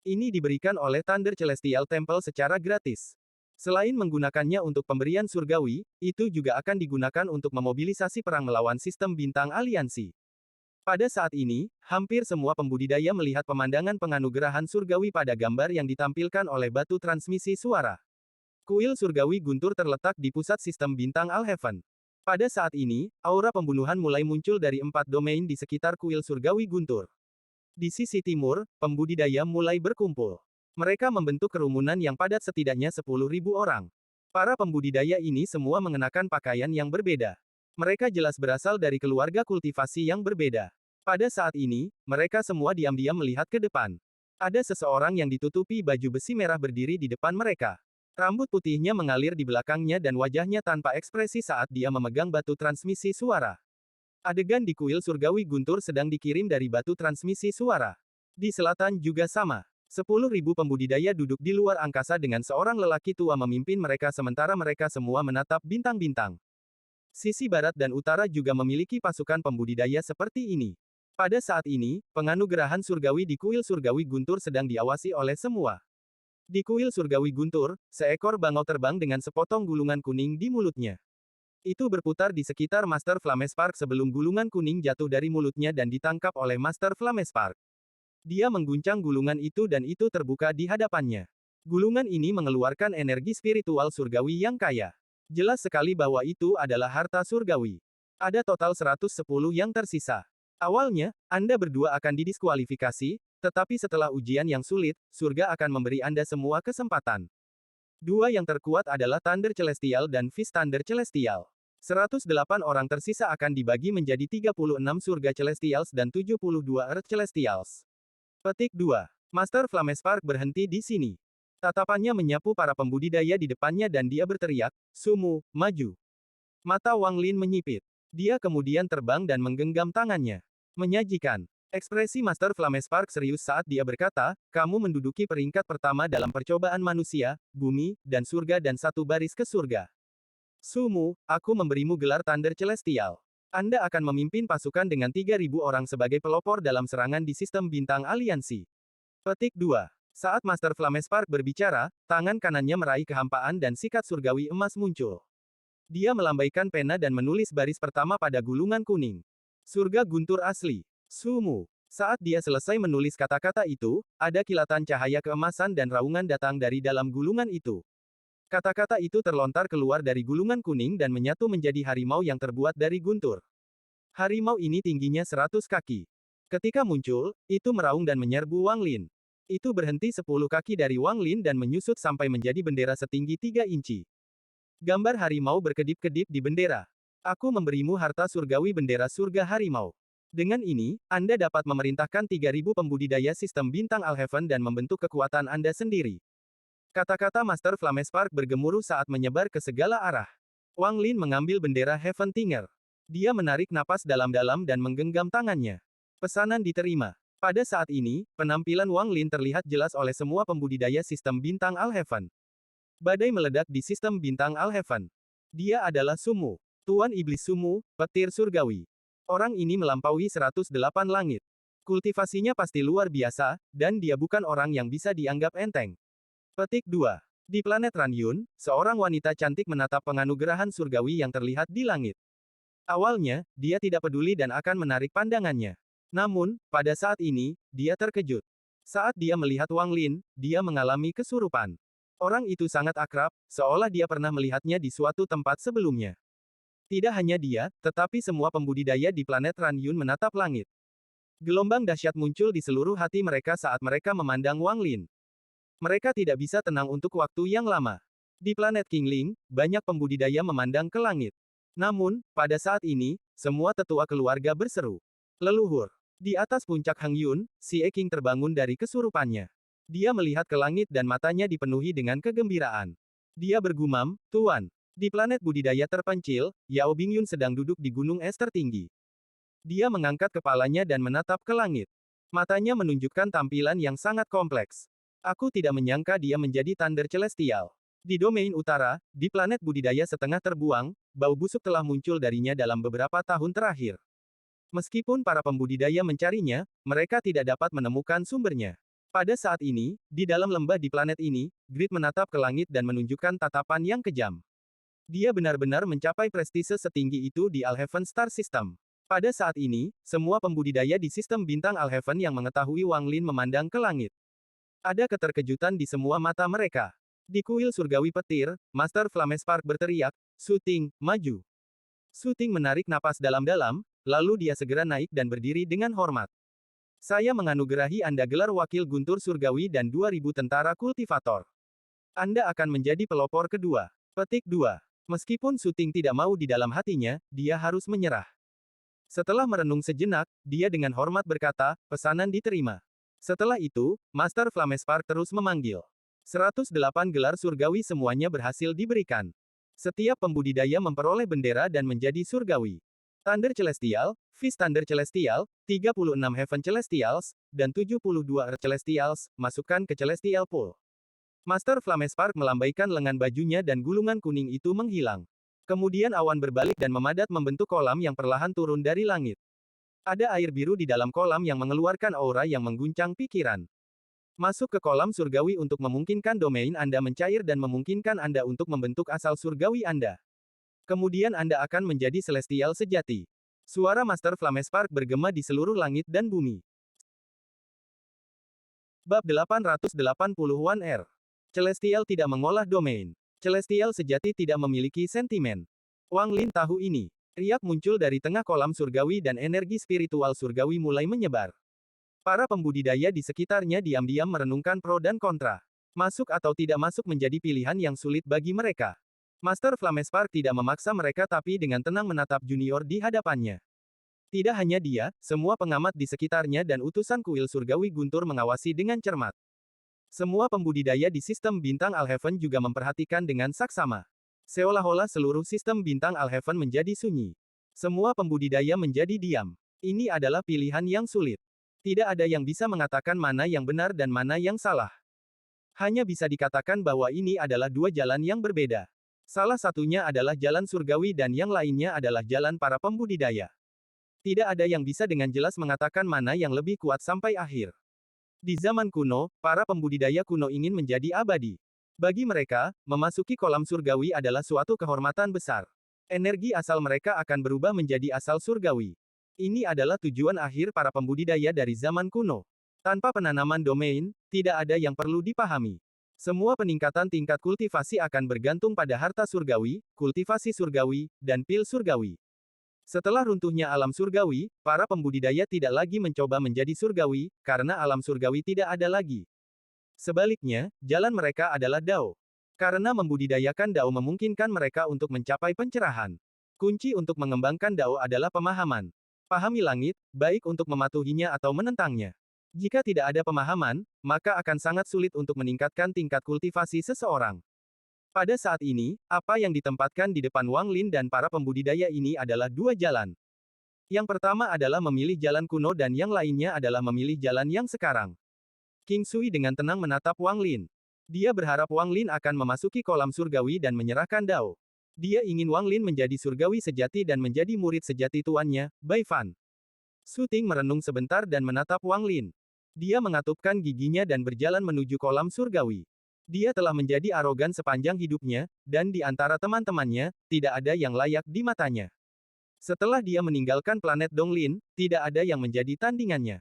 Ini diberikan oleh Thunder Celestial Temple secara gratis. Selain menggunakannya untuk pemberian surgawi, itu juga akan digunakan untuk memobilisasi perang melawan sistem bintang aliansi. Pada saat ini, hampir semua pembudidaya melihat pemandangan penganugerahan surgawi pada gambar yang ditampilkan oleh batu transmisi suara. Kuil surgawi guntur terletak di pusat sistem bintang Alheaven. Pada saat ini, aura pembunuhan mulai muncul dari 4 domain di sekitar kuil surgawi guntur. Di sisi timur, pembudidaya mulai berkumpul. Mereka membentuk kerumunan yang padat setidaknya 10.000 orang. Para pembudidaya ini semua mengenakan pakaian yang berbeda. Mereka jelas berasal dari keluarga kultivasi yang berbeda. Pada saat ini, mereka semua diam-diam melihat ke depan. Ada seseorang yang ditutupi baju besi merah berdiri di depan mereka. Rambut putihnya mengalir di belakangnya dan wajahnya tanpa ekspresi saat dia memegang batu transmisi suara. Adegan di kuil surgawi guntur sedang dikirim dari batu transmisi suara. Di selatan juga sama. 10.000 pembudidaya duduk di luar angkasa dengan seorang lelaki tua memimpin mereka sementara mereka semua menatap bintang-bintang. Sisi barat dan utara juga memiliki pasukan pembudidaya seperti ini. Pada saat ini, penganugerahan surgawi di kuil surgawi guntur sedang diawasi oleh semua. Di kuil surgawi guntur, seekor bangau terbang dengan sepotong gulungan kuning di mulutnya. Itu berputar di sekitar Master Flamespark sebelum gulungan kuning jatuh dari mulutnya dan ditangkap oleh Master Flamespark. Dia mengguncang gulungan itu dan itu terbuka di hadapannya. Gulungan ini mengeluarkan energi spiritual surgawi yang kaya. Jelas sekali bahwa itu adalah harta surgawi. Ada total 110 yang tersisa. Awalnya, Anda berdua akan didiskualifikasi, tetapi setelah ujian yang sulit, surga akan memberi Anda semua kesempatan. Dua yang terkuat adalah Thunder Celestial dan Fist Thunder Celestial. 108 orang tersisa akan dibagi menjadi 36 surga Celestials dan 72 Earth Celestials. Petik 2. Master Flamespark berhenti di sini. Tatapannya menyapu para pembudidaya di depannya dan dia berteriak, Sumu, maju. Mata Wang Lin menyipit. Dia kemudian terbang dan menggenggam tangannya. Menyajikan. Ekspresi Master Flamespark serius saat dia berkata, kamu menduduki peringkat pertama dalam percobaan manusia, bumi, dan surga dan satu baris ke surga. Sumu, aku memberimu gelar Thunder Celestial. Anda akan memimpin pasukan dengan 3.000 orang sebagai pelopor dalam serangan di sistem bintang aliansi. Petik 2. Saat Master Flamespark berbicara, tangan kanannya meraih kehampaan dan sikat surgawi emas muncul. Dia melambaikan pena dan menulis baris pertama pada gulungan kuning. Surga guntur asli. Sumu. Saat dia selesai menulis kata-kata itu, ada kilatan cahaya keemasan dan raungan datang dari dalam gulungan itu. Kata-kata itu terlontar keluar dari gulungan kuning dan menyatu menjadi harimau yang terbuat dari guntur. Harimau ini tingginya 100 kaki. Ketika muncul, itu meraung dan menyerbu Wang Lin. Itu berhenti 10 kaki dari Wang Lin dan menyusut sampai menjadi bendera setinggi 3 inci. Gambar harimau berkedip-kedip di bendera. Aku memberimu harta surgawi bendera surga harimau. Dengan ini, Anda dapat memerintahkan 3.000 pembudidaya sistem bintang Alhaven dan membentuk kekuatan Anda sendiri. Kata-kata Master Flamespark bergemuruh saat menyebar ke segala arah. Wang Lin mengambil bendera Heaven Tinger. Dia menarik napas dalam-dalam dan menggenggam tangannya. Pesanan diterima. Pada saat ini, penampilan Wang Lin terlihat jelas oleh semua pembudidaya sistem bintang Alhaven. Badai meledak di sistem bintang Alhaven. Dia adalah Sumu, Tuan Iblis Sumu, petir surgawi. Orang ini melampaui 108 langit. Kultivasinya pasti luar biasa, dan dia bukan orang yang bisa dianggap enteng. Petik 2. Di planet Ranyun, seorang wanita cantik menatap penganugerahan surgawi yang terlihat di langit. Awalnya, dia tidak peduli dan akan menarik pandangannya. Namun, pada saat ini, dia terkejut. Saat dia melihat Wang Lin, dia mengalami kesurupan. Orang itu sangat akrab, seolah dia pernah melihatnya di suatu tempat sebelumnya. Tidak hanya dia, tetapi semua pembudidaya di planet Ranyun menatap langit. Gelombang dahsyat muncul di seluruh hati mereka saat mereka memandang Wang Lin. Mereka tidak bisa tenang untuk waktu yang lama. Di planet Qingling, banyak pembudidaya memandang ke langit. Namun, pada saat ini, semua tetua keluarga berseru. Leluhur. Di atas puncak Hang Yun, si King terbangun dari kesurupannya. Dia melihat ke langit dan matanya dipenuhi dengan kegembiraan. Dia bergumam, Tuan. Di planet budidaya terpencil, Yao Bingyun sedang duduk di gunung es tertinggi. Dia mengangkat kepalanya dan menatap ke langit. Matanya menunjukkan tampilan yang sangat kompleks. Aku tidak menyangka dia menjadi Thunder Celestial. Di domain utara, di planet budidaya setengah terbuang, bau busuk telah muncul darinya dalam beberapa tahun terakhir. Meskipun para pembudidaya mencarinya, mereka tidak dapat menemukan sumbernya. Pada saat ini, di dalam lembah di planet ini, Grid menatap ke langit dan menunjukkan tatapan yang kejam. Dia benar-benar mencapai prestise setinggi itu di Alhaven Star System. Pada saat ini, semua pembudidaya di sistem bintang Alhaven yang mengetahui Wang Lin memandang ke langit. Ada keterkejutan di semua mata mereka. Di kuil surgawi petir, Master Flamespark berteriak, Suting, maju. Suting menarik napas dalam-dalam, lalu dia segera naik dan berdiri dengan hormat. Saya menganugerahi Anda gelar wakil guntur surgawi dan 2.000 tentara kultivator. Anda akan menjadi pelopor kedua. Petik 2. Meskipun Suting tidak mau di dalam hatinya, dia harus menyerah. Setelah merenung sejenak, dia dengan hormat berkata, pesanan diterima. Setelah itu, Master Flamespark terus memanggil. 108 gelar surgawi semuanya berhasil diberikan. Setiap pembudidaya memperoleh bendera dan menjadi surgawi. Thunder Celestial, Fist Thunder Celestial, 36 Heaven Celestials, dan 72 Earth Celestials, masukkan ke Celestial Pool. Master Flamespark melambaikan lengan bajunya dan gulungan kuning itu menghilang. Kemudian awan berbalik dan memadat membentuk kolam yang perlahan turun dari langit. Ada air biru di dalam kolam yang mengeluarkan aura yang mengguncang pikiran. Masuk ke kolam surgawi untuk memungkinkan domain Anda mencair dan memungkinkan Anda untuk membentuk asal surgawi Anda. Kemudian Anda akan menjadi celestial sejati. Suara Master Flamespark bergema di seluruh langit dan bumi. Bab 881R. Celestial tidak mengolah domain. Celestial sejati tidak memiliki sentimen. Wang Lin tahu ini. Riak muncul dari tengah kolam surgawi dan energi spiritual surgawi mulai menyebar. Para pembudidaya di sekitarnya diam-diam merenungkan pro dan kontra. Masuk atau tidak masuk menjadi pilihan yang sulit bagi mereka. Master Flamespark tidak memaksa mereka tapi dengan tenang menatap junior di hadapannya. Tidak hanya dia, semua pengamat di sekitarnya dan utusan kuil surgawi guntur mengawasi dengan cermat. Semua pembudidaya di sistem bintang Alhaven juga memperhatikan dengan saksama. Seolah-olah seluruh sistem bintang Alhaven menjadi sunyi. Semua pembudidaya menjadi diam. Ini adalah pilihan yang sulit. Tidak ada yang bisa mengatakan mana yang benar dan mana yang salah. Hanya bisa dikatakan bahwa ini adalah dua jalan yang berbeda. Salah satunya adalah jalan surgawi dan yang lainnya adalah jalan para pembudidaya. Tidak ada yang bisa dengan jelas mengatakan mana yang lebih kuat sampai akhir. Di zaman kuno, para pembudidaya kuno ingin menjadi abadi. Bagi mereka, memasuki kolam surgawi adalah suatu kehormatan besar. Energi asal mereka akan berubah menjadi asal surgawi. Ini adalah tujuan akhir para pembudidaya dari zaman kuno. Tanpa penanaman domain, tidak ada yang perlu dipahami. Semua peningkatan tingkat kultivasi akan bergantung pada harta surgawi, kultivasi surgawi, dan pil surgawi. Setelah runtuhnya alam surgawi, para pembudidaya tidak lagi mencoba menjadi surgawi, karena alam surgawi tidak ada lagi. Sebaliknya, jalan mereka adalah Dao. Karena membudidayakan Dao memungkinkan mereka untuk mencapai pencerahan. Kunci untuk mengembangkan Dao adalah pemahaman. Pahami langit, baik untuk mematuhinya atau menentangnya. Jika tidak ada pemahaman, maka akan sangat sulit untuk meningkatkan tingkat kultivasi seseorang. Pada saat ini, apa yang ditempatkan di depan Wang Lin dan para pembudidaya ini adalah dua jalan. Yang pertama adalah memilih jalan kuno dan yang lainnya adalah memilih jalan yang sekarang. King Sui dengan tenang menatap Wang Lin. Dia berharap Wang Lin akan memasuki kolam surgawi dan menyerahkan Dao. Dia ingin Wang Lin menjadi surgawi sejati dan menjadi murid sejati tuannya, Bai Fan. Su Ting merenung sebentar dan menatap Wang Lin. Dia mengatupkan giginya dan berjalan menuju kolam surgawi. Dia telah menjadi arogan sepanjang hidupnya, dan di antara teman-temannya, tidak ada yang layak di matanya. Setelah dia meninggalkan planet Donglin, tidak ada yang menjadi tandingannya.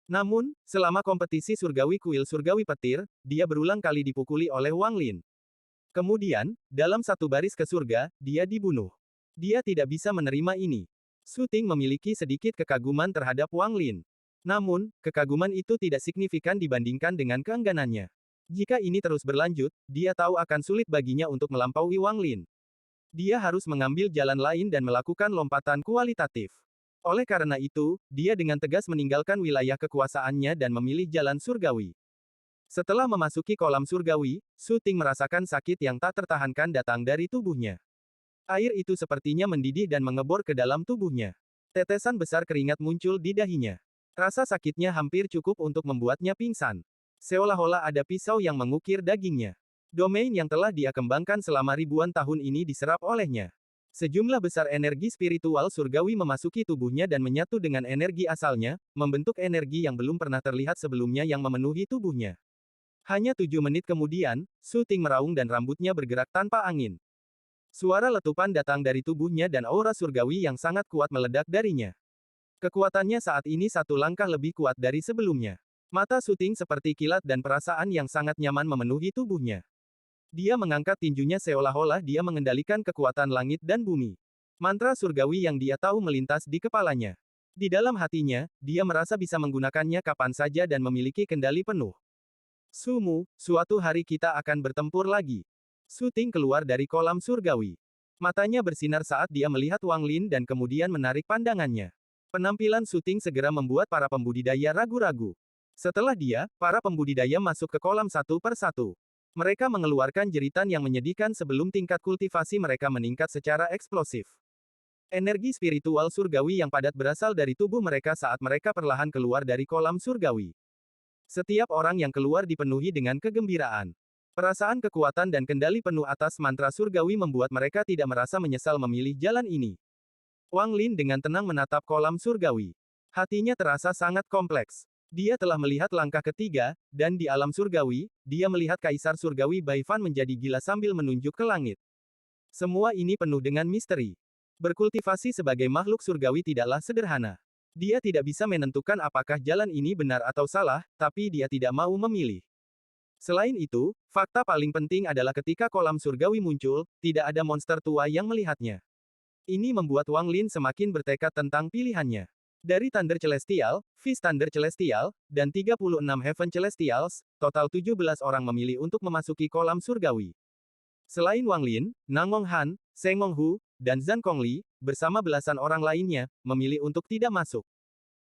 Namun, selama kompetisi surgawi kuil surgawi petir, dia berulang kali dipukuli oleh Wang Lin. Kemudian, dalam satu baris ke surga, dia dibunuh. Dia tidak bisa menerima ini. Su Ting memiliki sedikit kekaguman terhadap Wang Lin. Namun, kekaguman itu tidak signifikan dibandingkan dengan keengganannya. Jika ini terus berlanjut, dia tahu akan sulit baginya untuk melampaui Wang Lin. Dia harus mengambil jalan lain dan melakukan lompatan kualitatif. Oleh karena itu, dia dengan tegas meninggalkan wilayah kekuasaannya dan memilih jalan surgawi. Setelah memasuki kolam surgawi, Su Ting merasakan sakit yang tak tertahankan datang dari tubuhnya. Air itu sepertinya mendidih dan mengebor ke dalam tubuhnya. Tetesan besar keringat muncul di dahinya. Rasa sakitnya hampir cukup untuk membuatnya pingsan. Seolah-olah ada pisau yang mengukir dagingnya. Domain yang telah dia kembangkan selama ribuan tahun ini diserap olehnya. Sejumlah besar energi spiritual surgawi memasuki tubuhnya dan menyatu dengan energi asalnya, membentuk energi yang belum pernah terlihat sebelumnya yang memenuhi tubuhnya. Hanya 7 menit kemudian, Su Ting meraung dan rambutnya bergerak tanpa angin. Suara letupan datang dari tubuhnya dan aura surgawi yang sangat kuat meledak darinya. Kekuatannya saat ini satu langkah lebih kuat dari sebelumnya. Mata Su Ting seperti kilat dan perasaan yang sangat nyaman memenuhi tubuhnya. Dia mengangkat tinjunya seolah-olah dia mengendalikan kekuatan langit dan bumi. Mantra surgawi yang dia tahu melintas di kepalanya. Di dalam hatinya, dia merasa bisa menggunakannya kapan saja dan memiliki kendali penuh. Sumu, suatu hari kita akan bertempur lagi. Su Ting keluar dari kolam surgawi. Matanya bersinar saat dia melihat Wang Lin dan kemudian menarik pandangannya. Penampilan Su Ting segera membuat para pembudidaya ragu-ragu. Setelah dia, para pembudidaya masuk ke kolam satu per satu. Mereka mengeluarkan jeritan yang menyedihkan sebelum tingkat kultivasi mereka meningkat secara eksplosif. Energi spiritual surgawi yang padat berasal dari tubuh mereka saat mereka perlahan keluar dari kolam surgawi. Setiap orang yang keluar dipenuhi dengan kegembiraan. Perasaan kekuatan dan kendali penuh atas mantra surgawi membuat mereka tidak merasa menyesal memilih jalan ini. Wang Lin dengan tenang menatap kolam surgawi. Hatinya terasa sangat kompleks. Dia telah melihat langkah ketiga, dan di alam surgawi, dia melihat Kaisar Surgawi Bai Fan menjadi gila sambil menunjuk ke langit. Semua ini penuh dengan misteri. Berkultivasi sebagai makhluk surgawi tidaklah sederhana. Dia tidak bisa menentukan apakah jalan ini benar atau salah, tapi dia tidak mau memilih. Selain itu, fakta paling penting adalah ketika kolam surgawi muncul, tidak ada monster tua yang melihatnya. Ini membuat Wang Lin semakin bertekad tentang pilihannya. Dari Thunder Celestial, Fist Thunder Celestial, dan 36 Heaven Celestials, total 17 orang memilih untuk memasuki kolam surgawi. Selain Wang Lin, Nangong Han, Sengong Hu, dan Zhan Kongli, bersama belasan orang lainnya, memilih untuk tidak masuk.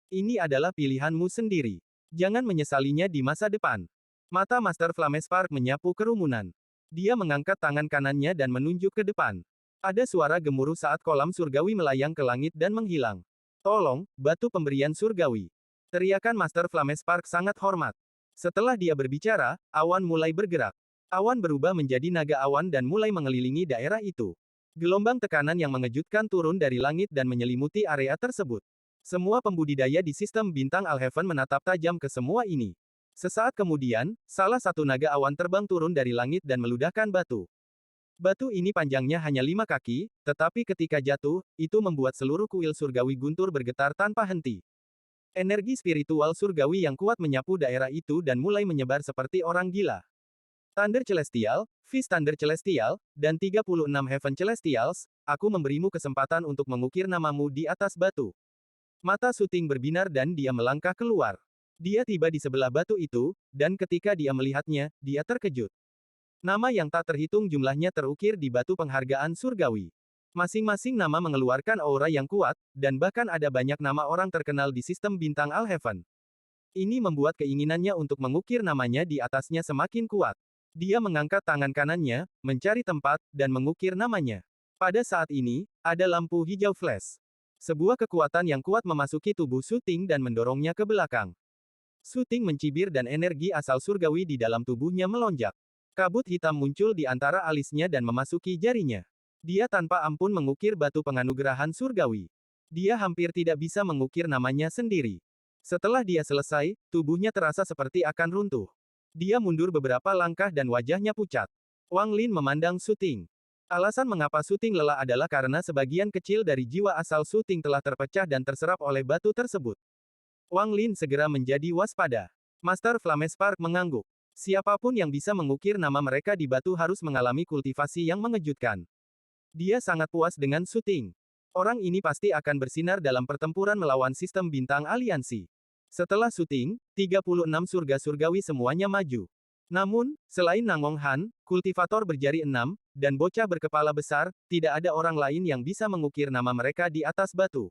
Ini adalah pilihanmu sendiri. Jangan menyesalinya di masa depan. Mata Master Flamespark menyapu kerumunan. Dia mengangkat tangan kanannya dan menunjuk ke depan. Ada suara gemuruh saat kolam surgawi melayang ke langit dan menghilang. Tolong, batu pemberian surgawi. Teriakan Master Flamespark sangat hormat. Setelah dia berbicara, awan mulai bergerak. Awan berubah menjadi naga awan dan mulai mengelilingi daerah itu. Gelombang tekanan yang mengejutkan turun dari langit dan menyelimuti area tersebut. Semua pembudidaya di sistem bintang Alheaven menatap tajam ke semua ini. Sesaat kemudian, salah satu naga awan terbang turun dari langit dan meludahkan batu. Batu ini panjangnya hanya 5 kaki, tetapi ketika jatuh, itu membuat seluruh kuil surgawi guntur bergetar tanpa henti. Energi spiritual surgawi yang kuat menyapu daerah itu dan mulai menyebar seperti orang gila. Thunder Celestial, Fist Thunder Celestial, dan 36 Heaven Celestials, aku memberimu kesempatan untuk mengukir namamu di atas batu. Mata Su Ting berbinar dan dia melangkah keluar. Dia tiba di sebelah batu itu, dan ketika dia melihatnya, dia terkejut. Nama yang tak terhitung jumlahnya terukir di batu penghargaan surgawi. Masing-masing nama mengeluarkan aura yang kuat, dan bahkan ada banyak nama orang terkenal di sistem bintang Alheaven. Ini membuat keinginannya untuk mengukir namanya di atasnya semakin kuat. Dia mengangkat tangan kanannya, mencari tempat, dan mengukir namanya. Pada saat ini, ada lampu hijau flash. Sebuah kekuatan yang kuat memasuki tubuh Su Ting dan mendorongnya ke belakang. Su Ting mencibir dan energi asal surgawi di dalam tubuhnya melonjak. Kabut hitam muncul di antara alisnya dan memasuki jarinya. Dia tanpa ampun mengukir batu penganugerahan surgawi. Dia hampir tidak bisa mengukir namanya sendiri. Setelah dia selesai, tubuhnya terasa seperti akan runtuh. Dia mundur beberapa langkah dan wajahnya pucat. Wang Lin memandang Su Ting. Alasan mengapa Su Ting lelah adalah karena sebagian kecil dari jiwa asal Su Ting telah terpecah dan terserap oleh batu tersebut. Wang Lin segera menjadi waspada. Master Flamespark mengangguk. Siapapun yang bisa mengukir nama mereka di batu harus mengalami kultivasi yang mengejutkan. Dia sangat puas dengan Su Ting. Orang ini pasti akan bersinar dalam pertempuran melawan sistem bintang aliansi. Setelah Su Ting, 36 surga surgawi semuanya maju. Namun, selain Nangong Han, kultivator berjari 6, dan bocah berkepala besar, tidak ada orang lain yang bisa mengukir nama mereka di atas batu.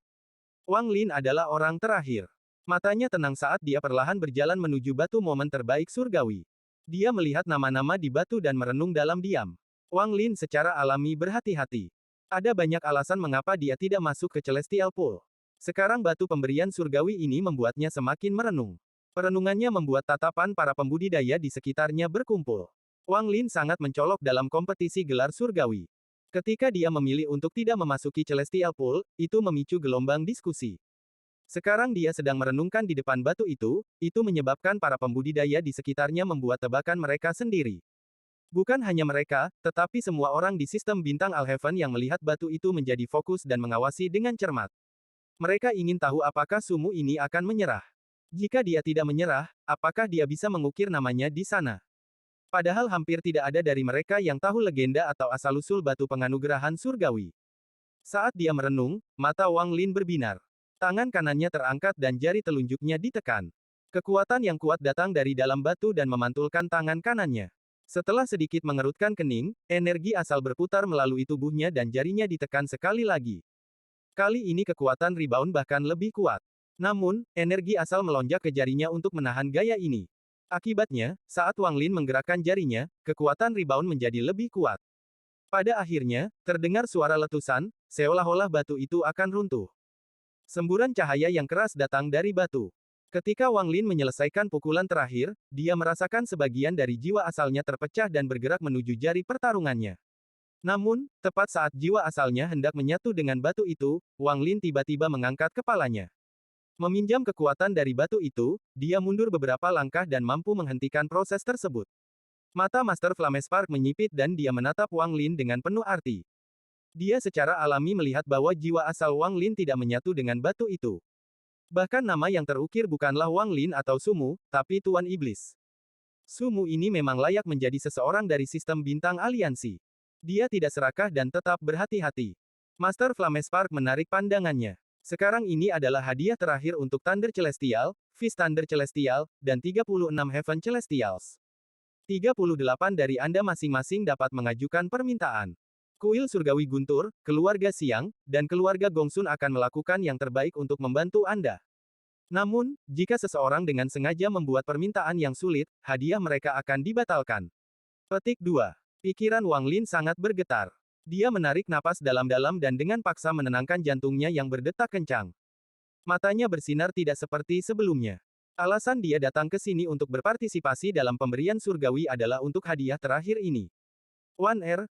Wang Lin adalah orang terakhir. Matanya tenang saat dia perlahan berjalan menuju batu momen terbaik surgawi. Dia melihat nama-nama di batu dan merenung dalam diam. Wang Lin secara alami berhati-hati. Ada banyak alasan mengapa dia tidak masuk ke Celestial Pool. Sekarang batu pemberian surgawi ini membuatnya semakin merenung. Perenungannya membuat tatapan para pembudidaya di sekitarnya berkumpul. Wang Lin sangat mencolok dalam kompetisi gelar surgawi. Ketika dia memilih untuk tidak memasuki Celestial Pool, itu memicu gelombang diskusi. Sekarang dia sedang merenungkan di depan batu itu menyebabkan para pembudidaya di sekitarnya membuat tebakan mereka sendiri. Bukan hanya mereka, tetapi semua orang di sistem bintang Alheaven yang melihat batu itu menjadi fokus dan mengawasi dengan cermat. Mereka ingin tahu apakah sumu ini akan menyerah. Jika dia tidak menyerah, apakah dia bisa mengukir namanya di sana? Padahal hampir tidak ada dari mereka yang tahu legenda atau asal-usul batu penganugerahan surgawi. Saat dia merenung, mata Wang Lin berbinar. Tangan kanannya terangkat dan jari telunjuknya ditekan. Kekuatan yang kuat datang dari dalam batu dan memantulkan tangan kanannya. Setelah sedikit mengerutkan kening, energi asal berputar melalui tubuhnya dan jarinya ditekan sekali lagi. Kali ini kekuatan rebound bahkan lebih kuat. Namun, energi asal melonjak ke jarinya untuk menahan gaya ini. Akibatnya, saat Wang Lin menggerakkan jarinya, kekuatan rebound menjadi lebih kuat. Pada akhirnya, terdengar suara letusan, seolah-olah batu itu akan runtuh. Semburan cahaya yang keras datang dari batu. Ketika Wang Lin menyelesaikan pukulan terakhir, dia merasakan sebagian dari jiwa asalnya terpecah dan bergerak menuju jari pertarungannya. Namun, tepat saat jiwa asalnya hendak menyatu dengan batu itu, Wang Lin tiba-tiba mengangkat kepalanya. Meminjam kekuatan dari batu itu, dia mundur beberapa langkah dan mampu menghentikan proses tersebut. Mata Master Flamespark menyipit dan dia menatap Wang Lin dengan penuh arti. Dia secara alami melihat bahwa jiwa asal Wang Lin tidak menyatu dengan batu itu. Bahkan nama yang terukir bukanlah Wang Lin atau Sumu, tapi Tuan Iblis. Sumu ini memang layak menjadi seseorang dari sistem bintang aliansi. Dia tidak serakah dan tetap berhati-hati. Master Flamespark menarik pandangannya. Sekarang ini adalah hadiah terakhir untuk Thunder Celestial, Fist Thunder Celestial, dan 36 Heaven Celestials. 38 dari Anda masing-masing dapat mengajukan permintaan. Kuil Surgawi Guntur, keluarga Siang, dan keluarga Gongsun akan melakukan yang terbaik untuk membantu Anda. Namun, jika seseorang dengan sengaja membuat permintaan yang sulit, hadiah mereka akan dibatalkan. Petik 2. Pikiran Wang Lin sangat bergetar. Dia menarik napas dalam-dalam dan dengan paksa menenangkan jantungnya yang berdetak kencang. Matanya bersinar tidak seperti sebelumnya. Alasan dia datang ke sini untuk berpartisipasi dalam pemberian surgawi adalah untuk hadiah terakhir ini. One R,